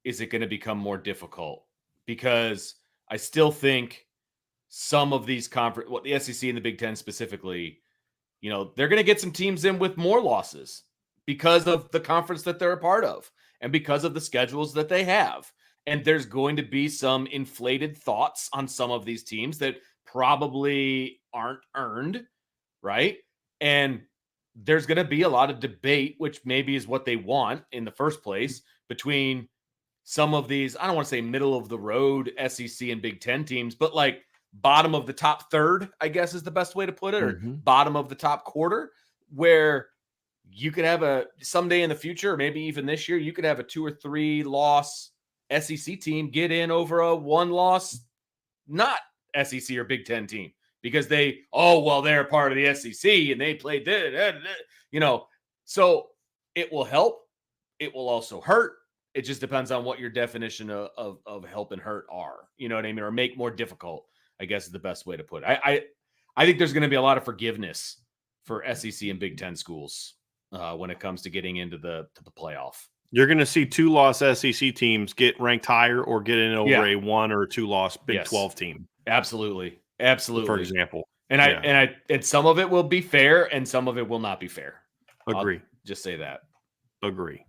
is it going to become more difficult, because I still think some of these the SEC and the Big Ten specifically, they're going to get some teams in with more losses because of the conference that they're a part of and because of the schedules that they have. And there's going to be some inflated thoughts on some of these teams that probably aren't earned, right? And there's going to be a lot of debate, which maybe is what they want in the first place, between some of these, I don't want to say middle of the road SEC and Big Ten teams, but like bottom of the top third, I guess is the best way to put it, or bottom of the top quarter, where you could have someday in the future, or maybe even this year, you could have a 2 or 3 loss SEC team get in over a 1 loss, not SEC or Big Ten team, because they're part of the SEC and they played this, so it will help. It will also hurt. It just depends on what your definition of help and hurt are, you know what I mean? Or make more difficult, I guess is the best way to put it. I think there's going to be a lot of forgiveness for SEC and Big Ten schools when it comes to getting into the playoff. You're going to see 2-loss SEC teams get ranked higher or get in over a 1 or 2-loss Big 12 team. Absolutely. For example. And some of it will be fair and some of it will not be fair. Agree. I'll just say that. Agree.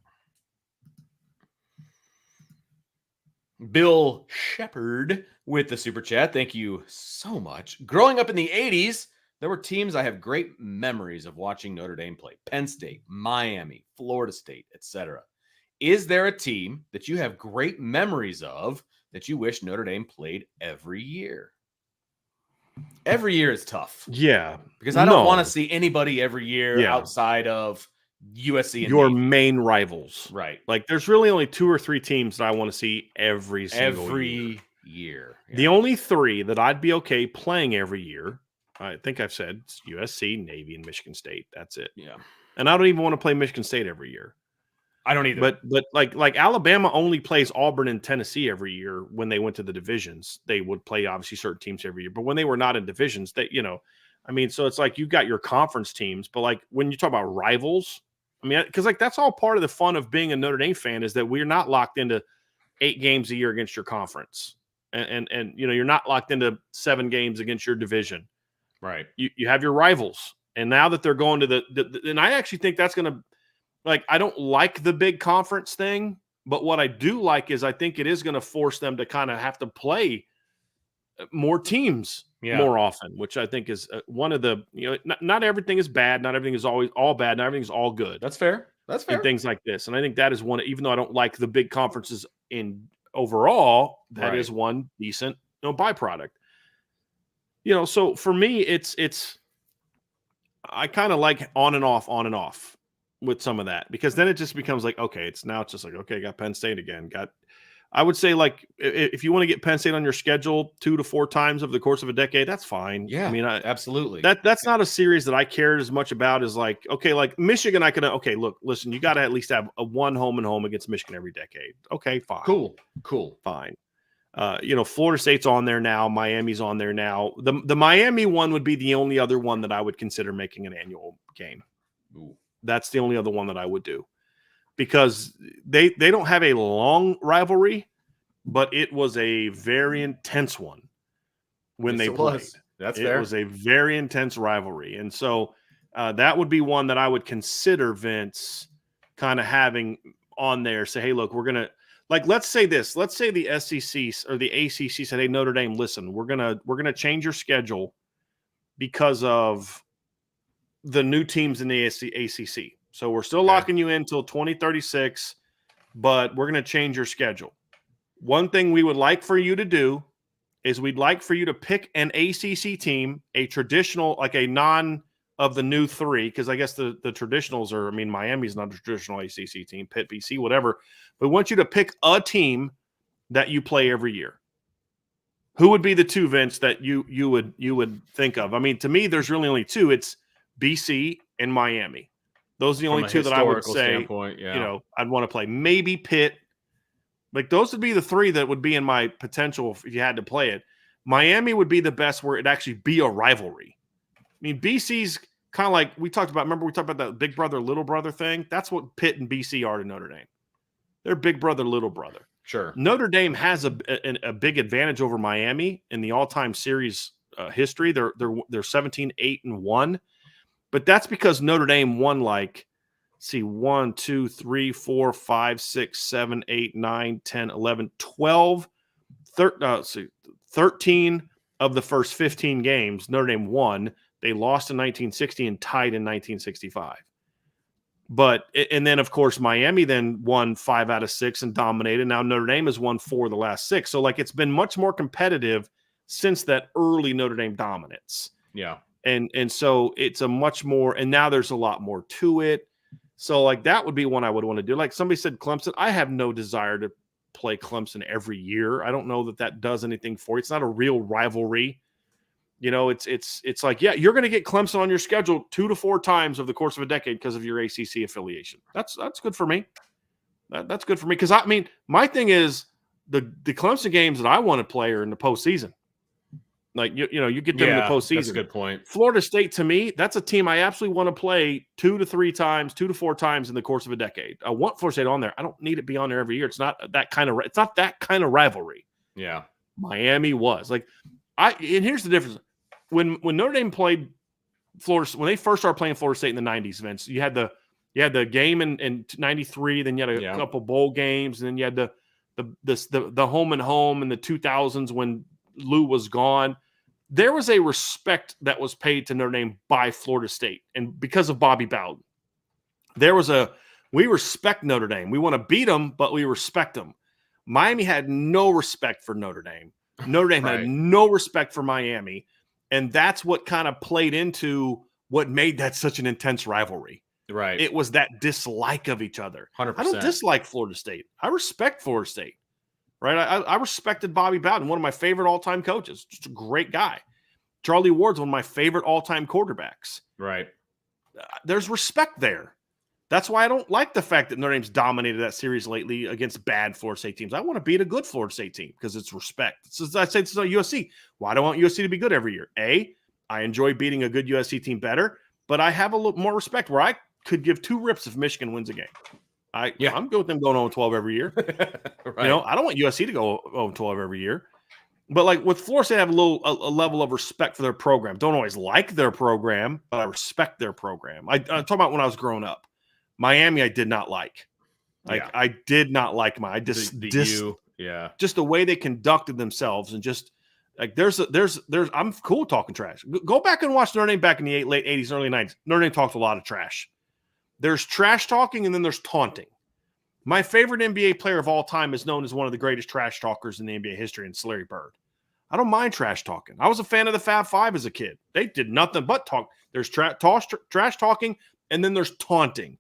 Bill Shepard with the super chat. Thank you so much. Growing up in the 80s, there were teams I have great memories of watching Notre Dame play. Penn State, Miami, Florida State, etc. Is there a team that you have great memories of that you wish Notre Dame played every year? Every year is tough. Yeah. Because I don't want to see anybody every year outside of USC and your Navy. main rivals. Right. Like there's really only 2 or 3 teams that I want to see every single year. Yeah. The only 3 that I'd be okay playing every year, I think I've said, it's USC, Navy, and Michigan State. That's it. Yeah. And I don't even want to play Michigan State every year. I don't either. But like Alabama only plays Auburn and Tennessee every year when they went to the divisions. They would play obviously certain teams every year, but when they were not in divisions, so it's like you've got your conference teams, but like when you talk about rivals, because like that's all part of the fun of being a Notre Dame fan is that we're not locked into 8 games a year against your conference, and you're not locked into 7 games against your division. Right. You have your rivals, and now that they're going to and I actually think that's going to. Like, I don't like the big conference thing, but what I do like is I think it is going to force them to kind of have to play more teams more often, which I think is one of the, not everything is bad. Not everything is always all bad. Not everything is all good. That's fair. And things like this. And I think that is one, even though I don't like the big conferences in overall, that is one decent byproduct. So for me, it's I kind of like on and off. With some of that, because then it just becomes like, okay, it's just like, okay, got Penn State again. I would say like, if you want to get Penn State on your schedule 2 to 4 times over the course of a decade, that's fine. Yeah, absolutely. That's not a series that I cared as much about as like, okay, like Michigan, listen, you got to at least have a 1 home and home against Michigan every decade. Okay, fine. Cool. Fine. Florida State's on there now. Miami's on there now. The Miami one would be the only other one that I would consider making an annual game. Ooh. That's the only other one that I would do, because they don't have a long rivalry, but it was a very intense one when they played. That's fair. It was a very intense rivalry. And so that would be one that I would consider Vince kind of having on there. Say, hey, look, we're going to, like, let's say the SEC or the ACC said, hey, Notre Dame, listen, we're going to change your schedule because of the new teams in the ACC. So we're still locking you in until 2036, but we're going to change your schedule. One thing we would like for you to do is we'd like for you to pick an ACC team, a traditional, like a non of the new 3, because I guess the traditionals are, Miami's not a traditional ACC team, Pitt, BC, whatever. But we want you to pick a team that you play every year. Who would be the 2, Vince, that you would think of? To me, there's really only 2. It's BC and Miami. Those are the From only a two that I would historical say, standpoint, yeah. you know, I'd want to play. Maybe Pitt. Like those would be the three that would be in my potential if you had to play it. Miami would be the best where it'd actually be a rivalry. I mean, BC's kind of like we talked about. Remember we talked about that big brother, little brother thing? That's what Pitt and BC are to Notre Dame. They're big brother, little brother. Sure. Notre Dame has a big advantage over Miami in the all-time series history. They're 17-8-1, but that's because Notre Dame won like – see 1 2 3 4 5 6 7 8 9 10 11 12 13 of the first 15 games Notre Dame won. They lost in 1960 and tied in 1965. But and then of course Miami then won 5 out of 6 and dominated. Now Notre Dame has won 4 of the last 6. So like it's been much more competitive since that early Notre Dame dominance. Yeah. And so it's a much more, and now there's a lot more to it. So, like, that would be one I would want to do. Like somebody said, Clemson. I have no desire to play Clemson every year. I don't know that that does anything for you. It's not a real rivalry. You know, it's like, yeah, you're going to get Clemson on your schedule 2 to 4 times over the course of a decade because of your ACC affiliation. That's good for me. That's good for me because, I mean, my thing is the Clemson games that I want to play are in the postseason. Like, you know, you get them in the postseason. That's a good point. Florida State, to me, that's a team I absolutely want to play 2 to 3 times, 2 to 4 times in the course of a decade. I want Florida State on there. I don't need it to be on there every year. It's not that kind of rivalry. Yeah. Miami was. Like, and here's the difference. When Notre Dame played Florida, when they first started playing Florida State in the 90s, Vince, you had the game in 93, then you had a couple bowl games, and then you had the home and home in the 2000s when Lou was gone. There was a respect that was paid to Notre Dame by Florida State, and because of Bobby Bowden, we respect Notre Dame. We want to beat them, but we respect them. Miami had no respect for Notre Dame. Notre Dame had no respect for Miami, and that's what kind of played into what made that such an intense rivalry. Right. It was that dislike of each other. 100%. I don't dislike Florida State. I respect Florida State. Right, I respected Bobby Bowden, one of my favorite all-time coaches, just a great guy. Charlie Ward's one of my favorite all-time quarterbacks. Right. There's respect there. That's why I don't like the fact that Notre Dame's dominated that series lately against bad Florida State teams. I want to beat a good Florida State team because it's respect. I say it's not USC. Why do I want USC to be good every year? I enjoy beating a good USC team better, but I have a little more respect where I could give 2 rips if Michigan wins a game. I'm good with them going 0-12 every year. Right. You know, I don't want USC to go 0-12 every year. But like with Florida State, I have a level of respect for their program. Don't always like their program, but I respect their program. I'm talking about when I was growing up. Miami, I did not like. I did not like just the way they conducted themselves and just like there's I'm cool talking trash. Go back and watch Notre Dame back in the late 80s, early 90s. Notre Dame talked a lot of trash. There's trash talking and then there's taunting. My favorite NBA player of all time is known as one of the greatest trash talkers in the NBA history, and it's Larry Bird. I don't mind trash talking. I was a fan of the Fab Five as a kid. They did nothing but talk. There's trash talking, and then there's taunting.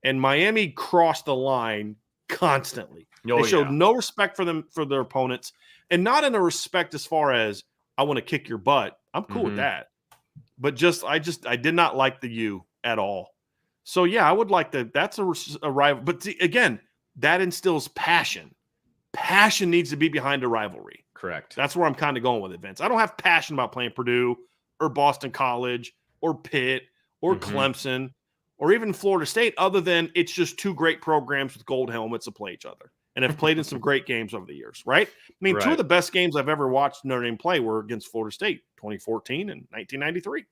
And Miami crossed the line constantly. They showed no respect for their opponents, and not in a respect as far as I want to kick your butt. I'm cool with that, but I did not like the U at all. So yeah, I would like that. That's a rival, but again, that instills passion. Passion needs to be behind a rivalry. Correct. That's where I'm kind of going with it, Vince. I don't have passion about playing Purdue or Boston College or Pitt or Clemson or even Florida State, other than it's just 2 great programs with gold helmets to play each other and have played in some great games over the years, right? I mean, 2 of the best games I've ever watched Notre Dame play were against Florida State, 2014 and 1993.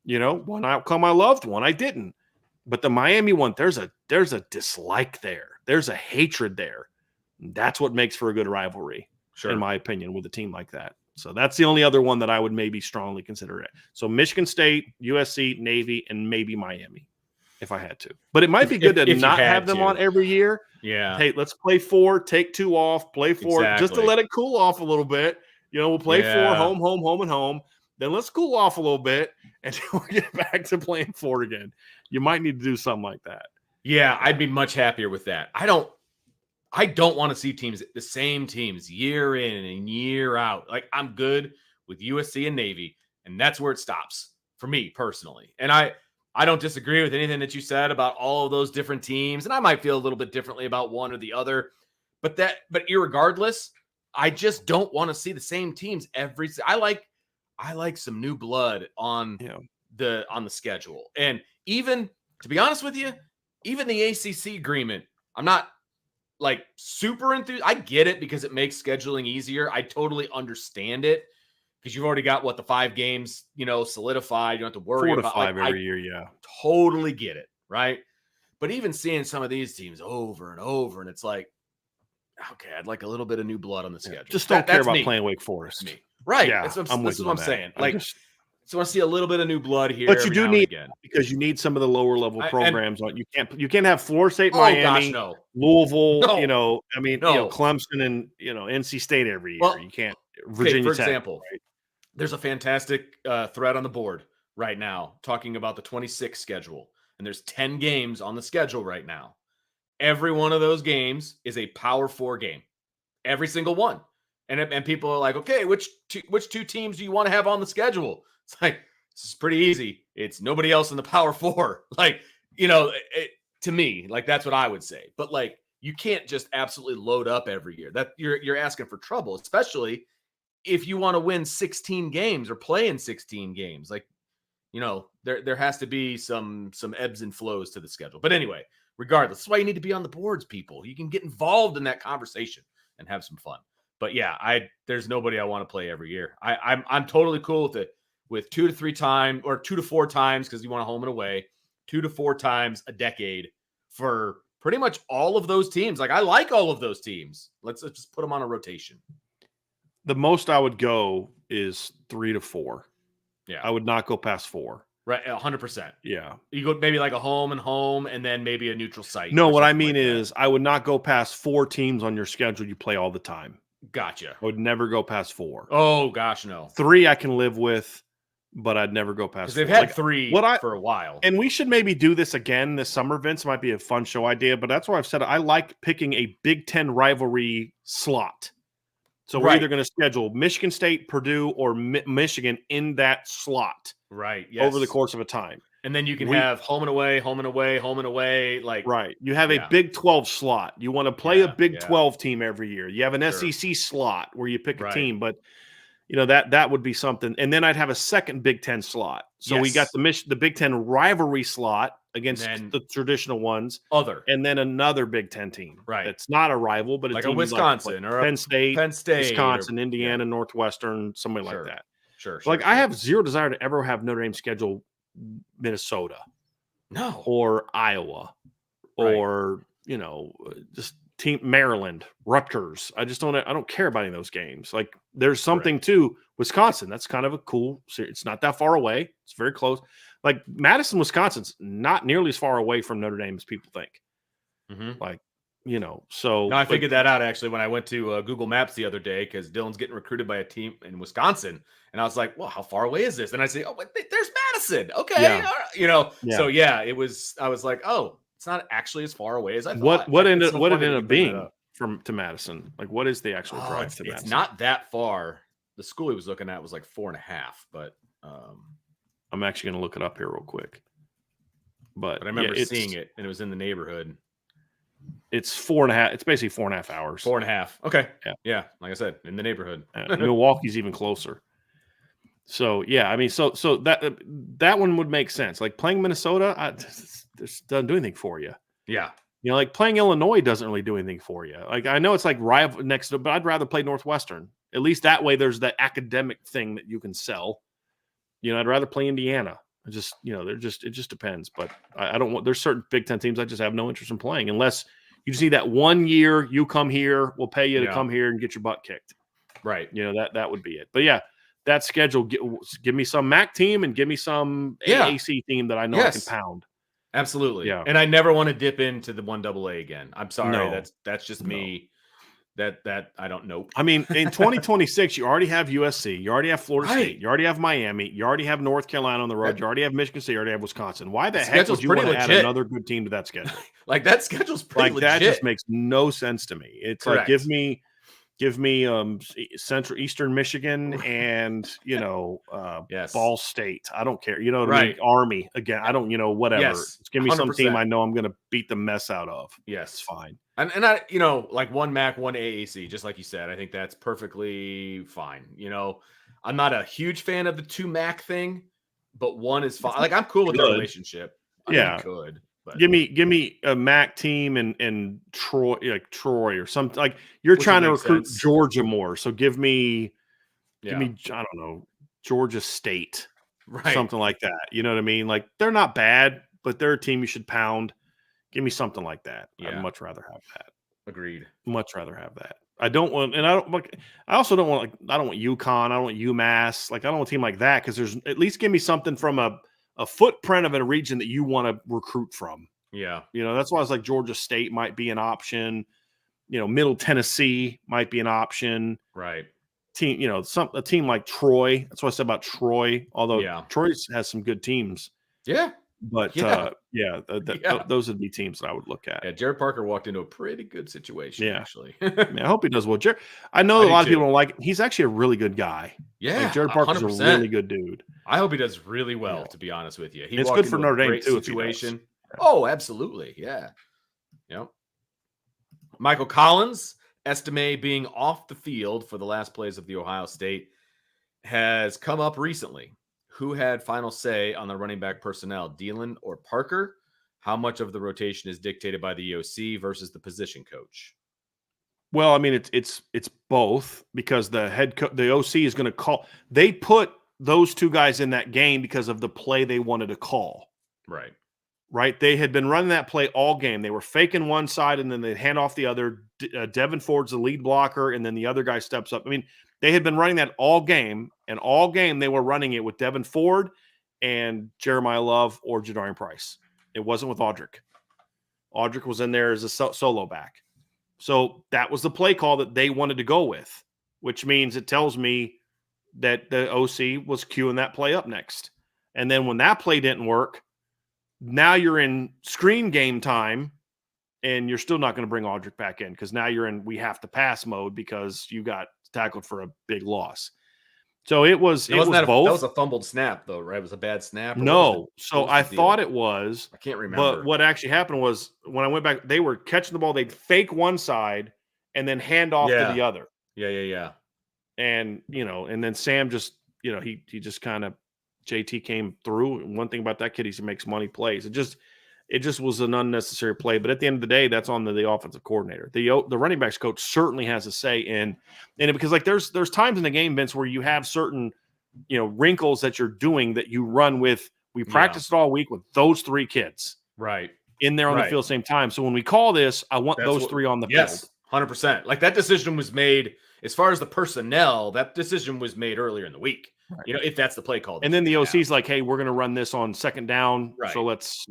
You know, one outcome I loved, one I didn't. But the Miami one, there's a dislike there. There's a hatred there. That's what makes for a good rivalry, in my opinion, with a team like that. So that's the only other one that I would maybe strongly consider it. So Michigan State, USC, Navy, and maybe Miami, if I had to. But it might be good to not have them on every year. Yeah. Hey, let's play 4, take 2 off, play 4, just to let it cool off a little bit. You know, we'll play 4, home, and home. Then let's cool off a little bit, and then we'll get back to playing 4 again. You might need to do something like that. Yeah, I'd be much happier with that. I don't want to see the same teams year in and year out. Like, I'm good with USC and Navy, and that's where it stops for me personally. And I don't disagree with anything that you said about all of those different teams, and I might feel a little bit differently about one or the other. But irregardless, I just don't want to see the same teams every. I like some new blood on the schedule, and even to be honest with you, even the ACC agreement, I'm not like super enthused. I get it because it makes scheduling easier. I totally understand it because you've already got the 5 games, solidified. You don't have to worry 4 to about 5 every year. Yeah, totally get it, right? But even seeing some of these teams over and over, and it's like, okay, I'd like a little bit of new blood on the schedule. Just don't care about playing Wake Forest, right? Yeah, this is what I'm saying. Like, so I see a little bit of new blood here, but you do need again because you need some of the lower level programs. You can't have Florida State, Miami, Louisville. No. Clemson and NC State every year. Well, you can't. Virginia for Tech, example, right? There's a fantastic thread on the board right now talking about the 26 schedule, and there's 10 games on the schedule right now. Every one of those games is a Power 4 game, every single one. And people are like, okay, which 2 teams do you want to have on the schedule? It's like, this is pretty easy. It's nobody else in the Power 4. Like, to me, like that's what I would say. But like, you can't just absolutely load up every year. That you're asking for trouble, especially if you want to win 16 games or play in 16 games. Like, there has to be some ebbs and flows to the schedule. But anyway, regardless, that's why you need to be on the boards, people. You can get involved in that conversation and have some fun. But yeah, there's nobody I want to play every year. I'm totally cool with it, with 2 to 3 times or 2 to 4 times, because you want a home and away, 2 to 4 times a decade for pretty much all of those teams. Like, I like all of those teams. Let's just put them on a rotation. The most I would go is 3 to 4. Yeah, I would not go past 4. Right, 100%. Yeah, you go maybe like a home, and then maybe a neutral site. No, what I mean is, I would not go past 4 teams on your schedule you play all the time. Gotcha. I would never go past 4. Oh gosh, no. 3 I can live with, but I'd never go past 4. They've had 3 for a while. And we should maybe do this again this summer, Vince. Might be a fun show idea, but that's why I've said I like picking a Big Ten rivalry slot. So we're either going to schedule Michigan State, Purdue, or Michigan in that slot, right? Yes. Over the course of a time, and then you can have home and away, home and away, home and away. Like, right? You have a Big 12 slot. You want to play a Big 12 team every year. You have an SEC slot where you pick a team, but that would be something. And then I'd have a second Big 10 slot. So we got the Big 10 rivalry slot against the traditional ones, and then another Big 10 team. Right. It's not a rival, but like a Wisconsin or Penn State, Wisconsin, or, Indiana, Northwestern, somebody like that. Sure. I have zero desire to ever have Notre Dame schedule Minnesota, or Iowa, or just team Maryland, Rutgers. I don't care about any of those games. Like, there's something to Wisconsin. That's kind of a cool series. It's not that far away. It's very close. Like, Madison, Wisconsin's not nearly as far away from Notre Dame as people think. Mm-hmm. Like, so. No, I figured that out actually when I went to Google Maps the other day, because Dylan's getting recruited by a team in Wisconsin, and I was like, "Well, how far away is this?" And I say, "Oh, there's Madison." Okay, So it was. I was like, "Oh, it's not actually as far away as I thought." What ended up being to Madison? Like, what is the actual drive to Madison? It's not that far. The school he was looking at was like 4.5, but. I'm actually going to look it up here real quick. But I remember seeing it, and it was in the neighborhood. It's 4.5. It's basically 4.5 hours. 4.5. Okay. Yeah. Like I said, in the neighborhood. Milwaukee's even closer. So yeah, I mean, so that one would make sense. Like, playing Minnesota, doesn't do anything for you. Yeah. Like, playing Illinois doesn't really do anything for you. Like, I know it's like rival next to, but I'd rather play Northwestern. At least that way, there's that academic thing that you can sell. I'd rather play Indiana. It just depends. But I don't want. There's certain Big Ten teams I just have no interest in playing unless you just need that 1 year. You come here, we'll pay you to come here and get your butt kicked. Right. That would be it. But yeah, that schedule. Give me some MAC team and give me some AAC team that I know I can pound. Absolutely. Yeah. And I never want to dip into the 1AA again. I'm sorry. No. That's just me. That I don't know. I mean, in 2026, you already have USC, you already have Florida State, you already have Miami, you already have North Carolina on the road, you already have Michigan State, you already have Wisconsin. Why the heck would you want to add another good team to that schedule? Like, that schedule's pretty legit. That just makes no sense to me. It's like, give me Give me Central Eastern Michigan and Yes. Ball State. I don't care. You know what I Right. mean? Army again. I don't. Whatever. Yes. Just give me some team 100%. I know I'm going to beat the mess out of. Yes. It's fine. And I, like one MAC, one AAC, just like you said, I think that's perfectly fine. I'm not a huge fan of the 2 MAC thing, but one is fine. Like I'm cool with the relationship. I mean, I could. But Give me a MAC team and Troy, like Troy or something. Like you're trying to recruit Georgia more, so give me I don't know, Georgia State, right? Something like that. You know what I mean? Like they're not bad, but they're a team you should pound. Give me something like that. Yeah. I'd much rather have that. Agreed. Much rather have that. I don't want, and I don't like. I also don't want I don't want UConn. I don't want UMass. Like I don't want a team like that because there's at least give me something from a footprint of a region that you want to recruit from. Yeah. That's why I was like Georgia State might be an option. Middle Tennessee might be an option. Right. Team, a team like Troy. That's what I said about Troy. Although Troy has some good teams. Yeah. But those would be teams that I would look at. Yeah, Jared Parker walked into a pretty good situation, actually. I hope he does well. I know a lot of people don't like him. He's actually a really good guy. Yeah, Jared Parker's 100%. A really good dude. I hope he does really well, to be honest with you. It's good for Notre Dame, too, situation. Oh, absolutely. Yeah. Yep. Michael Collins, Estime being off the field for the last plays of the Ohio State, has come up recently. Who had final say on the running back personnel, Dealin or Parker? How much of the rotation is dictated by the OC versus the position coach? Well, I mean, it's both because the OC is going to call. They put those 2 guys in that game because of the play they wanted to call. Right. They had been running that play all game. They were faking one side and then they'd hand off the other. Devin Ford's the lead blocker, and then the other guy steps up. I mean, they had been running that all game, and all game they were running it with Devin Ford and Jeremiah Love or Jadarian Price. It wasn't with Audric. Audric was in there as a solo back. So that was the play call that they wanted to go with, which means it tells me that the OC was queuing that play up next. And then when that play didn't work, now you're in screen game time, and you're still not going to bring Audric back in because now you're in we have to pass mode because you got tackled for a big loss. So it was both. That was a fumbled snap, though, right? It was a bad snap. No. So I thought it was. I can't remember. But what actually happened was when I went back, they were catching the ball. They'd fake one side and then hand off to the other. Yeah. And, and then Sam just, he just kind of, JT came through. And one thing about that kid, he makes money plays. It just was an unnecessary play. But at the end of the day, that's on the offensive coordinator. The running backs coach certainly has a say in it because like there's times in the game, Vince, where you have certain, wrinkles that you're doing that you run with. We practiced it all week with those 3 kids. Right. In there on the field same time. So when we call this, I want those 3 on the field. Yes, 100%. Like that decision was made as far as the personnel, that decision was made earlier in the week. Right. If that's the play call. And then the OC's like, hey, we're going to run this on second down. Right. So let's,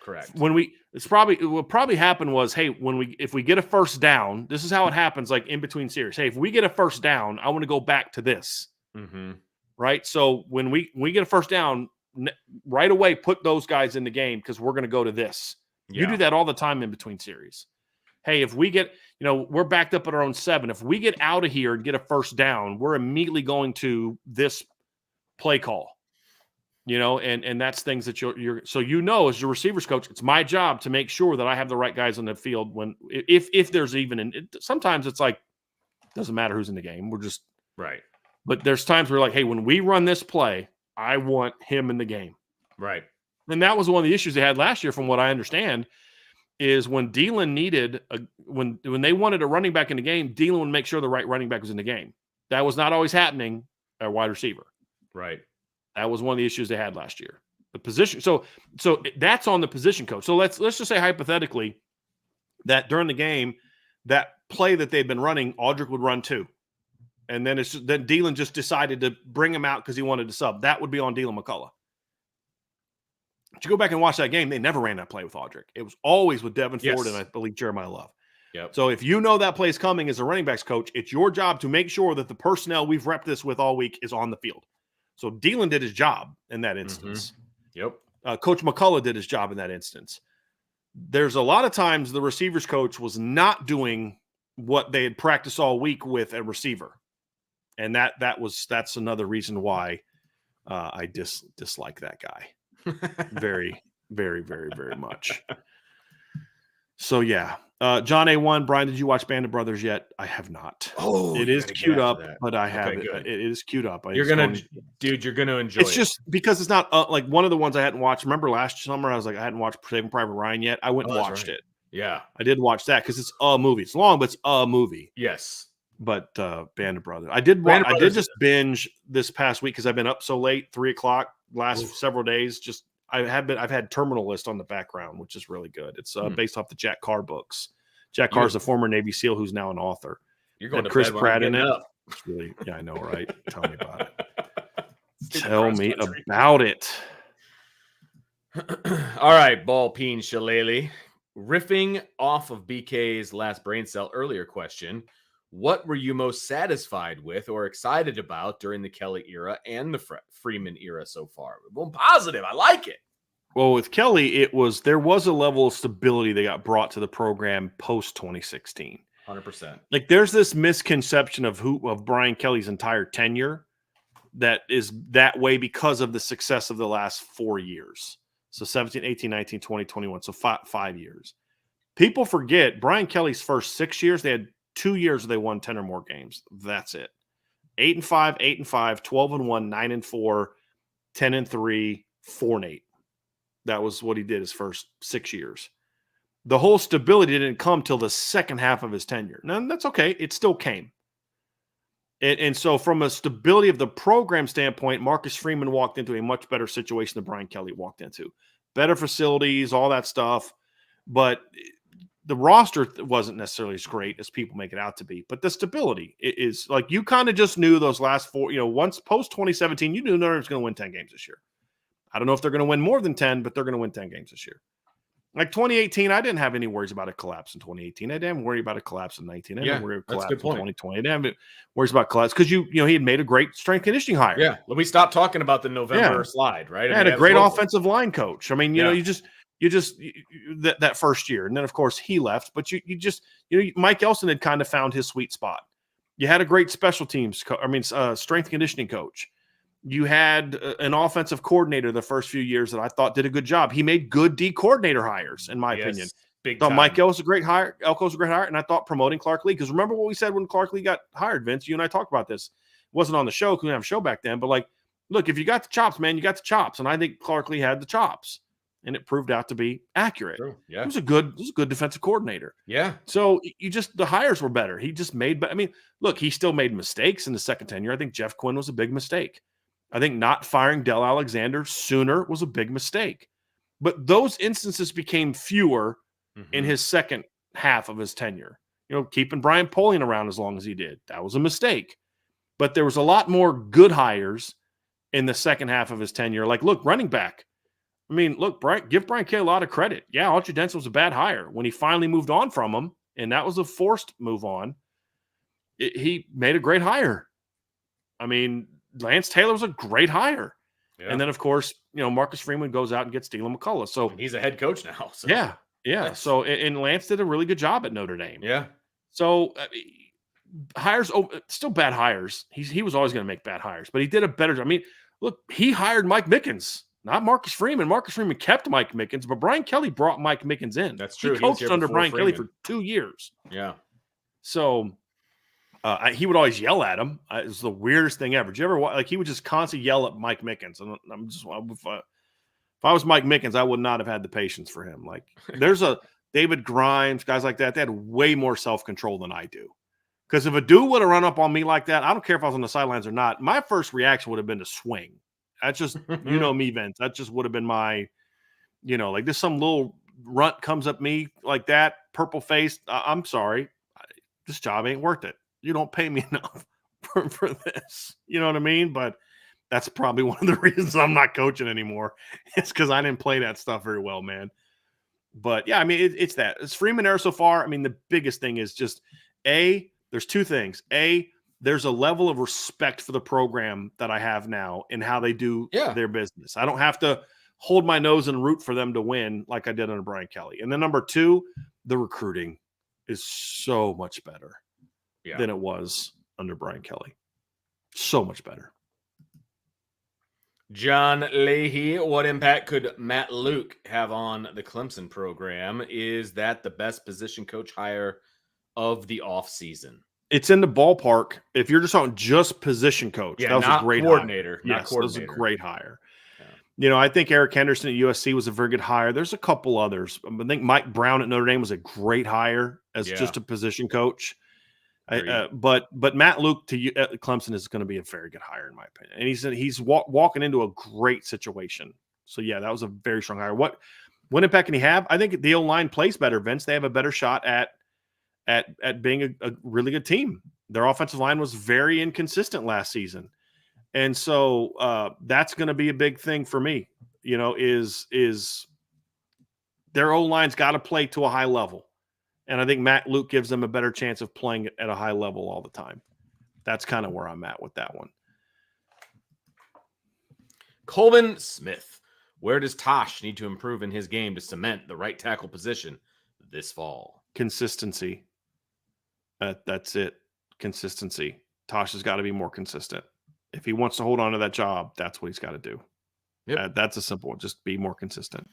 correct. What probably happened was, hey, if we get a first down, this is how it happens, like in between series. Hey, if we get a first down, I want to go back to this. Mm-hmm. Right. So when we get a first down, right away, put those guys in the game because we're going to go to this. Yeah. You do that all the time in between series. Hey, if we get, we're backed up at our own 7. If we get out of here and get a first down, we're immediately going to this play call. And that's things that you're so as your receivers coach, it's my job to make sure that I have the right guys on the field if there's even sometimes it's like doesn't matter who's in the game. We're just right. But there's times where like, hey, when we run this play, I want him in the game. Right. And that was one of the issues they had last year, from what I understand, is when Dealin needed when they wanted a running back in the game, Dealin would make sure the right running back was in the game. That was not always happening at wide receiver. Right. That was one of the issues they had last year. The position. So that's on the position coach. So let's just say hypothetically that during the game, that play that they've been running, Audric would run too. And then then Dealin just decided to bring him out because he wanted to sub. That would be on Dealin McCullough. But you go back and watch that game, they never ran that play with Audric. It was always with Devin Ford and I believe Jeremiah Love. Yep. So if you know that play is coming as a running backs coach, it's your job to make sure that the personnel we've repped this with all week is on the field. So Dealin did his job in that instance. Mm-hmm. Yep. Coach McCullough did his job in that instance. There's a lot of times the receivers coach was not doing what they had practiced all week with a receiver. And that's another reason why I dislike that guy very, very, very, very much. So yeah, John A1, Brian, did you watch Band of Brothers yet? I have not. Oh, it you is gotta get queued after up, that. but I have Okay, it. good. It is queued up. You're gonna enjoy It's it. just because it's not like one of the ones I hadn't watched. Remember last summer, I was like, I hadn't watched Saving Private Ryan yet. I went and that's watched right. it. Yeah, I did watch that because it's a movie. It's long, but it's a movie. yes. But Band of Brothers, I Band of did Brothers just binge this past week because I've been up so late, 3:00 last several days. Just I've had Terminal List on the background, which is really good. It's based off the Jack Carr books. Jack Carr's a former Navy SEAL who's now an author. You're going to Chris bed Pratt in it. up. It's really, yeah, I know, right? Tell me about it. Tell me about it. All right, Ball Peen Shillelagh. Riffing off of BK's last brain cell earlier question, what were you most satisfied with or excited about during the Kelly era and the Freeman era so far? Well, positive. I like it. Well, with Kelly, there was a level of stability that got brought to the program post 2016. 100%. Like there's this misconception of Brian Kelly's entire tenure that is that way because of the success of the last 4 years. So 17, 18, 19, 20, 21. So 5 years. People forget Brian Kelly's first 6 years, they had 2 years where they won 10 or more games. That's it. 8-5, 8-5, 12-1, 9-4, 10-3, 4-8. That was what he did his first 6 years. The whole stability didn't come till the second half of his tenure. Now, that's okay. It still came. And so from a stability of the program standpoint, Marcus Freeman walked into a much better situation than Brian Kelly walked into. Better facilities, all that stuff. But the roster wasn't necessarily as great as people make it out to be. But the stability is like you kind of just knew those last 4, once post 2017, you knew Notre was going to win 10 games this year. I don't know if they're going to win more than 10, but they're going to win 10 games this year. Like 2018, I didn't have any worries about a collapse in 2018. I didn't worry about a collapse in 19. I didn't worry about a collapse in 2020. I didn't have worries about collapse because he had made a great strength conditioning hire. Yeah, we stopped talking about the November slide, right? I had a great offensive line coach. I mean, you just that first year, and then of course he left. But Mike Elson had kind of found his sweet spot. You had a great special teams, strength conditioning coach. You had an offensive coordinator the first few years that I thought did a good job. He made good D coordinator hires, in my opinion. Big thought time. Mike Elko was a great hire. And I thought promoting Clark Lee, because remember what we said when Clark Lee got hired, Vince? You and I talked about this. It wasn't on the show because we didn't have a show back then. But like, look, if you got the chops, man, you got the chops. And I think Clark Lee had the chops, and it proved out to be accurate. True. Yeah, he was a good defensive coordinator. Yeah. So the hires were better. He just made. I mean, look, he still made mistakes in the second tenure. I think Jeff Quinn was a big mistake. I think not firing Del Alexander sooner was a big mistake. But those instances became fewer in his second half of his tenure. Keeping Brian Polian around as long as he did, that was a mistake. But there was a lot more good hires in the second half of his tenure. Like, look, running back. I mean, look, give Brian Kelly a lot of credit. Yeah, Archie Denson was a bad hire. When he finally moved on from him, and that was a forced move on, he made a great hire. I mean, Lance Taylor was a great hire. Yeah. And then, of course, Marcus Freeman goes out and gets Dylan McCullough. So he's a head coach now. So. Yeah. Nice. So, and Lance did a really good job at Notre Dame. Yeah. So hires, still bad hires. He was always going to make bad hires, but he did a better job. I mean, look, he hired Mike Mickens, not Marcus Freeman. Marcus Freeman kept Mike Mickens, but Brian Kelly brought Mike Mickens in. That's true. He coached under Brian Kelly for 2 years. Yeah. So he would always yell at him. It was the weirdest thing ever. Did you ever he would just constantly yell at Mike Mickens? And I'm just, if I was Mike Mickens, I would not have had the patience for him. Like there's a David Grimes, guys like that. They had way more self-control than I do. Because if a dude would have run up on me like that, I don't care if I was on the sidelines or not. My first reaction would have been to swing. That's just, me, Vince. That just would have been my, like this some little runt comes up me like that, purple faced. I'm sorry. This job ain't worth it. You don't pay me enough for this. You know what I mean? But that's probably one of the reasons I'm not coaching anymore. It's because I didn't play that stuff very well, man. But yeah, I mean, it's that. It's Freeman era so far. I mean, the biggest thing is just there's two things. There's a level of respect for the program that I have now and how they do their business. I don't have to hold my nose and root for them to win like I did under Brian Kelly. And then number two, the recruiting. is so much better than it was under Brian Kelly. So much better. John Leahy, what impact could Matt Luke have on the Clemson program? Is that the best position coach hire of the offseason? It's in the ballpark. If you're just on just position coach, that was a great coordinator. hire. Not coordinator. That was a great hire. Yeah. You know, I think Eric Henderson at USC was a very good hire. There's a couple others. I think Mike Brown at Notre Dame was a great hire as just a position coach. But Matt Luke to Clemson is going to be a very good hire in my opinion, and he's walking into a great situation. So yeah, that was a very strong hire. What impact can he have? I think the O-line plays better, Vince. They have a better shot at being a really good team. Their offensive line was very inconsistent last season, and so that's going to be a big thing for me. You know, is their O-line's got to play to a high level. And I think Matt Luke gives them a better chance of playing at a high level all the time. That's kind of where I'm at with that one. Colvin Smith, where does Tosh need to improve in his game to cement the right tackle position this fall? Consistency. That's it. Consistency. Tosh has got to be more consistent. If he wants to hold on to that job, that's what he's got to do. Yep. That's a simple one. Just be more consistent.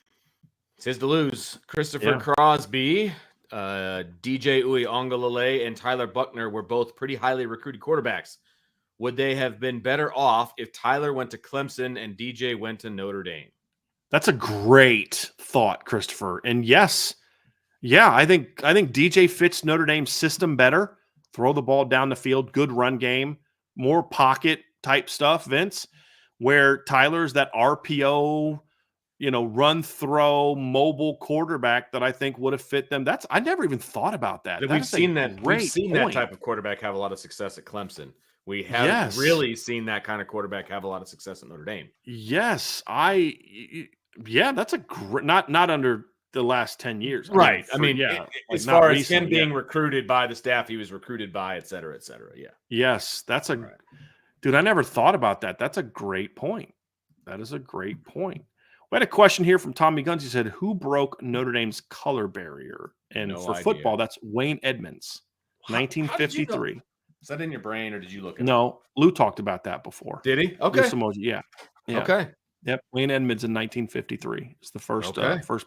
It's his to lose. Christopher Crosby, DJ Uiagalelei, and Tyler Buckner were both pretty highly recruited quarterbacks. Would they have been better off if Tyler went to Clemson and DJ went to Notre Dame? That's a great thought, Christopher. And yes, I think DJ fits Notre Dame's system better. Throw the ball down the field, good run game, more pocket type stuff, Vince, where Tyler's that RPO, run, throw, mobile quarterback that I think would have fit them. I never even thought about that. We've seen that type of quarterback have a lot of success at Clemson. We haven't really seen that kind of quarterback have a lot of success at Notre Dame. Yes, that's a great, not under the last 10 years. Right. As far as him being recruited by the staff he was recruited by, et cetera, et cetera. Yeah. Yes, dude, I never thought about that. That's a great point. That is a great point. We had a question here from Tommy Guns. He said, who broke Notre Dame's color barrier? And for football, that's Wayne Edmonds, 1953. Is that in your brain, or did you look at it? No, Lou talked about that before. Did he? Okay. Yeah. Okay. Yep. Wayne Edmonds in 1953 is the first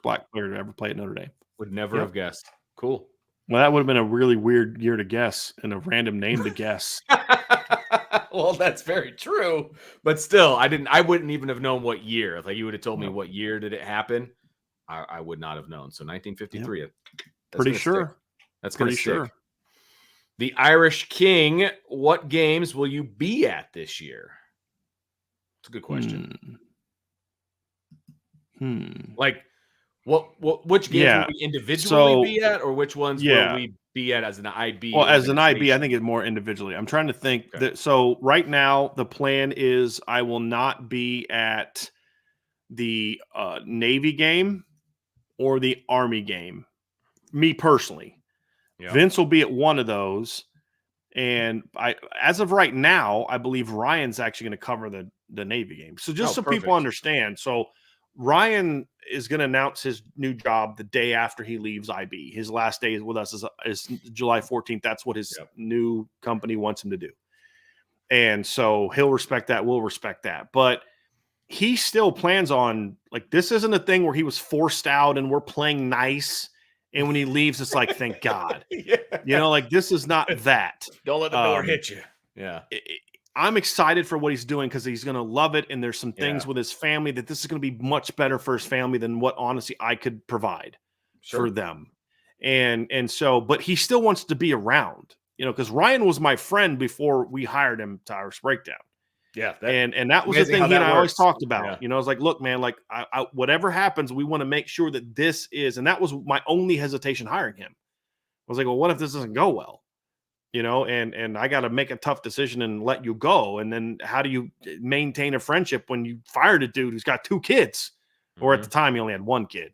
black player to ever play at Notre Dame. Would never have guessed. Cool. Well, that would have been a really weird year to guess and a random name to guess. Well, that's very true. But still, I wouldn't even have known what year. Like you would have told me what year did it happen, I would not have known. So 1953. Yep. Pretty sure. Stick. That's pretty sure. The Irish King, what games will you be at this year? It's a good question. Like which games will we individually be at, or which ones will we be at as an IB? Well, as an IB, I think it's more individually. I'm trying to think that. So right now the plan is I will not be at the Navy game or the Army game. Me personally. Yeah. Vince will be at one of those. And as of right now, I believe Ryan's actually going to cover the Navy game. So just people understand. So Ryan is going to announce his new job the day after he leaves IB. His last day with us is July 14th. That's what his new company wants him to do. And so he'll respect that. We'll respect that. But he still plans on, like, this isn't a thing where he was forced out and we're playing nice. And when he leaves, it's like, thank God. Like, this is not that. Don't let the door hit you. Yeah. I'm excited for what he's doing because he's going to love it. And there's some things with his family that this is going to be much better for his family than what, honestly, I could provide for them. And so, but he still wants to be around, because Ryan was my friend before we hired him to Irish Breakdown. Yeah. And that was the thing he and I always talked about. I was like, look, man, like I whatever happens, we want to make sure that this is, and that was my only hesitation hiring him. I was like, well, what if this doesn't go well? And I got to make a tough decision and let you go. And then how do you maintain a friendship when you fired a dude who's got 2 kids, or at the time he only had 1 kid?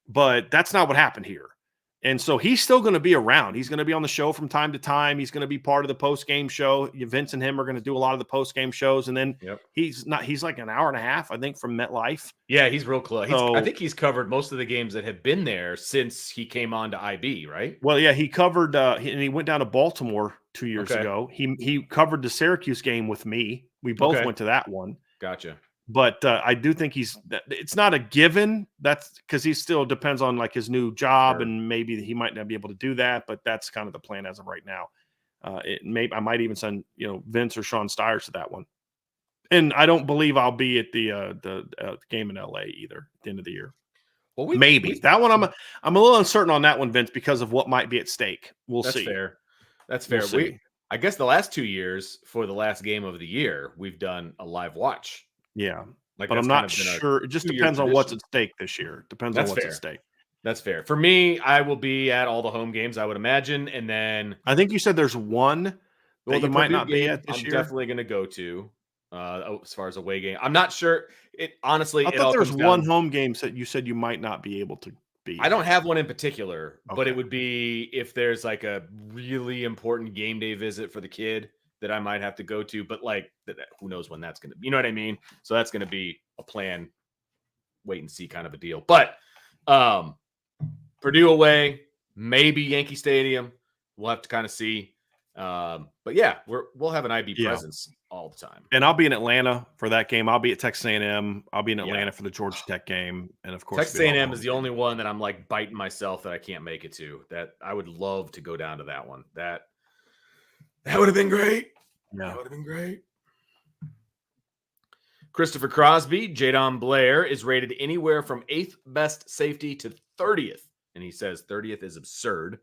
But that's not what happened here. And so he's still going to be around. He's going to be on the show from time to time. He's going to be part of the post-game show. Vince and him are going to do a lot of the post-game shows. And then he's like an hour and a half, I think, from MetLife. Yeah, he's real close. So, I think he's covered most of the games that have been there since he came on to IB, right? Well, yeah, he covered and he went down to Baltimore 2 years ago. He covered the Syracuse game with me. We both went to that one. Gotcha. But I do think it's not a given. That's because he still depends on like his new job, and maybe he might not be able to do that. But that's kind of the plan as of right now. I might even send Vince or Sean Stiers to that one. And I don't believe I'll be at the game in LA either at the end of the year. Well, maybe that one I'm a little uncertain on that one, Vince, because of what might be at stake. We'll see. That's fair. I guess the last 2 years for the last game of the year, we've done a live watch. Yeah, but I'm not sure. It just depends on what's at stake this year. Depends on what's at stake. That's fair. For me, I will be at all the home games, I would imagine. And then I think you said there's one that you might not be at this year. I'm definitely going to go to as far as away game. I'm not sure. Honestly, I thought there was one home game that you said you might not be able to be. I don't have one in particular, but it would be if there's like a really important game day visit for the kid that I might have to go to, but like who knows when that's going to be, you know what I mean? So that's going to be a plan, wait and see kind of a deal. But Purdue away, maybe Yankee Stadium. We'll have to kind of see. But yeah, we'll have an IB presence all the time. And I'll be in Atlanta for that game. I'll be at Texas A&M. I'll be in Atlanta for the Georgia Tech game. And of course, Texas A&M is the only one that I'm like biting myself that I can't make it to. That I would love to go down to that one. That would have been great. Yeah. That would have been great. Christopher Crosby, Jadon Blair is rated anywhere from 8th best safety to 30th. And he says 30th is absurd.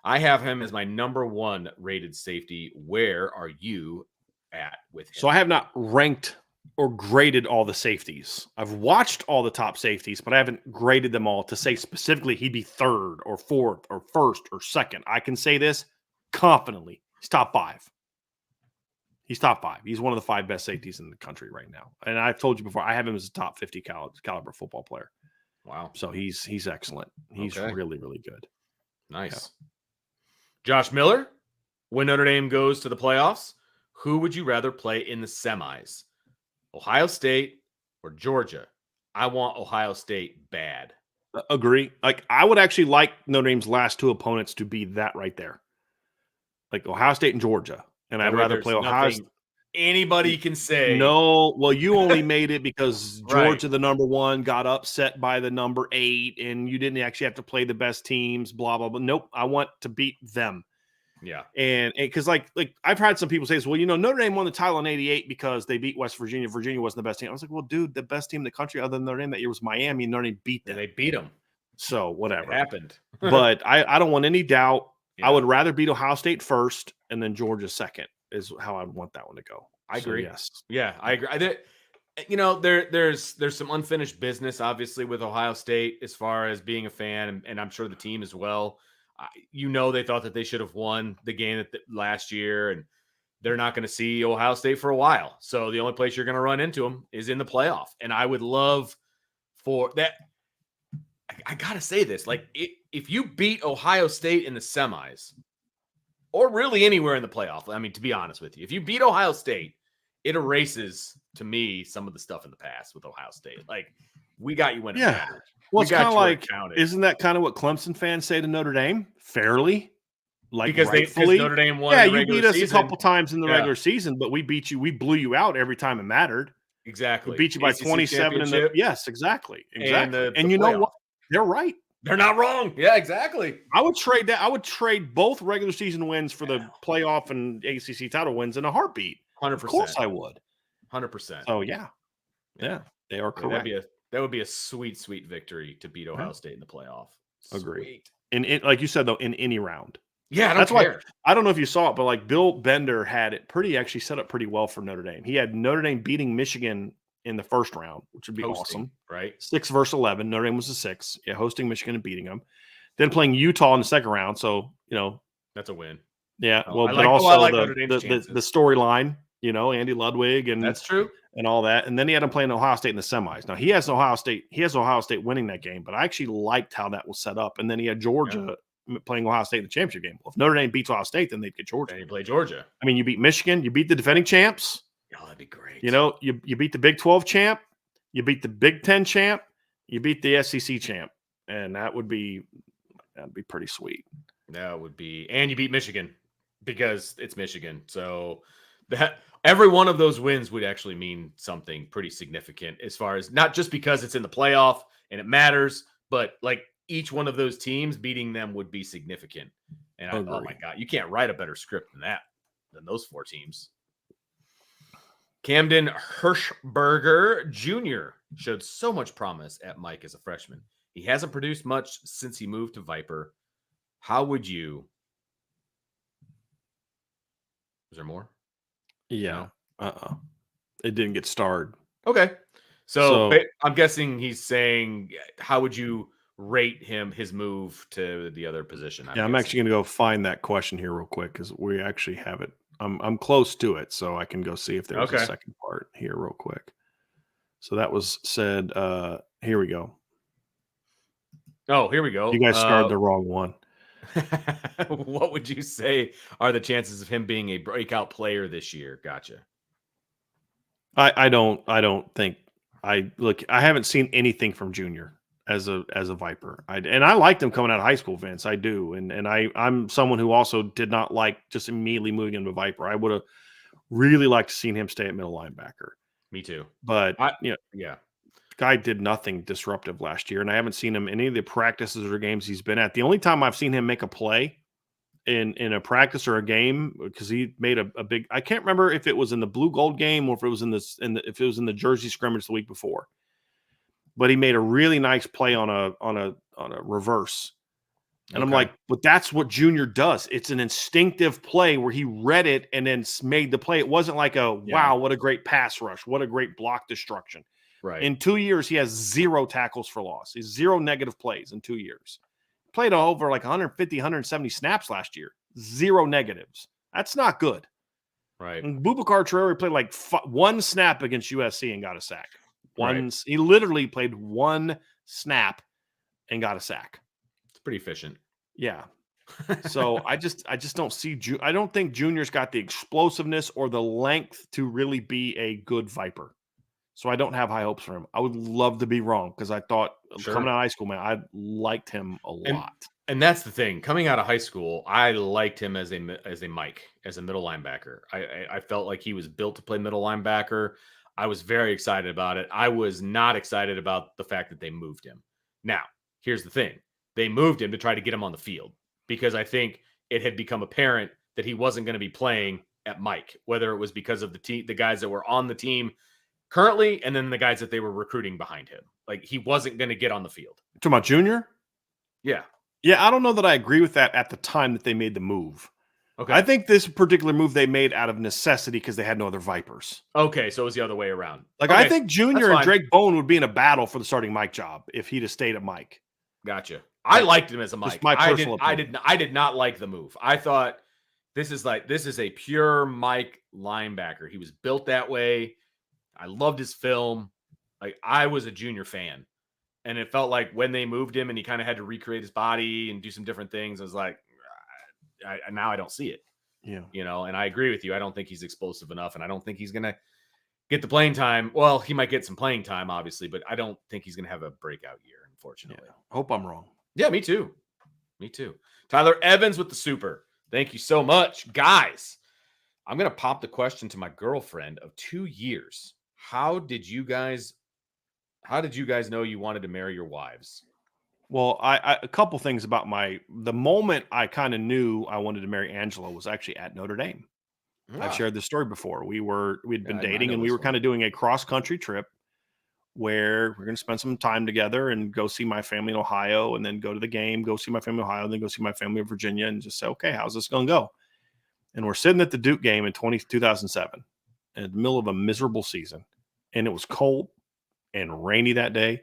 I have him as my number 1 rated safety. Where are you at with him? So I have not ranked or graded all the safeties. I've watched all the top safeties, but I haven't graded them all to say specifically he'd be 3rd or 4th or 1st or 2nd. I can say this confidently. He's top 5. He's top 5. He's one of the 5 best safeties in the country right now. And I've told you before, I have him as a top 50 caliber football player. Wow. So he's excellent. He's really, really good. Nice. Yeah. Josh Miller, when Notre Dame goes to the playoffs, who would you rather play in the semis? Ohio State or Georgia? I want Ohio State bad. Agree. Like I would actually like Notre Dame's last 2 opponents to be that right there. Like Ohio State and Georgia. And I'd rather play Ohio State. Anybody can say. No, well, you only made it because Georgia, the number 1, got upset by the number 8, and you didn't actually have to play the best teams, blah, blah, blah. Nope, I want to beat them. Yeah. And because like I've had some people say this, well, Notre Dame won the title in 88 because they beat West Virginia. Virginia wasn't the best team. I was like, well, dude, the best team in the country other than Notre Dame that year was Miami, and Notre Dame beat them. And they beat them. So whatever. It happened. But I don't want any doubt. Yeah. I would rather beat Ohio State first and then Georgia second is how I would want that one to go. I agree. Yes. Yeah, I agree. There's some unfinished business, obviously, with Ohio State as far as being a fan, and I'm sure the team as well. They thought that they should have won the game last year, and they're not going to see Ohio State for a while. So the only place you're going to run into them is in the playoff. And I would love for that. I got to say this. Like, if you beat Ohio State in the semis, or really anywhere in the playoff, I mean, to be honest with you, if you beat Ohio State, it erases, to me, some of the stuff in the past with Ohio State. Like, we got you winning. Yeah. Well, it's kind of like, isn't that kind of what Clemson fans say to Notre Dame? Fairly. Like, because Notre Dame won. Yeah, you beat us a couple times in the regular season, but we beat you. We blew you out every time it mattered. Exactly. We beat you by 27 in the. Yes, exactly. And you know what? They're right. They're not wrong. Yeah, exactly. I would trade that. I would trade both regular season wins for the playoff and ACC title wins in a heartbeat. 100%. Of course I would. 100%. Oh, yeah. Yeah, they are correct. That would be a sweet, sweet victory to beat Ohio State in the playoff. Agree. And like you said, though, in any round. Yeah, that's why I don't know if you saw it, but like Bill Bender had it actually set up pretty well for Notre Dame. He had Notre Dame beating Michigan in the first round, which would be awesome. Right. 6 versus 11. Notre Dame was a 6. Yeah, hosting Michigan and beating them. Then playing Utah in the second round. So, that's a win. Yeah. But also the storyline, Andy Ludwig and that's true. And all that. And then he had him playing Ohio State in the semis. Now he has Ohio State winning that game, but I actually liked how that was set up. And then he had Georgia playing Ohio State in the championship game. Well, if Notre Dame beats Ohio State, then they'd get Georgia. And you play Georgia. I mean, you beat Michigan, you beat the defending champs. Oh, that'd be great. You know, you beat the Big 12 champ, you beat the Big 10 champ, you beat the SEC champ, and that'd be pretty sweet. That would be, and you beat Michigan because it's Michigan. So that every one of those wins would actually mean something pretty significant as far as not just because it's in the playoff and it matters, but like each one of those teams beating them would be significant. And oh my God, you can't write a better script than those 4 teams. Camden Hirschberger Jr. showed so much promise at Mike as a freshman. He hasn't produced much since he moved to Viper. How would you? Is there more? Yeah. It didn't get starred. Okay. So I'm guessing he's saying, how would you rate his move to the other position? I'm actually going to go find that question here real quick because we actually have it. I'm close to it, so I can go see if there's a second part here real quick. So that was said. Here we go. Oh, here we go. You guys started the wrong one. What would you say are the chances of him being a breakout player this year? Gotcha. I don't think I haven't seen anything from Junior as a Viper. I liked him coming out of high school, Vince. I do. And I'm someone who also did not like just immediately moving into Viper. I would have really liked to seen him stay at middle linebacker. Me too. But yeah. Guy did nothing disruptive last year, and I haven't seen him in any of the practices or games he's been at. The only time I've seen him make a play in a practice or a game, because he made a big, I can't remember if it was in the blue gold game or if it was if it was in the Jersey scrimmage the week before. But he made a really nice play on a reverse. And I'm like, but that's what Junior does. It's an instinctive play where he read it and then made the play. It wasn't like wow, what a great pass rush. What a great block destruction. Right. In 2 years, he has 0 tackles for loss. He's 0 negative plays in 2 years. Played over like 150, 170 snaps last year. 0 negatives. That's not good. Right. And Boubacar Traore played like 1 snap against USC and got a sack. He literally played 1 snap and got a sack. It's pretty efficient. Yeah. So I just don't see. I don't think Junior's got the explosiveness or the length to really be a good Viper. So I don't have high hopes for him. I would love to be wrong because I thought coming out of high school, man, I liked him a lot. And that's the thing. Coming out of high school, I liked him as a Mike, as a middle linebacker. I felt like he was built to play middle linebacker. I was very excited about it. I was not excited about the fact that they moved him. Now, here's the thing. They moved him to try to get him on the field because I think it had become apparent that he wasn't going to be playing at Mike, whether it was because of the guys that were on the team currently, and then the guys that they were recruiting behind him. Like, he wasn't going to get on the field. You're talking about Junior? Yeah. Yeah, I don't know that I agree with that at the time that they made the move. Okay. I think this particular move they made out of necessity because they had no other Vipers. Okay, so it was the other way around. Like, I think Junior and Drake Bowen would be in a battle for the starting Mike job if he'd have stayed at Mike. Gotcha. I liked him as a Mike. Just my personal opinion. I did not like the move. I thought this is a pure Mike linebacker. He was built that way. I loved his film. Like, I was a Junior fan. And it felt like when they moved him and he kind of had to recreate his body and do some different things, I was like, now I don't see it. Yeah. You know, and I agree with you. I don't think he's explosive enough, and I don't think he's going to get the playing time. Well, he might get some playing time, obviously, but I don't think he's going to have a breakout year, unfortunately. Yeah. Hope I'm wrong. Yeah, me too. Me too. Tyler Evans with the super. Thank you so much. Guys, I'm going to pop the question to my girlfriend of 2 years. How did you guys know you wanted to marry your wives? Well, I a couple things about the moment I kind of knew I wanted to marry Angela was actually at Notre Dame. I've shared this story before. We'd been dating and we were kind of doing a cross-country trip where we're going to spend some time together and go see my family in Ohio and then go to the game, go see my family in Ohio, and then go see my family in Virginia and just say, okay, how's this going to go? And we're sitting at the Duke game in 2007 in the middle of a miserable season. And it was cold and rainy that day.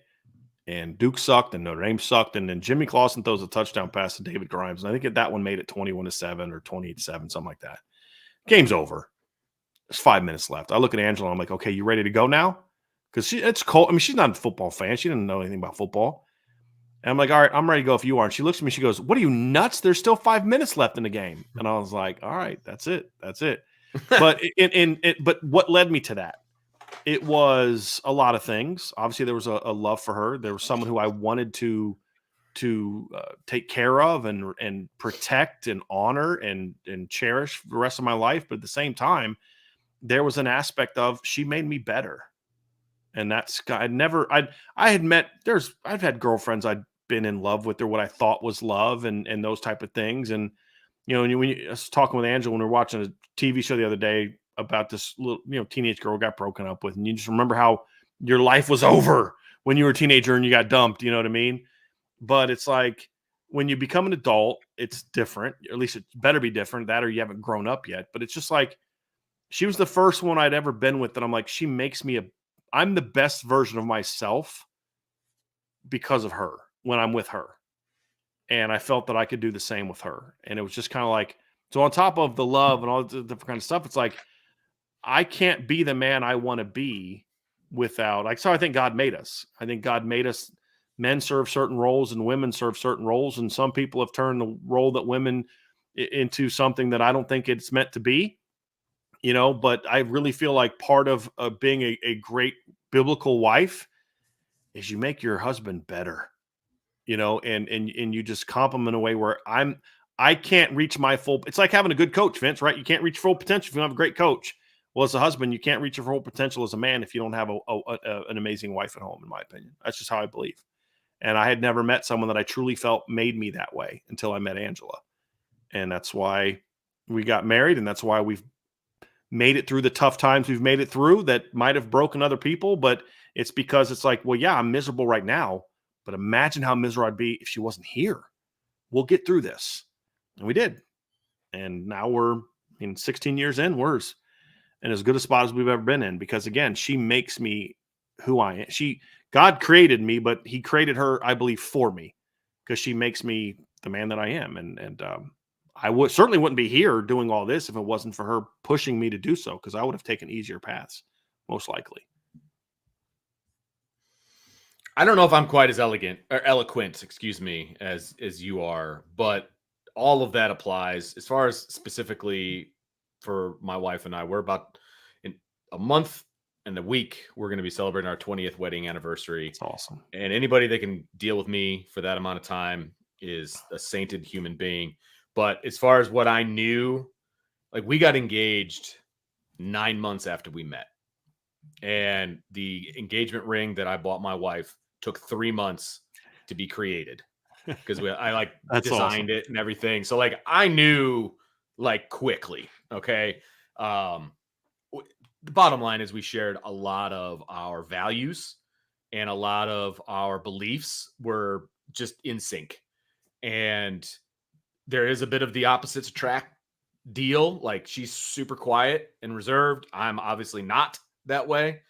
And Duke sucked and Notre Dame sucked. And then Jimmy Clausen throws a touchdown pass to David Grimes. And I think that one made it 21-7 or 28-7, something like that. Game's over. There's 5 minutes left. I look at Angela and I'm like, okay, you ready to go now? Because it's cold. I mean, she's not a football fan. She didn't know anything about football. And I'm like, all right, I'm ready to go if you are. And she looks at me, she goes, what are you, nuts? There's still 5 minutes left in the game. And I was like, all right, that's it. That's it. But but what led me to that? It was a lot of things. Obviously, there was a love for her. There was someone who I wanted to take care of and protect and honor and cherish for the rest of my life. But at the same time, there was an aspect of she made me better. And that's I've had girlfriends I'd been in love with, or what I thought was love and those type of things. And, you know, I was talking with Angela when we were watching a TV show the other day about this little, teenage girl got broken up with. And you just remember how your life was over when you were a teenager and you got dumped, you know what I mean? But it's like when you become an adult, it's different. At least it better be different, that or you haven't grown up yet. But it's just like, she was the first one I'd ever been with that I'm like, I'm the best version of myself because of her when I'm with her. And I felt that I could do the same with her. And it was just kind of like, so on top of the love and all the different kind of stuff, it's like, I can't be the man I want to be without, so I think God made us. I think God made us, men serve certain roles and women serve certain roles. And some people have turned the role that women into something that I don't think it's meant to be. But I really feel like part of being a great biblical wife is you make your husband better, and you just compliment in a way where I can't reach my full. It's like having a good coach, Vince, right? You can't reach full potential if you don't have a great coach. Well, as a husband, you can't reach your full potential as a man if you don't have an amazing wife at home, in my opinion. That's just how I believe. And I had never met someone that I truly felt made me that way until I met Angela. And that's why we got married, and that's why we've made it through the tough times we've made it through that might have broken other people, but it's because it's like, well, yeah, I'm miserable right now, but imagine how miserable I'd be if she wasn't here. We'll get through this. And we did. And now we're 16 years in, we're in as good a spot as we've ever been in, because again, she makes me who I am. God created me, but he created her, I believe, for me, because she makes me the man that I am. And I certainly wouldn't be here doing all this if it wasn't for her pushing me to do so, because I would have taken easier paths, most likely. I don't know if I'm quite as eloquent, as you are, but all of that applies as far as specifically for my wife and I. We're about in a month and a week. We're going to be celebrating our 20th wedding anniversary. It's awesome. And anybody that can deal with me for that amount of time is a sainted human being. But as far as what I knew, like, we got engaged 9 months after we met. And the engagement ring that I bought my wife took 3 months to be created, because I designed it and everything. So like, I knew like quickly. Okay. The bottom line is we shared a lot of our values, and a lot of our beliefs were just in sync. And there is a bit of the opposites attract deal. Like, she's super quiet and reserved. I'm obviously not that way.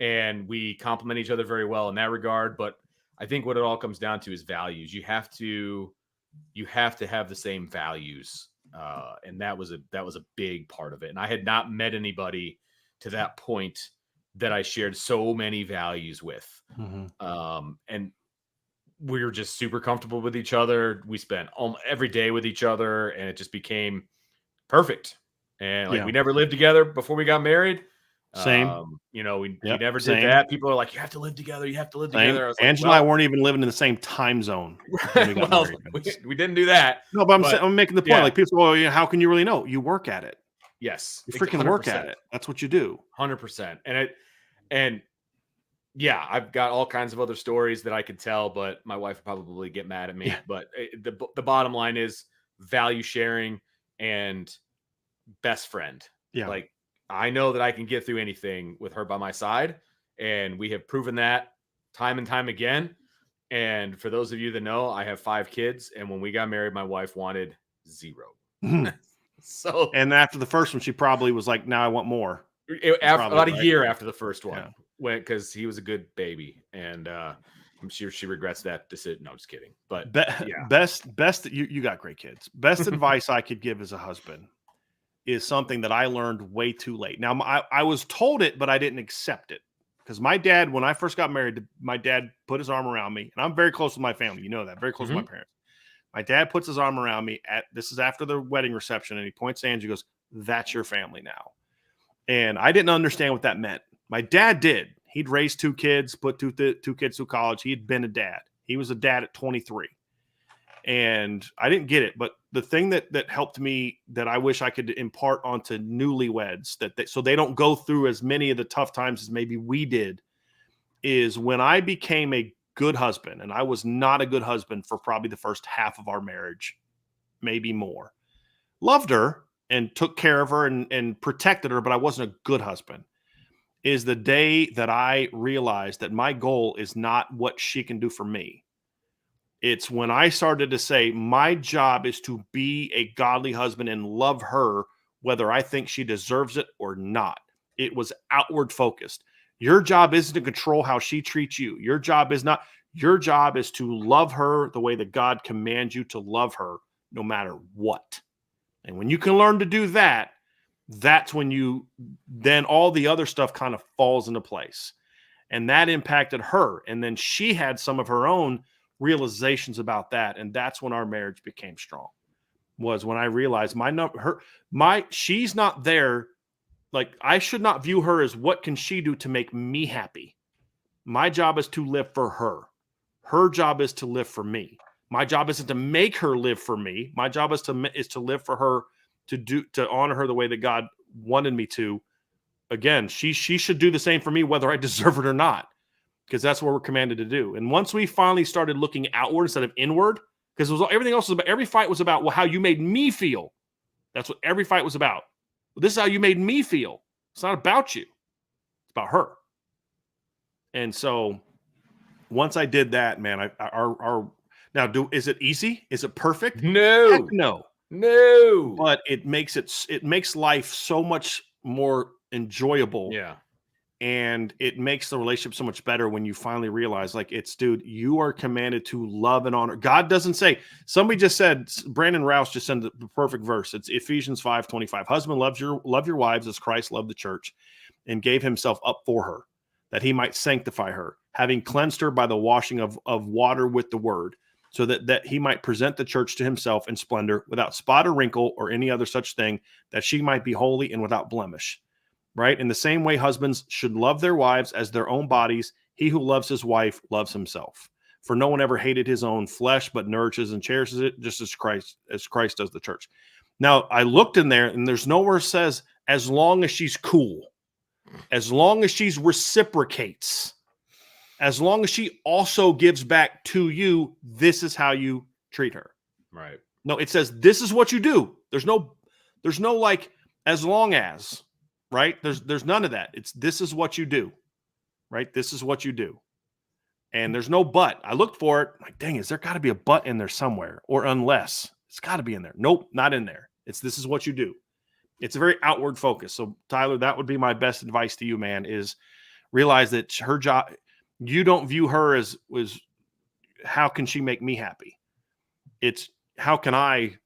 And we complement each other very well in that regard. But I think what it all comes down to is values. You have to have the same values. And that was a big part of it. And I had not met anybody to that point that I shared so many values with. Mm-hmm. And we were just super comfortable with each other. We spent every day with each other, and it just became perfect. And we never lived together before we got married. Same. We never did that. People are like, you have to live together. You have to live together. I was Angela and I weren't even living in the same time zone when we got married. We didn't do that. No, but I'm making the point. Yeah. Like, people, well, how can you really know? You work at it. Yes. You freaking 100%. Work at it. That's what you do. 100%. And yeah, I've got all kinds of other stories that I could tell, but my wife would probably get mad at me. Yeah. But the bottom line is value sharing and best friend. Yeah. Like, I know that I can get through anything with her by my side, and we have proven that time and time again. And for those of you that know, I have 5 kids, and when we got married, my wife wanted 0. So, and after the first one, she probably was like, "Now I want more." About a year after the first one, because he was a good baby, and I'm sure she regrets that decision. No, just kidding. But best you got great kids. Best advice I could give as a husband is something that I learned way too late. Now, I was told it, but I didn't accept it. because my dad, when I first got married, my dad put his arm around me, and I'm very close with my family. You know that, very close with my parents. My dad puts his arm around me this is after the wedding reception, and he points to Angie and goes, "That's your family now." And I didn't understand what that meant. My dad did. He'd raised 2 kids, put two kids through college. He had been a dad. He was a dad at 23. And I didn't get it. But the thing that helped me that I wish I could impart onto newlyweds so they don't go through as many of the tough times as maybe we did is when I became a good husband, and I was not a good husband for probably the first half of our marriage, maybe more. Loved her and took care of her and protected her, but I wasn't a good husband. Is the day that I realized that my goal is not what she can do for me. It's when I started to say, my job is to be a godly husband and love her, whether I think she deserves it or not. It was outward focused. Your job isn't to control how she treats you. Your job is not. Your job is to love her the way that God commands you to love her, no matter what. And when you can learn to do that, that's when then all the other stuff kind of falls into place. And that impacted her. And then she had some of her own realizations about that. And that's when our marriage became strong, was when I realized she's not there. Like, I should not view her as what can she do to make me happy. My job is to live for her. Her job is to live for me. My job isn't to make her live for me. My job is to live for her, to honor her the way that God wanted me to. Again, she should do the same for me, whether I deserve it or not, because that's what we're commanded to do. And once we finally started looking outward instead of inward, because everything else was about, every fight was about, well, how you made me feel. That's what every fight was about. Well, this is how you made me feel. It's not about you. It's about her. And so once I did that, man, is it easy? Is it perfect? No. Heck no. No. But it makes life so much more enjoyable. Yeah. And it makes the relationship so much better when you finally realize, like, dude, you are commanded to love and honor. God doesn't say, somebody just said, Brandon Rouse just sent the perfect verse. It's Ephesians 5:25. Husband, love your wives as Christ loved the church and gave himself up for her, that he might sanctify her, having cleansed her by the washing of water with the word, so that he might present the church to himself in splendor, without spot or wrinkle or any other such thing, that she might be holy and without blemish. Right? In the same way, husbands should love their wives as their own bodies. He who loves his wife loves himself. For no one ever hated his own flesh, but nourishes and cherishes it, just as Christ does the church. Now, I looked in there, and there's nowhere it says, as long as she's cool, as long as she's reciprocates, as long as she also gives back to you, this is how you treat her. Right. No, it says, this is what you do. There's no like, as long as. Right? There's none of that. This is what you do. Right? This is what you do. And there's no but. I looked for it. Like, dang, is there got to be a but in there somewhere? Or unless. It's got to be in there. Nope, not in there. This is what you do. It's a very outward focus. So, Tyler, that would be my best advice to you, man, is realize that her job, you don't view her as how can she make me happy? It's how can I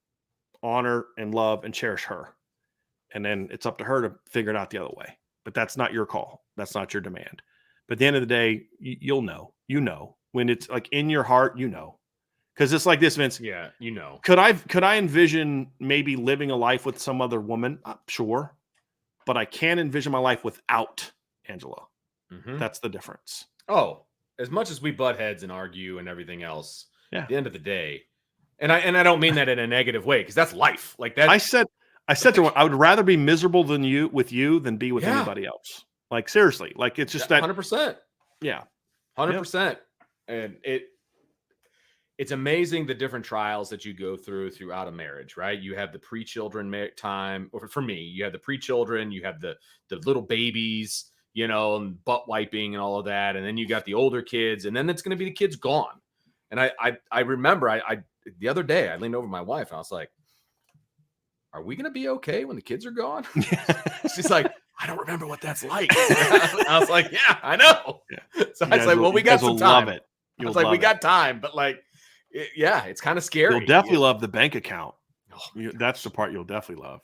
honor and love and cherish her? And then it's up to her to figure it out the other way. But that's not your call. That's not your demand. But at the end of the day, you'll know. You know. When it's like in your heart, you know. Because it's like this, Vince. Yeah, you know. Could I envision maybe living a life with some other woman? Sure. But I can't envision my life without Angela. Mm-hmm. That's the difference. Oh, as much as we butt heads and argue and everything else, yeah. At the end of the day, and I don't mean that in a negative way, because that's life. Like that. I said to her, I would rather be miserable than be with anybody else. Like, seriously, like, it's just that 100%. Yeah. 100%. And it's amazing the different trials that you go throughout a marriage, right? You have the pre-children time, or for me, you have the pre-children, you have the little babies, and butt wiping and all of that. And then you got the older kids, and then it's going to be the kids gone. And I remember I the other day I leaned over my wife and I was like, are we going to be okay when the kids are gone? She's like, I don't remember what that's like. I was like, yeah, I know. Yeah. So I was like, well, we got some time. Love it. I was like, we got time, but like, it's kind of scary. You'll definitely love the bank account. That's the part you'll definitely love.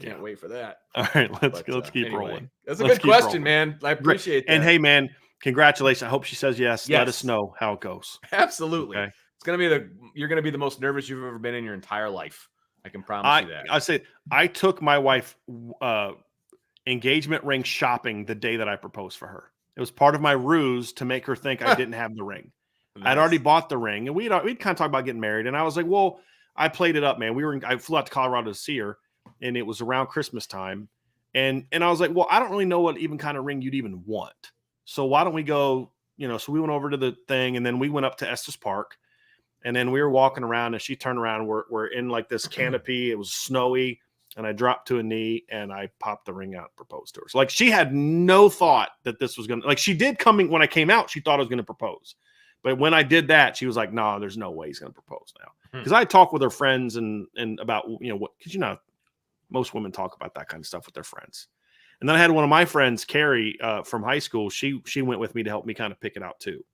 Can't wait for that. All right, let's keep anyway, rolling. That's a Let's good keep question, rolling. man. I appreciate that. And hey, man, congratulations. I hope she says yes. Let us Yes. know how it goes. Absolutely. Okay. It's gonna be you're gonna be the most nervous you've ever been in your entire life. I can promise you that. I say I took my wife engagement ring shopping the day that I proposed for her. It was part of my ruse to make her think I didn't have the ring. Nice. I'd already bought the ring, and we'd kind of talked about getting married. And I was like, well, I played it up, man. I flew out to Colorado to see her, and it was around Christmas time. And I was like, well, I don't really know what even kind of ring you'd even want. So why don't we go, so we went over to the thing, and then we went up to Estes Park, and then we were walking around, and she turned around. We're in like this canopy. It was snowy, and I dropped to a knee, and I popped the ring out and proposed to her. So like she had no thought that this was going to, like she did coming when I came out, she thought I was going to propose. But when I did that, she was like, no, there's no way he's going to propose now. Because I talked with her friends and about, what, because, most women talk about that kind of stuff with their friends. And then I had one of my friends, Carrie, from high school. She went with me to help me kind of pick it out too.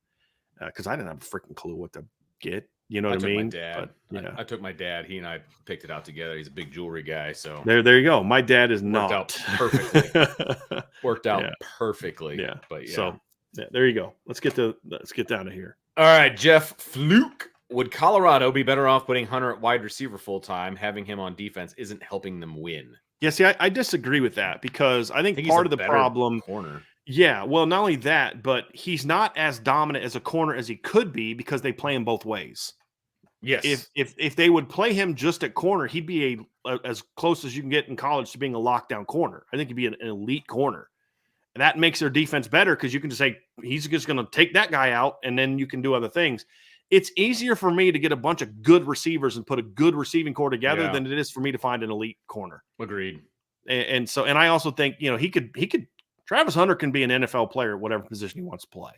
Because I didn't have a freaking clue what to get. You know what I mean? My dad. But, yeah. I took my dad. He and I picked it out together. He's a big jewelry guy. So there you go. My dad is not. Out perfectly. Worked out perfectly. Yeah. But yeah. So there you go. Let's get down to here. All right, Jeff Fluke. Would Colorado be better off putting Hunter at wide receiver full time? Having him on defense isn't helping them win. Yeah, see, I disagree with that because I think part of the problem. Corner. Yeah, well, not only that, but he's not as dominant as a corner as he could be because they play him both ways. Yes. If they would play him just at corner, he'd be as close as you can get in college to being a lockdown corner. I think he'd be an elite corner. And that makes their defense better because you can just say, he's just going to take that guy out, and then you can do other things. It's easier for me to get a bunch of good receivers and put a good receiving core together than it is for me to find an elite corner. Agreed. And I also think, he could Travis Hunter can be an NFL player at whatever position he wants to play.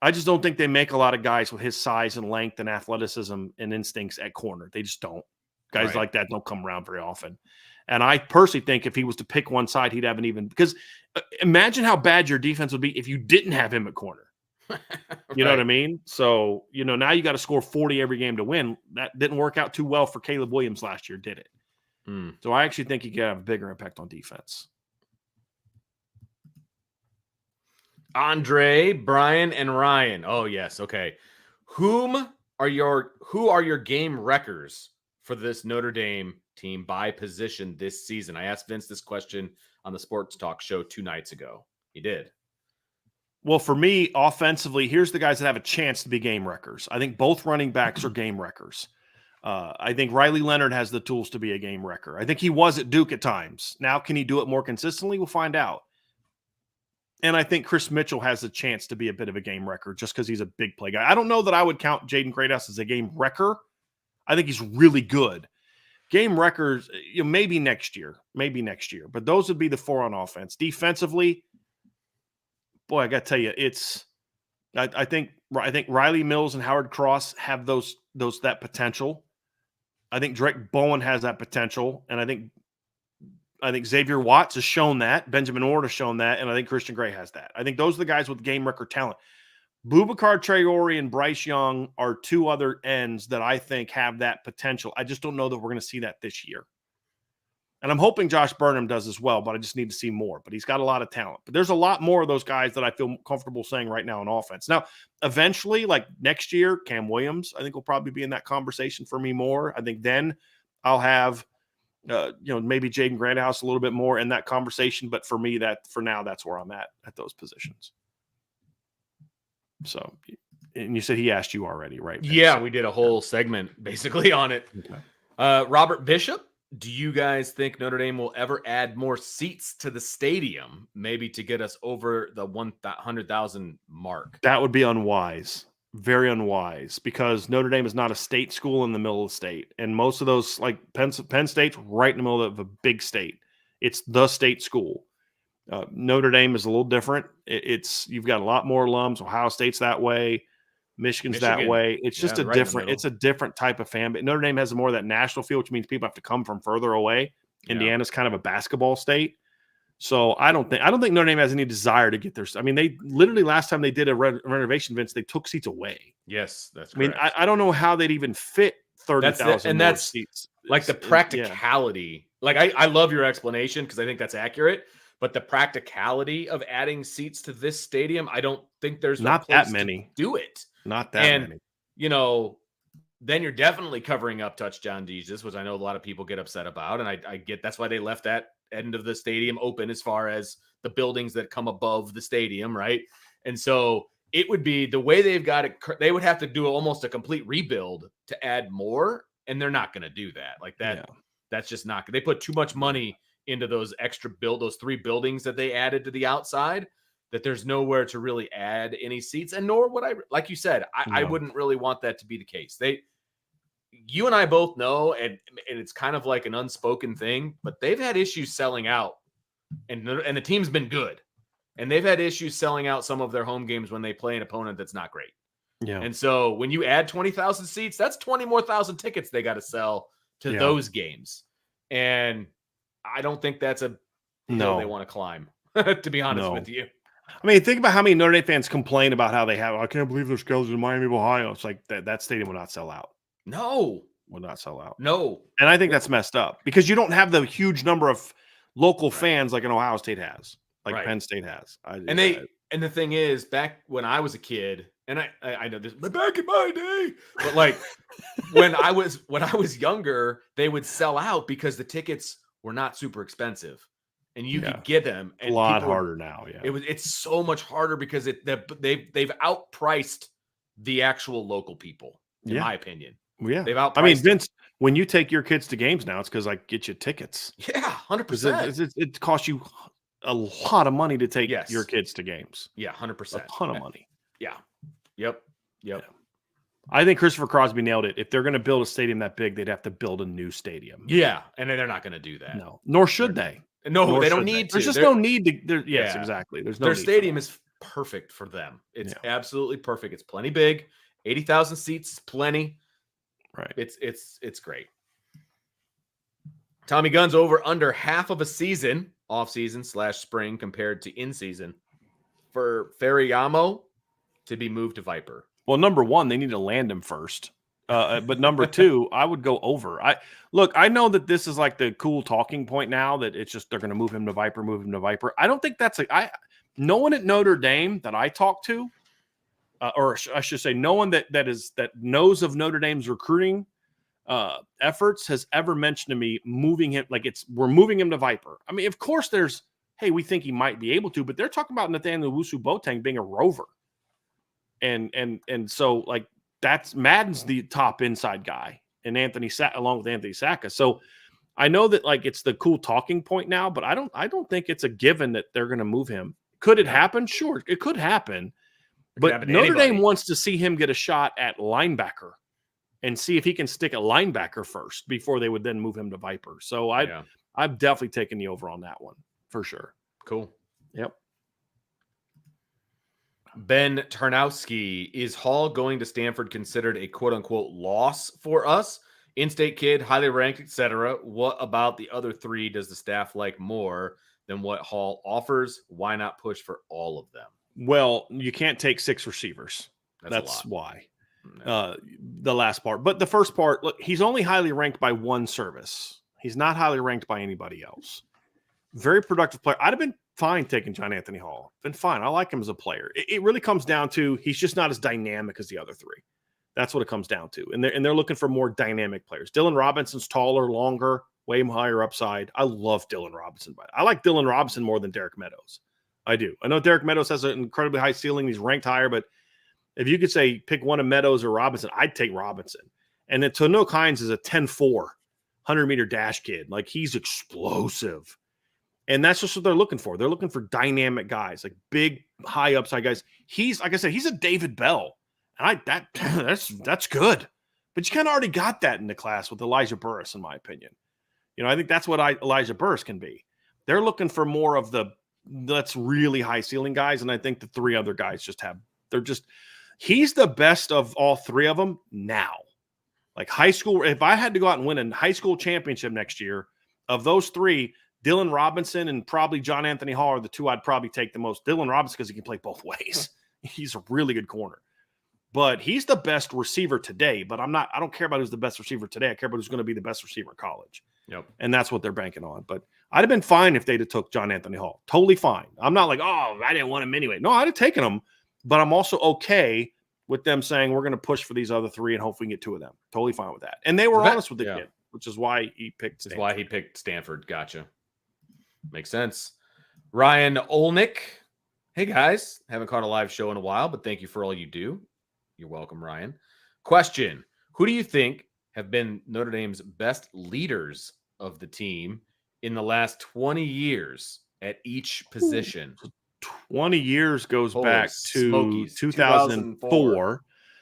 I just don't think they make a lot of guys with his size and length and athleticism and instincts at corner. They just don't. Guys like that don't come around very often. And I personally think if he was to pick one side, he'd have an even, because imagine how bad your defense would be if you didn't have him at corner. You know what I mean? So, now you got to score 40 every game to win. That didn't work out too well for Caleb Williams last year, did it? So I actually think he could have a bigger impact on defense. Andre, Brian, and Ryan. Oh, yes. Okay. Who are your game wreckers for this Notre Dame team by position this season? I asked Vince this question on the Sports Talk show 2 nights ago. He did. Well, for me, offensively, here's the guys that have a chance to be game wreckers. I think both running backs are game wreckers. I think Riley Leonard has the tools to be a game wrecker. I think he was at Duke at times. Now, can he do it more consistently? We'll find out. And I think Chris Mitchell has a chance to be a bit of a game wrecker just because he's a big play guy. I don't know that I would count Jaden Greathouse as a game wrecker. I think he's really good. Game wreckers, maybe next year. But those would be the 4 on offense. Defensively, boy, I got to tell you, I think Riley Mills and Howard Cross have that potential. I think Drake Bowen has that potential, and I think Xavier Watts has shown that. Benjamin Ward has shown that, and I think Christian Gray has that. I think those are the guys with game record talent. Boubacar Traore and Bryce Young are 2 other ends that I think have that potential. I just don't know that we're going to see that this year. And I'm hoping Josh Burnham does as well, but I just need to see more. But he's got a lot of talent. But there's a lot more of those guys that I feel comfortable saying right now on offense. Now, eventually, like next year, Cam Williams, I think will probably be in that conversation for me more. I think then I'll have, maybe Jaden Greathouse a little bit more in that conversation. But for me, for now, that's where I'm at those positions. So, and you said he asked you already, right? Vince? Yeah, we did a whole segment basically on it. Okay. Robert Bishop. Do you guys think Notre Dame will ever add more seats to the stadium, maybe to get us over the 100,000 mark? That would be unwise, very unwise, because Notre Dame is not a state school in the middle of the state. And most of those, like Penn State's right in the middle of a big state. It's the state school. Notre Dame is a little different. You've got a lot more alums. Ohio State's that way. Michigan, that way. It's just it's a different type of fan. But Notre Dame has more of that national feel, which means people have to come from further away. Yeah. Indiana's kind of a basketball state. So I don't think Notre Dame has any desire to get there. I mean, they literally last time they did a renovation, Vince, they took seats away. Yes, that's correct. I mean, I don't know how they'd even fit 30,000 seats. Like the practicality Like I love your explanation because I think that's accurate. But the practicality of adding seats to this stadium, I don't think there's a Not place that many. to do it. Not that And many. you know, then you're definitely covering up touchdown Jesus, which I know a lot of people get upset about. And I get that's why they left that end of the stadium open as far as the buildings that come above the stadium, right? And so it would be the way they've got it. They would have to do almost a complete rebuild to add more, and they're not going to do that. Like that. Yeah. That's just not. They put too much money into those those 3 buildings that they added to the outside, that there's nowhere to really add any seats. And nor would I, like you said, I wouldn't really want that to be the case. You and I both know, and it's kind of like an unspoken thing, but they've had issues selling out, and the team's been good, and they've had issues selling out some of their home games when they play an opponent that's not great. Yeah. And so when you add 20,000 seats, that's 20 more thousand tickets they got to sell to those games. And I don't think that's a hill they want to climb, to be honest with you. I mean, think about how many Notre Dame fans complain about how I can't believe their schedule's in Miami of Ohio. It's like that stadium will not sell out. No. Will not sell out. No. And I think that's messed up because you don't have the huge number of local fans like an Ohio State has, like Penn State has. And the thing is, back when I was a kid, and I know this, but back in my day, but like when I was younger, they would sell out because the tickets were not super expensive, and you could get them. And a lot harder now. Yeah, it's so much harder because they've outpriced the actual local people, in my opinion. Yeah, they've outpriced. I mean, Vince, when you take your kids to games now, it's because I get you tickets. Yeah, 100%. It costs you a lot of money to take your kids to games. Yeah, 100%. A ton of money. Yeah. Yep. Yeah. I think Christopher Crosby nailed it. If they're going to build a stadium that big, they'd have to build a new stadium. Yeah, and they're not going to do that. No, nor should they. No, they don't need to. There's just no need to. Yes, exactly. There's no. Their stadium is perfect for them. It's absolutely perfect. It's plenty big. 80,000 seats, plenty. Right. It's great. Tommy Gunn's over under half of a season, off season / spring compared to in season, for Ferrayamo to be moved to Viper. Well, number one, they need to land him first. But number two, I would go over. I know that this is like the cool talking point now that it's just they're going to move him to Viper. I don't think that's no one at Notre Dame that I talk to, or I should say, no one that knows of Notre Dame's recruiting efforts has ever mentioned to me moving him. Like we're moving him to Viper. I mean, of course, we think he might be able to, but they're talking about Nathaniel Owusu-Boateng being a rover, and so like. That's Madden's the top inside guy, and along with Anthony Sacca. So I know that like it's the cool talking point now, but I don't think it's a given that they're going to move him. Could it happen? Sure, it could happen. But Notre Dame wants to see him get a shot at linebacker and see if he can stick a linebacker first before they would then move him to Viper. So I've definitely taken the over on that one for sure. Cool. Yep. Ben Tarnowski, is Hall going to Stanford considered a quote-unquote loss for us? In-state kid, highly ranked, etc. What about the other 3 does the staff like more than what Hall offers? Why not push for all of them? Well, you can't take 6 receivers. That's why. The last part. But the first part, look, he's only highly ranked by one service. He's not highly ranked by anybody else. Very productive player. I'd have been fine taking John Anthony Hall. Been fine. I like him as a player. It really comes down to he's just not as dynamic as the other 3. That's what it comes down to. And they're looking for more dynamic players. Dylan Robinson's taller, longer, way higher upside. I love Dylan Robinson. But I like Dylan Robinson more than Derek Meadows. I do. I know Derek Meadows has an incredibly high ceiling. He's ranked higher, but if you could say pick one of Meadows or Robinson, I'd take Robinson. And then Tanoke Hines is a 10-4, 100-meter dash kid. Like he's explosive. And that's just what they're looking for. They're looking for dynamic guys, like big, high upside guys. He's, like I said, he's a David Bell. And that's good. But you kind of already got that in the class with Elijah Burris, in my opinion. I think that's what Elijah Burris can be. They're looking for more of that's really high ceiling guys. And I think the 3 other guys he's the best of all 3 of them now. Like high school, if I had to go out and win a high school championship next year, of those 3, Dylan Robinson and probably John Anthony Hall are the 2 I'd probably take the most. Dylan Robinson because he can play both ways. He's a really good corner. But he's the best receiver today. But I don't care about who's the best receiver today. I care about who's going to be the best receiver in college. Yep. And that's what they're banking on. But I'd have been fine if they'd have took John Anthony Hall. Totally fine. I'm not like, oh, I didn't want him anyway. No, I'd have taken him. But I'm also okay with them saying we're going to push for these other three and hopefully get two of them. Totally fine with that. And they were honest with the kid, which is why he picked Stanford. That's why he picked Stanford. Gotcha. Makes sense. Ryan Olnick. Hey, guys. Haven't caught a live show in a while, but thank you for all you do. You're welcome, Ryan. Question. Who do you think have been Notre Dame's best leaders of the team in the last 20 years at each position? 20 years goes back to Smokies, 2004.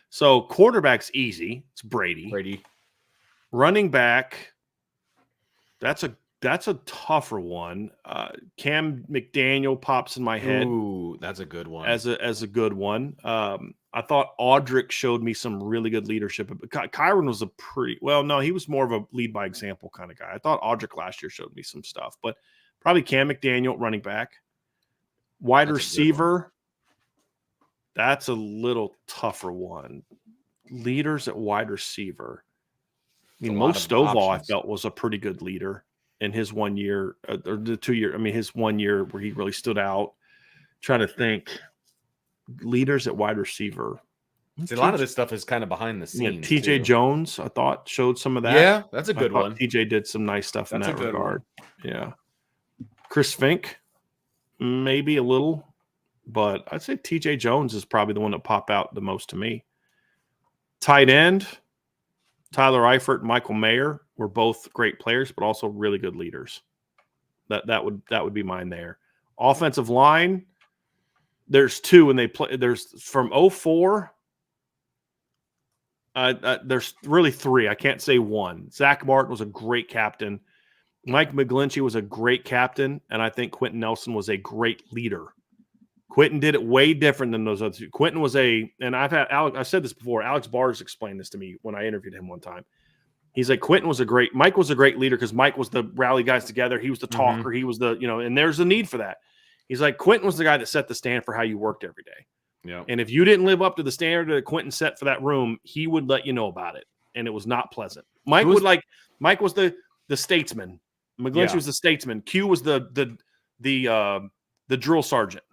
So quarterback's easy. It's Brady. Running back, that's a tougher one. Cam McDaniel pops in my head. Ooh, that's a good one. As a good one. I thought Audric showed me some really good leadership. Kyron was he was more of a lead by example kind of guy. I thought Audric last year showed me some stuff, but probably Cam McDaniel, running back. Wide receiver, that's a little tougher one. Leaders at wide receiver. I mean, Mo Stovall, I felt, was a pretty good leader in his 1 year, or the 2 year. I mean, his 1 year where he really stood out. Trying to think. Leaders at wide receiver. See, a lot of this stuff is kind of behind the scenes. TJ Jones, I thought, showed some of that. Yeah, that's a good one. TJ did some nice stuff in that regard. Yeah. Chris Fink, maybe a little, but I'd say TJ Jones is probably the one that popped out the most to me. Tight end, Tyler Eifert and Michael Mayer were both great players, but also really good leaders. That would be mine there. Offensive line, there's two, and they play. There's from 04. There's really three. I can't say one. Zach Martin was a great captain. Mike McGlinchey was a great captain, and I think Quentin Nelson was a great leader. Quentin did it way different than those other two. Quentin was and I've said this before. Alex Bars explained this to me when I interviewed him one time. He's like, Mike was a great leader because Mike was the rally guys together. He was the talker. Mm-hmm. He was and there's a need for that. He's like, Quentin was the guy that set the stand for how you worked every day. Yeah. And if you didn't live up to the standard that Quentin set for that room, he would let you know about it. And it was not pleasant. Mike was the statesman. McGlinchey was the statesman. Q was the drill sergeant.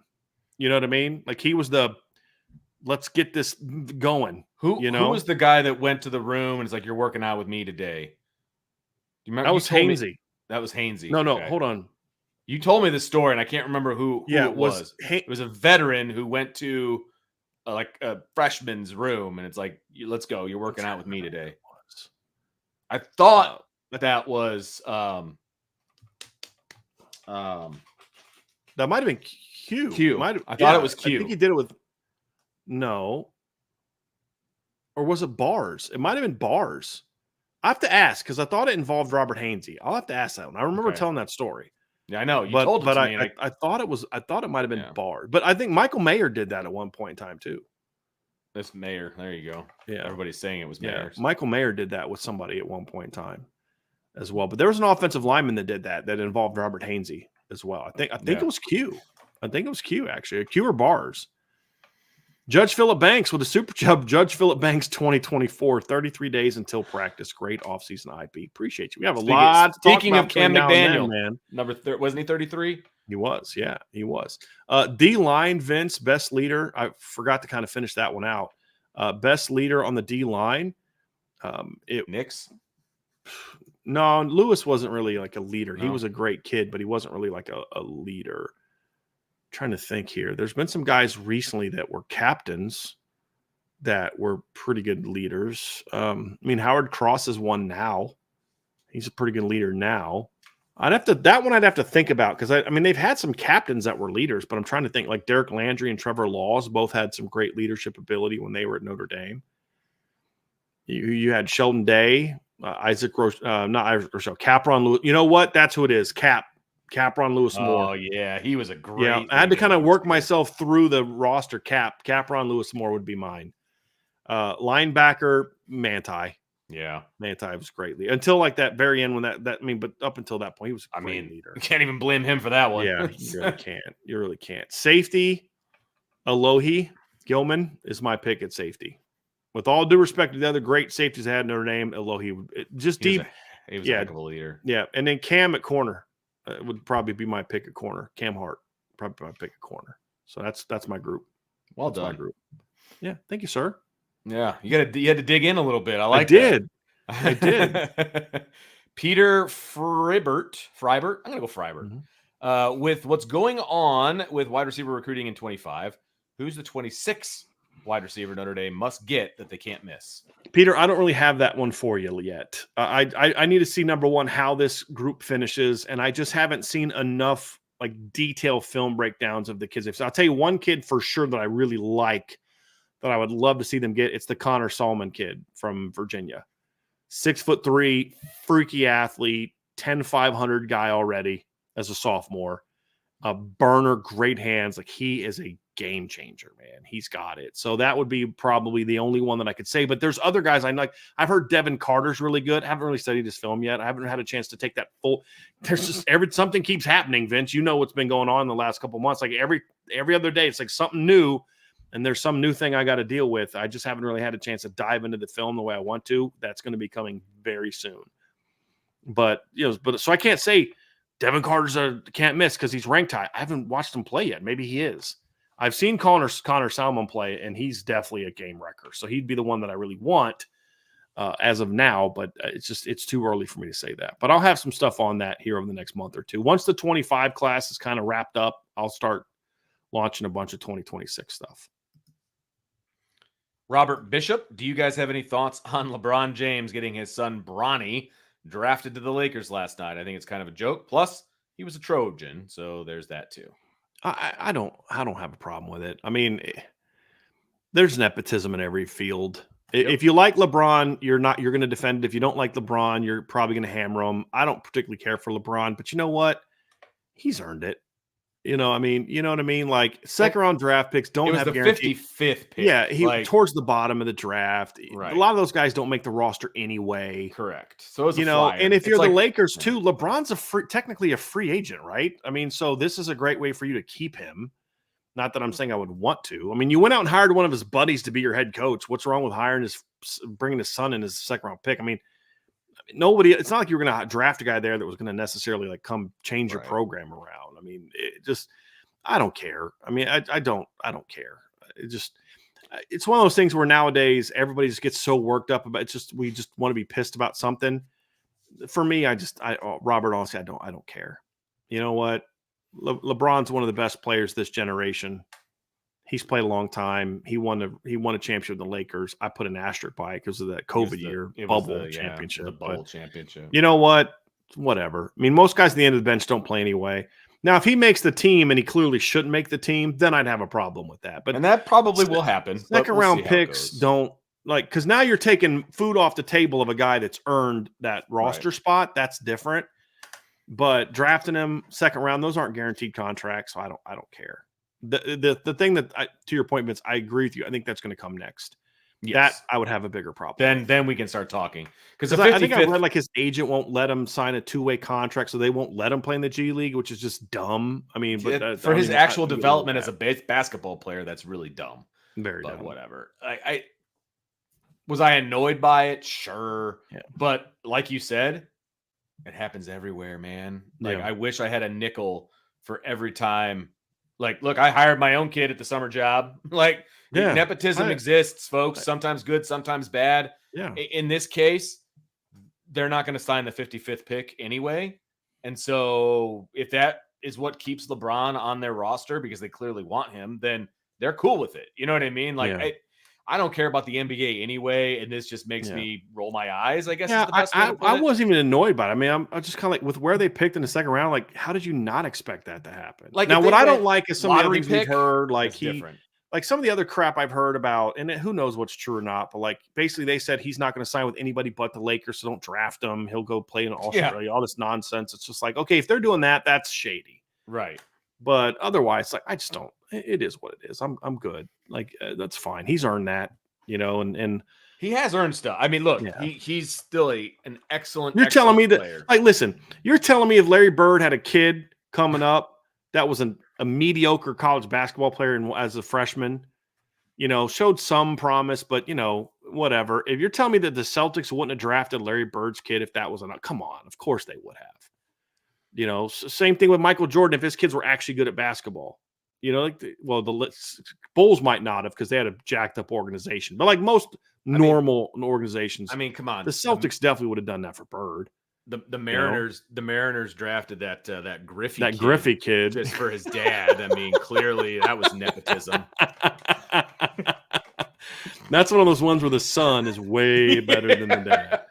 You know what I mean? Like he was let's get this going. Who was the guy that went to the room and is like, you're working out with me today? Do you remember? That was Hainsey. That was Hainsey. No, okay. Hold on. You told me this story, and I can't remember who it was. It was a veteran who went to like a freshman's room, and it's like, let's go. You're working out with me today. I thought that was that might have been Q. I thought it was Q. I think he did it with or was it Bars? It might have been Bars. I have to ask because I thought it involved Robert Hainsey. I'll have to ask that one. I remember telling that story. Yeah, I know. You told it to me. I thought it might have been Bars. But I think Michael Mayer did that at one point in time too. That's Mayer. There you go. Yeah. Everybody's saying it was Mayer. Michael Mayer did that with somebody at one point in time as well. But there was an offensive lineman that did that involved Robert Hainsey as well. I think it was Q. I think it was Q actually. Q or Bars. Judge Phillip Banks with a super chub. Judge Phillip Banks 2024, 33 days until practice. Great offseason IP. Appreciate you. We have a lot to talk about. Speaking of Cam McDaniel, man. Wasn't he 33? He was. Yeah, he was. D-line, Vince, best leader. I forgot to kind of finish that one out. Best leader on the D-line. Nix? No, Lewis wasn't really like a leader. No. He was a great kid, but he wasn't really like a leader. Trying to think here. There's been some guys recently that were captains that were pretty good leaders. I mean, Howard Cross is one now. He's a pretty good leader now. I'd have to think about because I mean they've had some captains that were leaders, but I'm trying to think like Derek Landry and Trevor Laws both had some great leadership ability when they were at Notre Dame. You had Sheldon Day, Capron Lewis. You know what? That's who it is. Capron Lewis Moore. Oh, yeah. He was a great. Yeah, I had to kind of work myself through the roster. Capron Lewis Moore would be mine. Linebacker, Manti. Yeah. Manti was greatly until like that very end when but up until that point, he was a great leader. You can't even blame him for that one. Yeah, you really can't. You really can't. Safety, Alohi Gilman is my pick at safety. With all due respect to the other great safeties I had in Notre Dame, Alohi just deep. He was a heck of a leader. Yeah, and then Cam at corner would probably be my pick at corner. Cam Hart, probably my pick at corner. So that's my group. Well that's done. my group. Yeah, thank you, sir. Yeah, you had to dig in a little bit. I did. I did. Peter Fribert. I'm gonna go Fribert. With what's going on with wide receiver recruiting in 25, who's the 26 wide receiver Notre Dame must get that they can't miss? Peter, I don't really have that one for you yet. I need to see, number one, how this group finishes, and I just haven't seen enough like detailed film breakdowns of the kids. So I'll tell you one kid for sure that I really like that I would love to see them get. It's the Connor Solomon kid from Virginia. 6'3", freaky athlete, 10-500 guy already as a sophomore. A burner, great hands. Like, he is a game changer, man. He's got it. So that would be probably the only one that I could say. But there's other guys I like. I've heard Devin Carter's really good. I haven't really studied his film yet. I haven't had a chance to take that full. There's just something keeps happening, Vince. You know what's been going on in the last couple of months. Like every other day, it's like something new, and there's some new thing I got to deal with. I just haven't really had a chance to dive into the film the way I want to. That's going to be coming very soon. But so I can't say Devin Carter's can't miss because he's ranked high. I haven't watched him play yet. Maybe he is. I've seen Connor Salmon play, and he's definitely a game wrecker. So he'd be the one that I really want as of now, but it's too early for me to say that. But I'll have some stuff on that here over the next month or two. Once the 25 class is kind of wrapped up, I'll start launching a bunch of 2026 stuff. Robert Bishop, do you guys have any thoughts on LeBron James getting his son Bronny drafted to the Lakers last night? I think it's kind of a joke. Plus, he was a Trojan, so there's that too. I don't have a problem with it. I mean, there's nepotism in every field. Yep. If you like LeBron, you're going to defend it. If you don't like LeBron, you're probably going to hammer him. I don't particularly care for LeBron, but you know what? He's earned it. You know what I mean? Like, second round draft picks don't have guaranteed. 55th pick. Yeah, he towards the bottom of the draft. Right. A lot of those guys don't make the roster anyway. Correct. So it's and if you're the Lakers too, LeBron's technically a free agent, right? I mean, so this is a great way for you to keep him. Not that I'm saying I would want to. I mean, you went out and hired one of his buddies to be your head coach. What's wrong with bringing his son in as a second round pick? I mean, nobody. It's not like you're going to draft a guy there that was going to necessarily like come change your program around. I mean, I don't care. I mean, I don't care. It's one of those things where nowadays everybody just gets so worked up about it. We just want to be pissed about something. For me, Robert, honestly, I don't care. You know what? LeBron's one of the best players this generation. He's played a long time. He won a championship with the Lakers. I put an asterisk by it because of that COVID year bubble championship. The bubble championship. You know what? Whatever. I mean, most guys at the end of the bench don't play anyway. Now, if he makes the team and he clearly shouldn't make the team, then I'd have a problem with that. And that probably will happen. Second round picks don't because now you're taking food off the table of a guy that's earned that roster spot. That's different. But drafting him second round, those aren't guaranteed contracts, so I don't care. The thing that to your point, Vince, I agree with you. I think that's going to come next. Yes. That I would have a bigger problem. Then we can start talking because I think I read like his agent won't let him sign a 2-way contract, so they won't let him play in the G League, which is just dumb. I mean, but for his actual development as a basketball player, that's really dumb. Very dumb. Whatever. I was annoyed by it, sure, but like you said, it happens everywhere, man. Like I wish I had a nickel for every time. Like, look, I hired my own kid at the summer job. Like, nepotism exists, folks. Sometimes good, sometimes bad. Yeah. In this case, they're not going to sign the 55th pick anyway. And so if that is what keeps LeBron on their roster because they clearly want him, then they're cool with it. You know what I mean? Like, I don't care about the NBA anyway, and this just makes me roll my eyes, I guess. Yeah, is the best way to put I it. wasn't even annoyed by it. I mean, I'm just kind of like, with where they picked in the second round, like, how did you not expect that to happen? Like, now, what I don't like is some of the other things we've heard, like different. Like some of the other crap I've heard about, and who knows what's true or not, but like basically they said he's not going to sign with anybody but the Lakers, so don't draft him. He'll go play in Australia, all this nonsense. It's just like, okay, if they're doing that, that's shady. Right. But otherwise, like, I just don't. It is what it is. I'm good. Like, that's fine. He's earned that. You know, and he has earned stuff. I mean, look, he's still an excellent. You're telling me that, player. Like, listen, you're telling me if Larry Bird had a kid coming up that was a mediocre college basketball player and as a freshman, you know, showed some promise, but you know, whatever. If you're telling me that the Celtics wouldn't have drafted Larry Bird's kid if that was come on, of course they would have. Same thing with Michael Jordan if his kids were actually good at basketball. The Bulls might not have because they had a jacked up organization, but like most normal organizations, I mean, come on, the Celtics definitely would have done that for Bird. The Mariners drafted that Griffey kid just for his dad. I mean, clearly that was nepotism. That's one of those ones where the son is way better than the dad.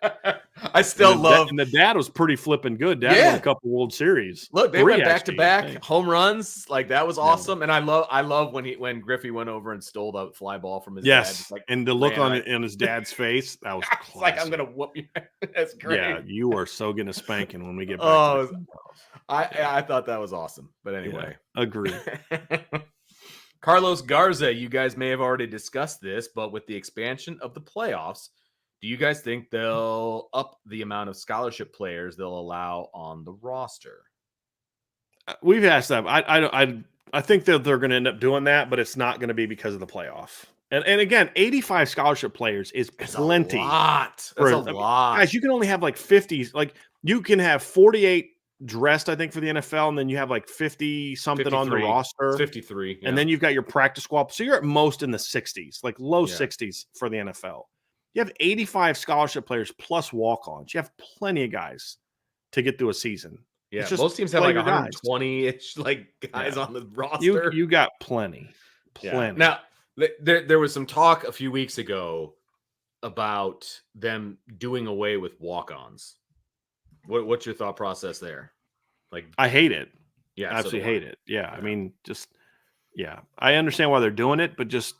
I still love, and the dad was pretty flipping good. Dad won a couple World Series. Look, they went back to back home runs. Like that was awesome, and I love when Griffey went over and stole the fly ball from his dad. Yes, and the look on his dad's face, that was classic. Like I'm gonna whoop you. That's great. Yeah, you are so getting a spanking when we get back. I thought that was awesome, but anyway, agree. Carlos Garza, you guys may have already discussed this, but with the expansion of the playoffs, do you guys think they'll up the amount of scholarship players they'll allow on the roster? We've asked them. I think that they're going to end up doing that, but it's not going to be because of the playoff. And again, 85 scholarship players is plenty. That's a lot. Guys, you can only have like 50. Like you can have 48 dressed, I think, for the NFL, and then you have like 50 something on the roster. It's 53. Yeah. And then you've got your practice squad. So you're at most in the 60s, like low 60s for the NFL. You have 85 scholarship players plus walk-ons. You have plenty of guys to get through a season. Yeah, most teams have like 120-ish guys on the roster. You got plenty. Yeah. Now, there was some talk a few weeks ago about them doing away with walk-ons. What's your thought process there? Like, I hate it. Yeah, absolutely hate it. Yeah, I mean, I understand why they're doing it, but just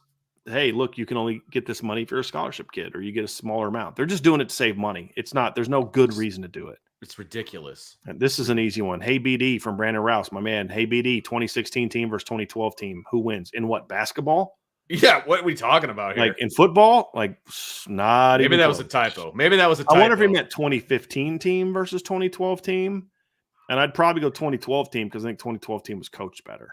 hey, look, you can only get this money if you're a scholarship kid, or you get a smaller amount. They're just doing it to save money. It's not. There's no good reason to do it. It's ridiculous. And this is an easy one. Hey, BD from Brandon Rouse, my man. Hey, BD, 2016 team versus 2012 team. Who wins? In what, basketball? Yeah, what are we talking about here? Like in football? Like not Maybe even that close. was a typo. Maybe that was a typo. I wonder if he meant 2015 team versus 2012 team. And I'd probably go 2012 team because I think 2012 team was coached better.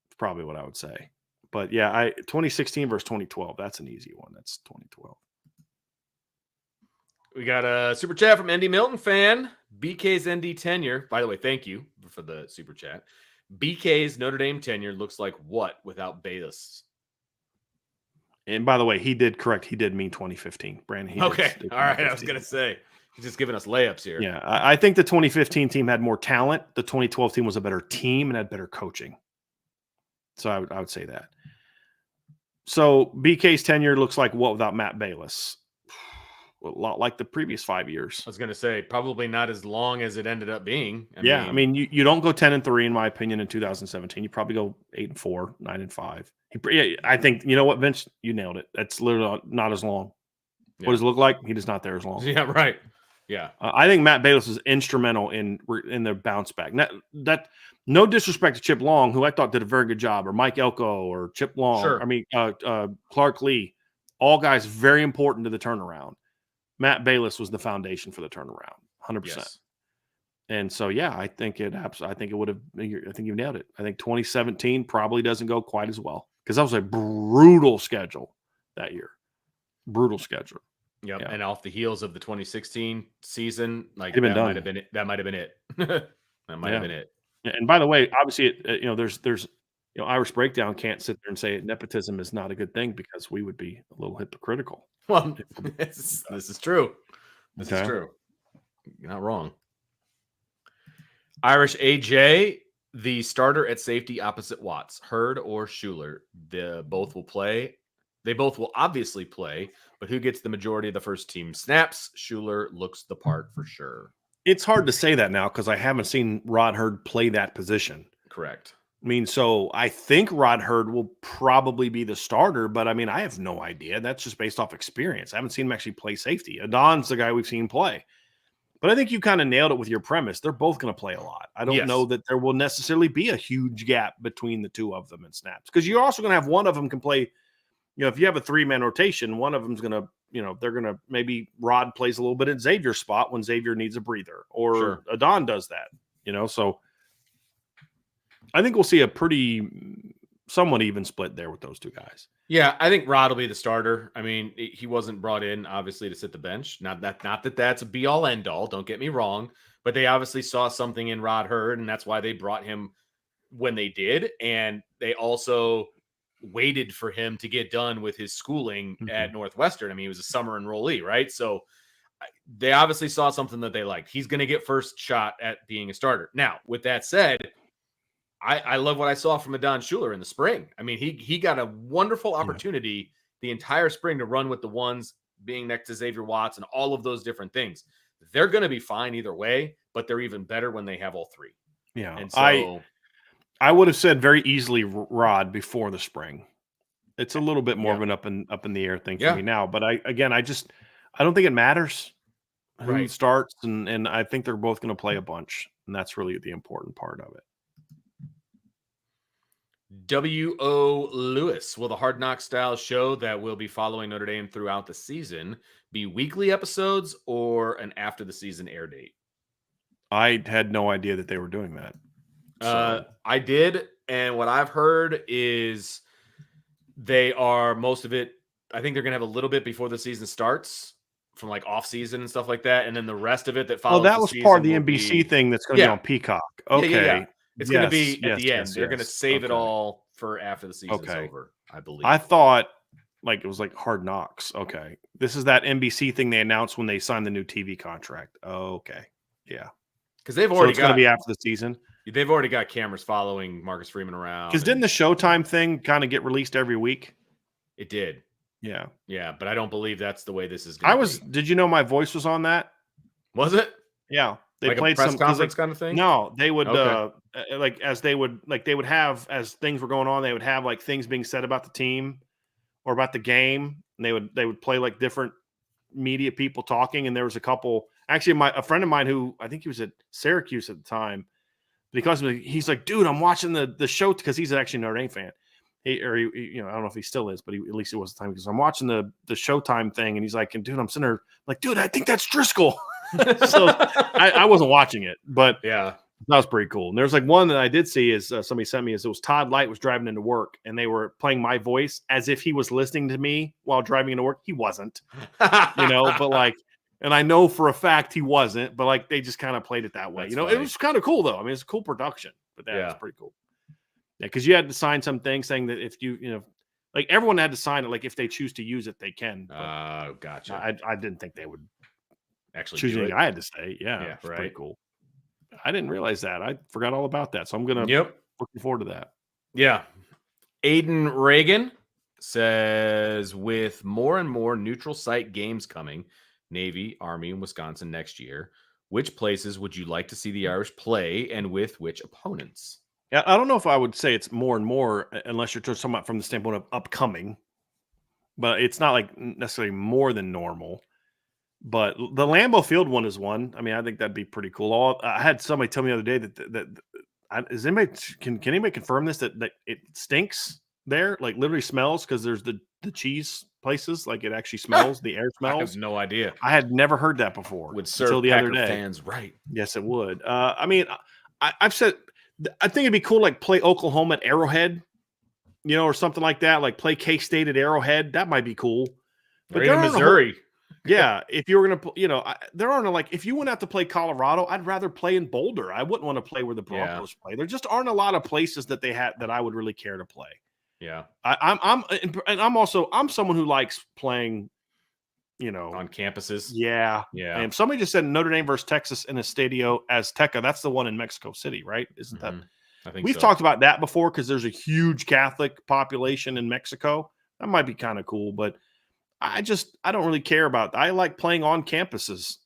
It's probably what I would say. But yeah, 2016 versus 2012. That's an easy one. That's 2012. We got a super chat from Andy Milton fan. BK's ND tenure. By the way, thank you for the super chat. BK's Notre Dame tenure looks like what without Bayless? And by the way, he did correct. He did mean 2015. Brandon. Okay. All right. I was going to say, he's just giving us layups here. Yeah. I think the 2015 team had more talent. The 2012 team was a better team and had better coaching. So I would say that. So BK's tenure looks like what without Matt Bayless? A lot like the previous 5 years. I was going to say probably not as long as it ended up being. I mean, you don't go 10-3 in my opinion in 2017. You probably go 8-4, 9-5. I think you know what, Vince, you nailed it. That's literally not as long. Yeah. What does it look like? He does not there as long. Yeah, right. Yeah, I think Matt Bayless is instrumental in the bounce back. That no disrespect to Chip Long, who I thought did a very good job, or Mike Elko, or Chip Long. Sure. I mean Clark Lee, all guys very important to the turnaround. Matt Bayless was the foundation for the turnaround, 100%. Yes. And so, yeah, I think it would have. I think you nailed it. I think 2017 probably doesn't go quite as well because that was a brutal schedule that year. Brutal schedule. Yep. Yeah. And off the heels of the 2016 season, like that might have been it. That might have been it. That might have been it. And by the way, obviously, there's Irish Breakdown can't sit there and say nepotism is not a good thing because we would be a little hypocritical. Well, this is true. This is true. You're not wrong. Irish AJ, the starter at safety opposite Watts, Hurd or Schuler. Both will play. They both will obviously play, but who gets the majority of the first team snaps? Schuler looks the part for sure. It's hard to say that now because I haven't seen Rod Hurd play that position. Correct. I mean, so I think Rod Hurd will probably be the starter, but I mean, I have no idea. That's just based off experience. I haven't seen him actually play safety. Adon's the guy we've seen play. But I think you kind of nailed it with your premise. They're both going to play a lot. I don't know that there will necessarily be a huge gap between the two of them in snaps because you're also going to have one of them can play. If you have a 3-man rotation, one of them's going to, they're going to maybe Rod plays a little bit at Xavier's spot when Xavier needs a breather or Adon does that, so I think we'll see a pretty somewhat even split there with those two guys. Yeah, I think Rod will be the starter. I mean, he wasn't brought in obviously to sit the bench. Not that that's a be all end all. Don't get me wrong, but they obviously saw something in Rod Hurd, and that's why they brought him when they did. And they also waited for him to get done with his schooling at Northwestern. I mean, he was a summer enrollee, right? So they obviously saw something that they liked. He's going to get first shot at being a starter. Now, with that said, I love what I saw from Adon Schuler in the spring. I mean, he got a wonderful opportunity the entire spring to run with the ones, being next to Xavier Watts and all of those different things. They're going to be fine either way, but they're even better when they have all three. Yeah. And so I would have said very easily Rod before the spring. It's a little bit more of an up in the air thing for me now. But I don't think it matters who starts, and I think they're both going to play a bunch, and that's really the important part of it. W.O. Lewis, will the Hard Knock style show that will be following Notre Dame throughout the season be weekly episodes or an after the season air date? I had no idea that they were doing that. So. I did, and what I've heard is they are most of it. I think they're going to have a little bit before the season starts, from like off season and stuff like that, and then the rest of it that follows. Oh, that was part of the NBC thing that's going to be on Peacock. Okay, yeah. It's going to be at the end. Yes, they're going to save it all for after the season's over, I believe. I thought like it was like Hard Knocks. Okay, this is that NBC thing they announced when they signed the new TV contract. Okay, yeah, because they've already it's going to be after the season. They've already got cameras following Marcus Freeman around. Because didn't the Showtime thing kind of get released every week? It did. Yeah, but I don't believe that's the way this is going to be. Did you know my voice was on that? Was it? Yeah. They like played a press some conference kind of thing? No, they would they would have, as things were going on, they would have like things being said about the team or about the game, and they would play like different media people talking, and there was a couple, actually a friend of mine who I think he was at Syracuse at the time, because he's like, dude, I'm watching the show, because he's actually a Notre Dame fan. I don't know if he still is, but at least it was the time, because I'm watching the Showtime thing, and he's like, and dude, I'm sitting there like, dude, I think that's Driscoll. So I wasn't watching it, but yeah, that was pretty cool. And there's like one that I did see is somebody sent me, is it was Todd Light was driving into work, and they were playing my voice as if he was listening to me while driving into work. He wasn't, but like, and I know for a fact he wasn't, but like they just kind of played it that way. That's funny. It was kind of cool though. I mean, it's a cool production, but that was pretty cool. Yeah, because you had to sign some thing saying that if like everyone had to sign it, like if they choose to use it, they can. Gotcha. I didn't think they would actually choose anything I had to say. Yeah, pretty cool. I didn't realize that. I forgot all about that. So I'm gonna looking forward to that. Yeah. Aiden Reagan says, with more and more neutral site games coming, Navy, Army, and Wisconsin next year, which places would you like to see the Irish play, and with which opponents? Yeah, I don't know if I would say it's more and more, unless you're talking about from the standpoint of upcoming, but it's not like necessarily more than normal. But the Lambeau Field one is one. I mean, I think that'd be pretty cool. I had somebody tell me the other day can anybody confirm this, that it stinks there, like literally smells, because there's the cheese places, like it actually smells. The air smells. I have no idea. I had never heard that before. Would serve until the Packer other day. Fans right? Yes, it would. I mean, I've said, I think it'd be cool, like play Oklahoma at Arrowhead, or something like that. Like play K-State at Arrowhead. That might be cool. But they're in Missouri. Yeah, if you were going to, there aren't like, if you went out to play Colorado, I'd rather play in Boulder. I wouldn't want to play where the Broncos play. There just aren't a lot of places that they have that I would really care to play. Yeah, I'm someone who likes playing, on campuses. Yeah. And somebody just said Notre Dame versus Texas in Estadio Azteca. That's the one in Mexico City, right? Isn't that? I think we've talked about that before, because there's a huge Catholic population in Mexico. That might be kind of cool, but I don't really care about that. I like playing on campuses.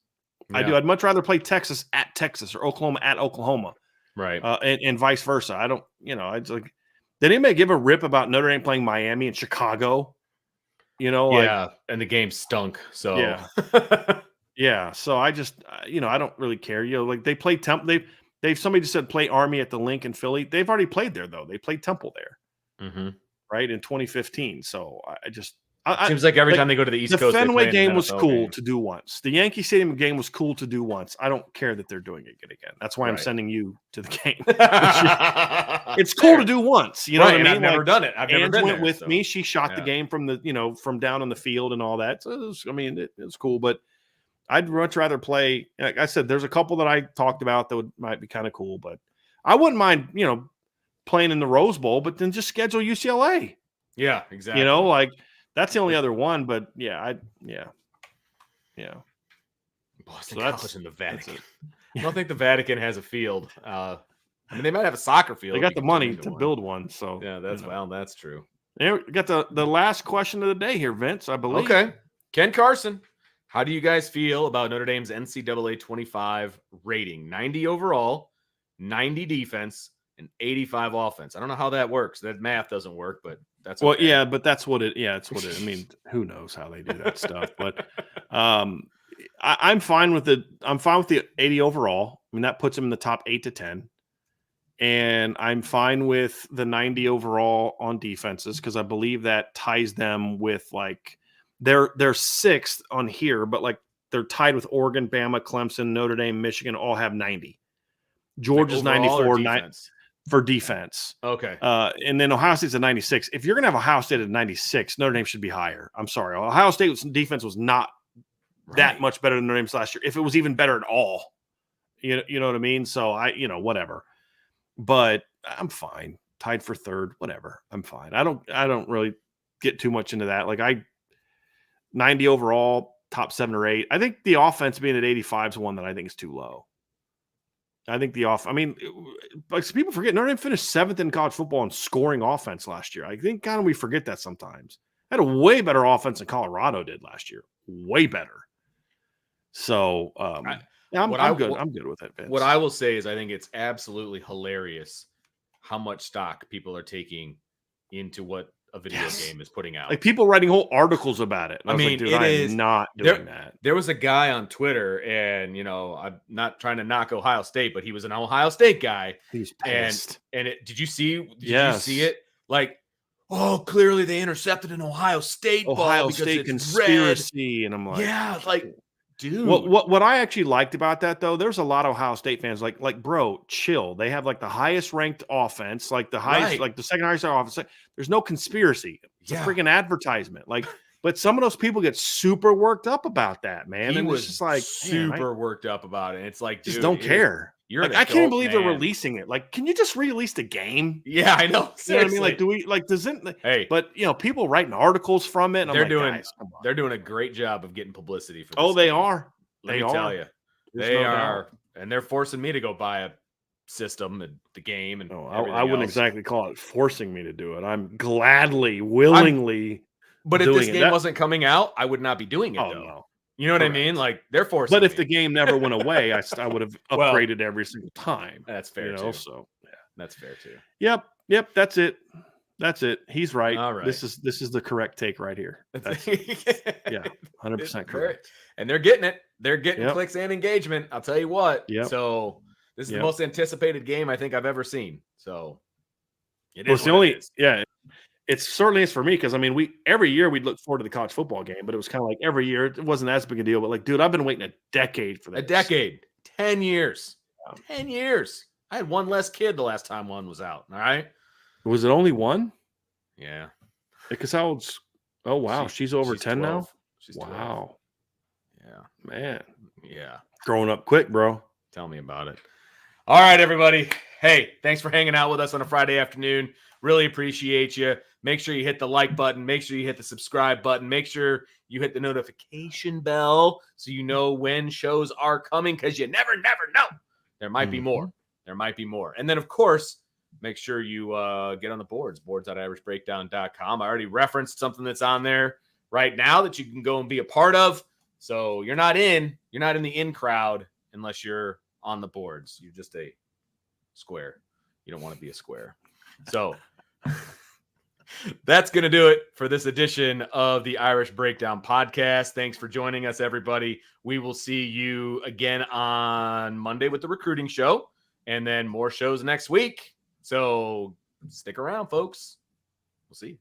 Yeah. I do. I'd much rather play Texas at Texas or Oklahoma at Oklahoma. Right. And vice versa. I don't, it's like, did anybody give a rip about Notre Dame playing Miami and Chicago? And the game stunk. So yeah. So I just, I don't really care. Like they play Temple. They've somebody just said play Army at the Link in Philly. They've already played there though. They played Temple there. Mm-hmm. Right, in 2015. So Seems like every time they go to the East the Coast, Fenway they play in game an was NFL cool game. to do once. The Yankee Stadium game was cool to do once. I don't care that they're doing it again. That's why I'm Right. sending you to the game. It's It's cool to do once. You know what I and mean? I've never done it. I've never Ange been went there, with so. me. She shot the Yeah. game from the from down on the field and all that. So it was cool, but I'd much rather play. Like I said, there's a couple that I talked about that might be kind of cool, but I wouldn't mind, playing in the Rose Bowl, but then just schedule UCLA. Yeah, exactly. Like that's the only other one, but yeah. Boston So College and the Vatican. it. I don't think the Vatican has a field. I mean, they might have a soccer field. They you got the can turn money into to one. build one, so Yeah, that's true. There, we got the last question of the day here, Vince, I believe. Okay. Ken Carson, how do you guys feel about Notre Dame's NCAA 25 rating? 90 overall, 90 defense, and 85 offense. I don't know how that works. That math doesn't work, but that's Well, okay. yeah, but that's what it. Yeah, it's what it. I mean, who knows how they do that stuff? But I'm fine with the. I'm fine with the 80 overall. I mean, that puts them in the top 8 to 10. And I'm fine with the 90 overall on defenses because I believe that ties them with like they're sixth on here, but like they're tied with Oregon, Bama, Clemson, Notre Dame, Michigan, all have 90. Georgia's Like 94 defense? for defense. Okay. And then Ohio State's at 96. If you're going to have Ohio State at 96, Notre Dame should be higher. I'm sorry. Ohio State's defense was not that much better than Notre Dame's last year. If it was even better at all, you know what I mean? So whatever. But I'm fine. Tied for third, whatever. I'm fine. I don't really get too much into that. Like 90 overall, top 7 or 8. I think the offense being at 85 is one that I think is too low. I think like some people forget Notre Dame finished 7th in college football in scoring offense last year. I think kind of we forget that sometimes. Had a way better offense than Colorado did last year. Way better. So I'm good. I'm good with it, Vince. What I will say is I think it's absolutely hilarious how much stock people are taking into what a video game is putting out. Like people writing whole articles about it. I mean, like, dude, I am not doing that. There was a guy on Twitter, and I'm not trying to knock Ohio State, but he was an Ohio State guy. He's pissed. And did you see it? Like, oh, clearly they intercepted an Ohio State ball because State it's conspiracy, red. And I'm like, yeah, like, dude. What I actually liked about that though, there's a lot of Ohio State fans like, bro, chill. They have like the highest ranked offense, like the highest, like the second highest offense. There's no conspiracy. It's a freaking advertisement. Like, but some of those people get super worked up about that, man. He was just like super worked up about it. It's like, dude, just don't care. You're like, I can't believe they're releasing it. Like, can you just release the game? Yeah, I know. You know what I mean? Like, do we like doesn't? Hey, but people writing articles from it. And they're doing a great job of getting publicity for this. Oh, they game. are. Let me tell you, they are, and they're forcing me to go buy a system and the game. And I wouldn't exactly call it forcing me to do it. I'm gladly, willingly. But if this game wasn't coming out, I would not be doing it. Oh though. no. You know what I mean? Like they're forcing. But if the game never went away, I would have upgraded every single time. That's fair too. So yeah, that's fair too. Yep. That's it. He's right. All right. This is the correct take right here. That's, 100% correct. And they're getting it. They're getting clicks and engagement. I'll tell you what. Yep. So this is the most anticipated game I think I've ever seen. So it's the only it certainly is for me because I mean every year we'd look forward to the college football game, but it was kind of like every year it wasn't as big a deal. But like, dude, I've been waiting a decade for this. 10 years. 10 years. I had one less kid the last time one was out. All right. Was it only one? Yeah. Because how old's? Oh wow, she's over 10 12. now. She's 12. Wow. Yeah. Man. Yeah. Growing up quick, bro. Tell me about it. All right, everybody. Hey, thanks for hanging out with us on a Friday afternoon. Really appreciate you. Make sure you hit the like button. Make sure you hit the subscribe button. Make sure you hit the notification bell so you know when shows are coming because you never know. There might be more. There might be more. And then, of course, make sure you get on the boards.irishbreakdown.com. I already referenced something that's on there right now that you can go and be a part of. So you're not in the in crowd unless you're on the boards. You're just a square. You don't want to be a square. So that's going to do it for this edition of the Irish Breakdown podcast. Thanks for joining us, everybody. We will see you again on Monday with the recruiting show and then more shows next week. So stick around, folks. We'll see you.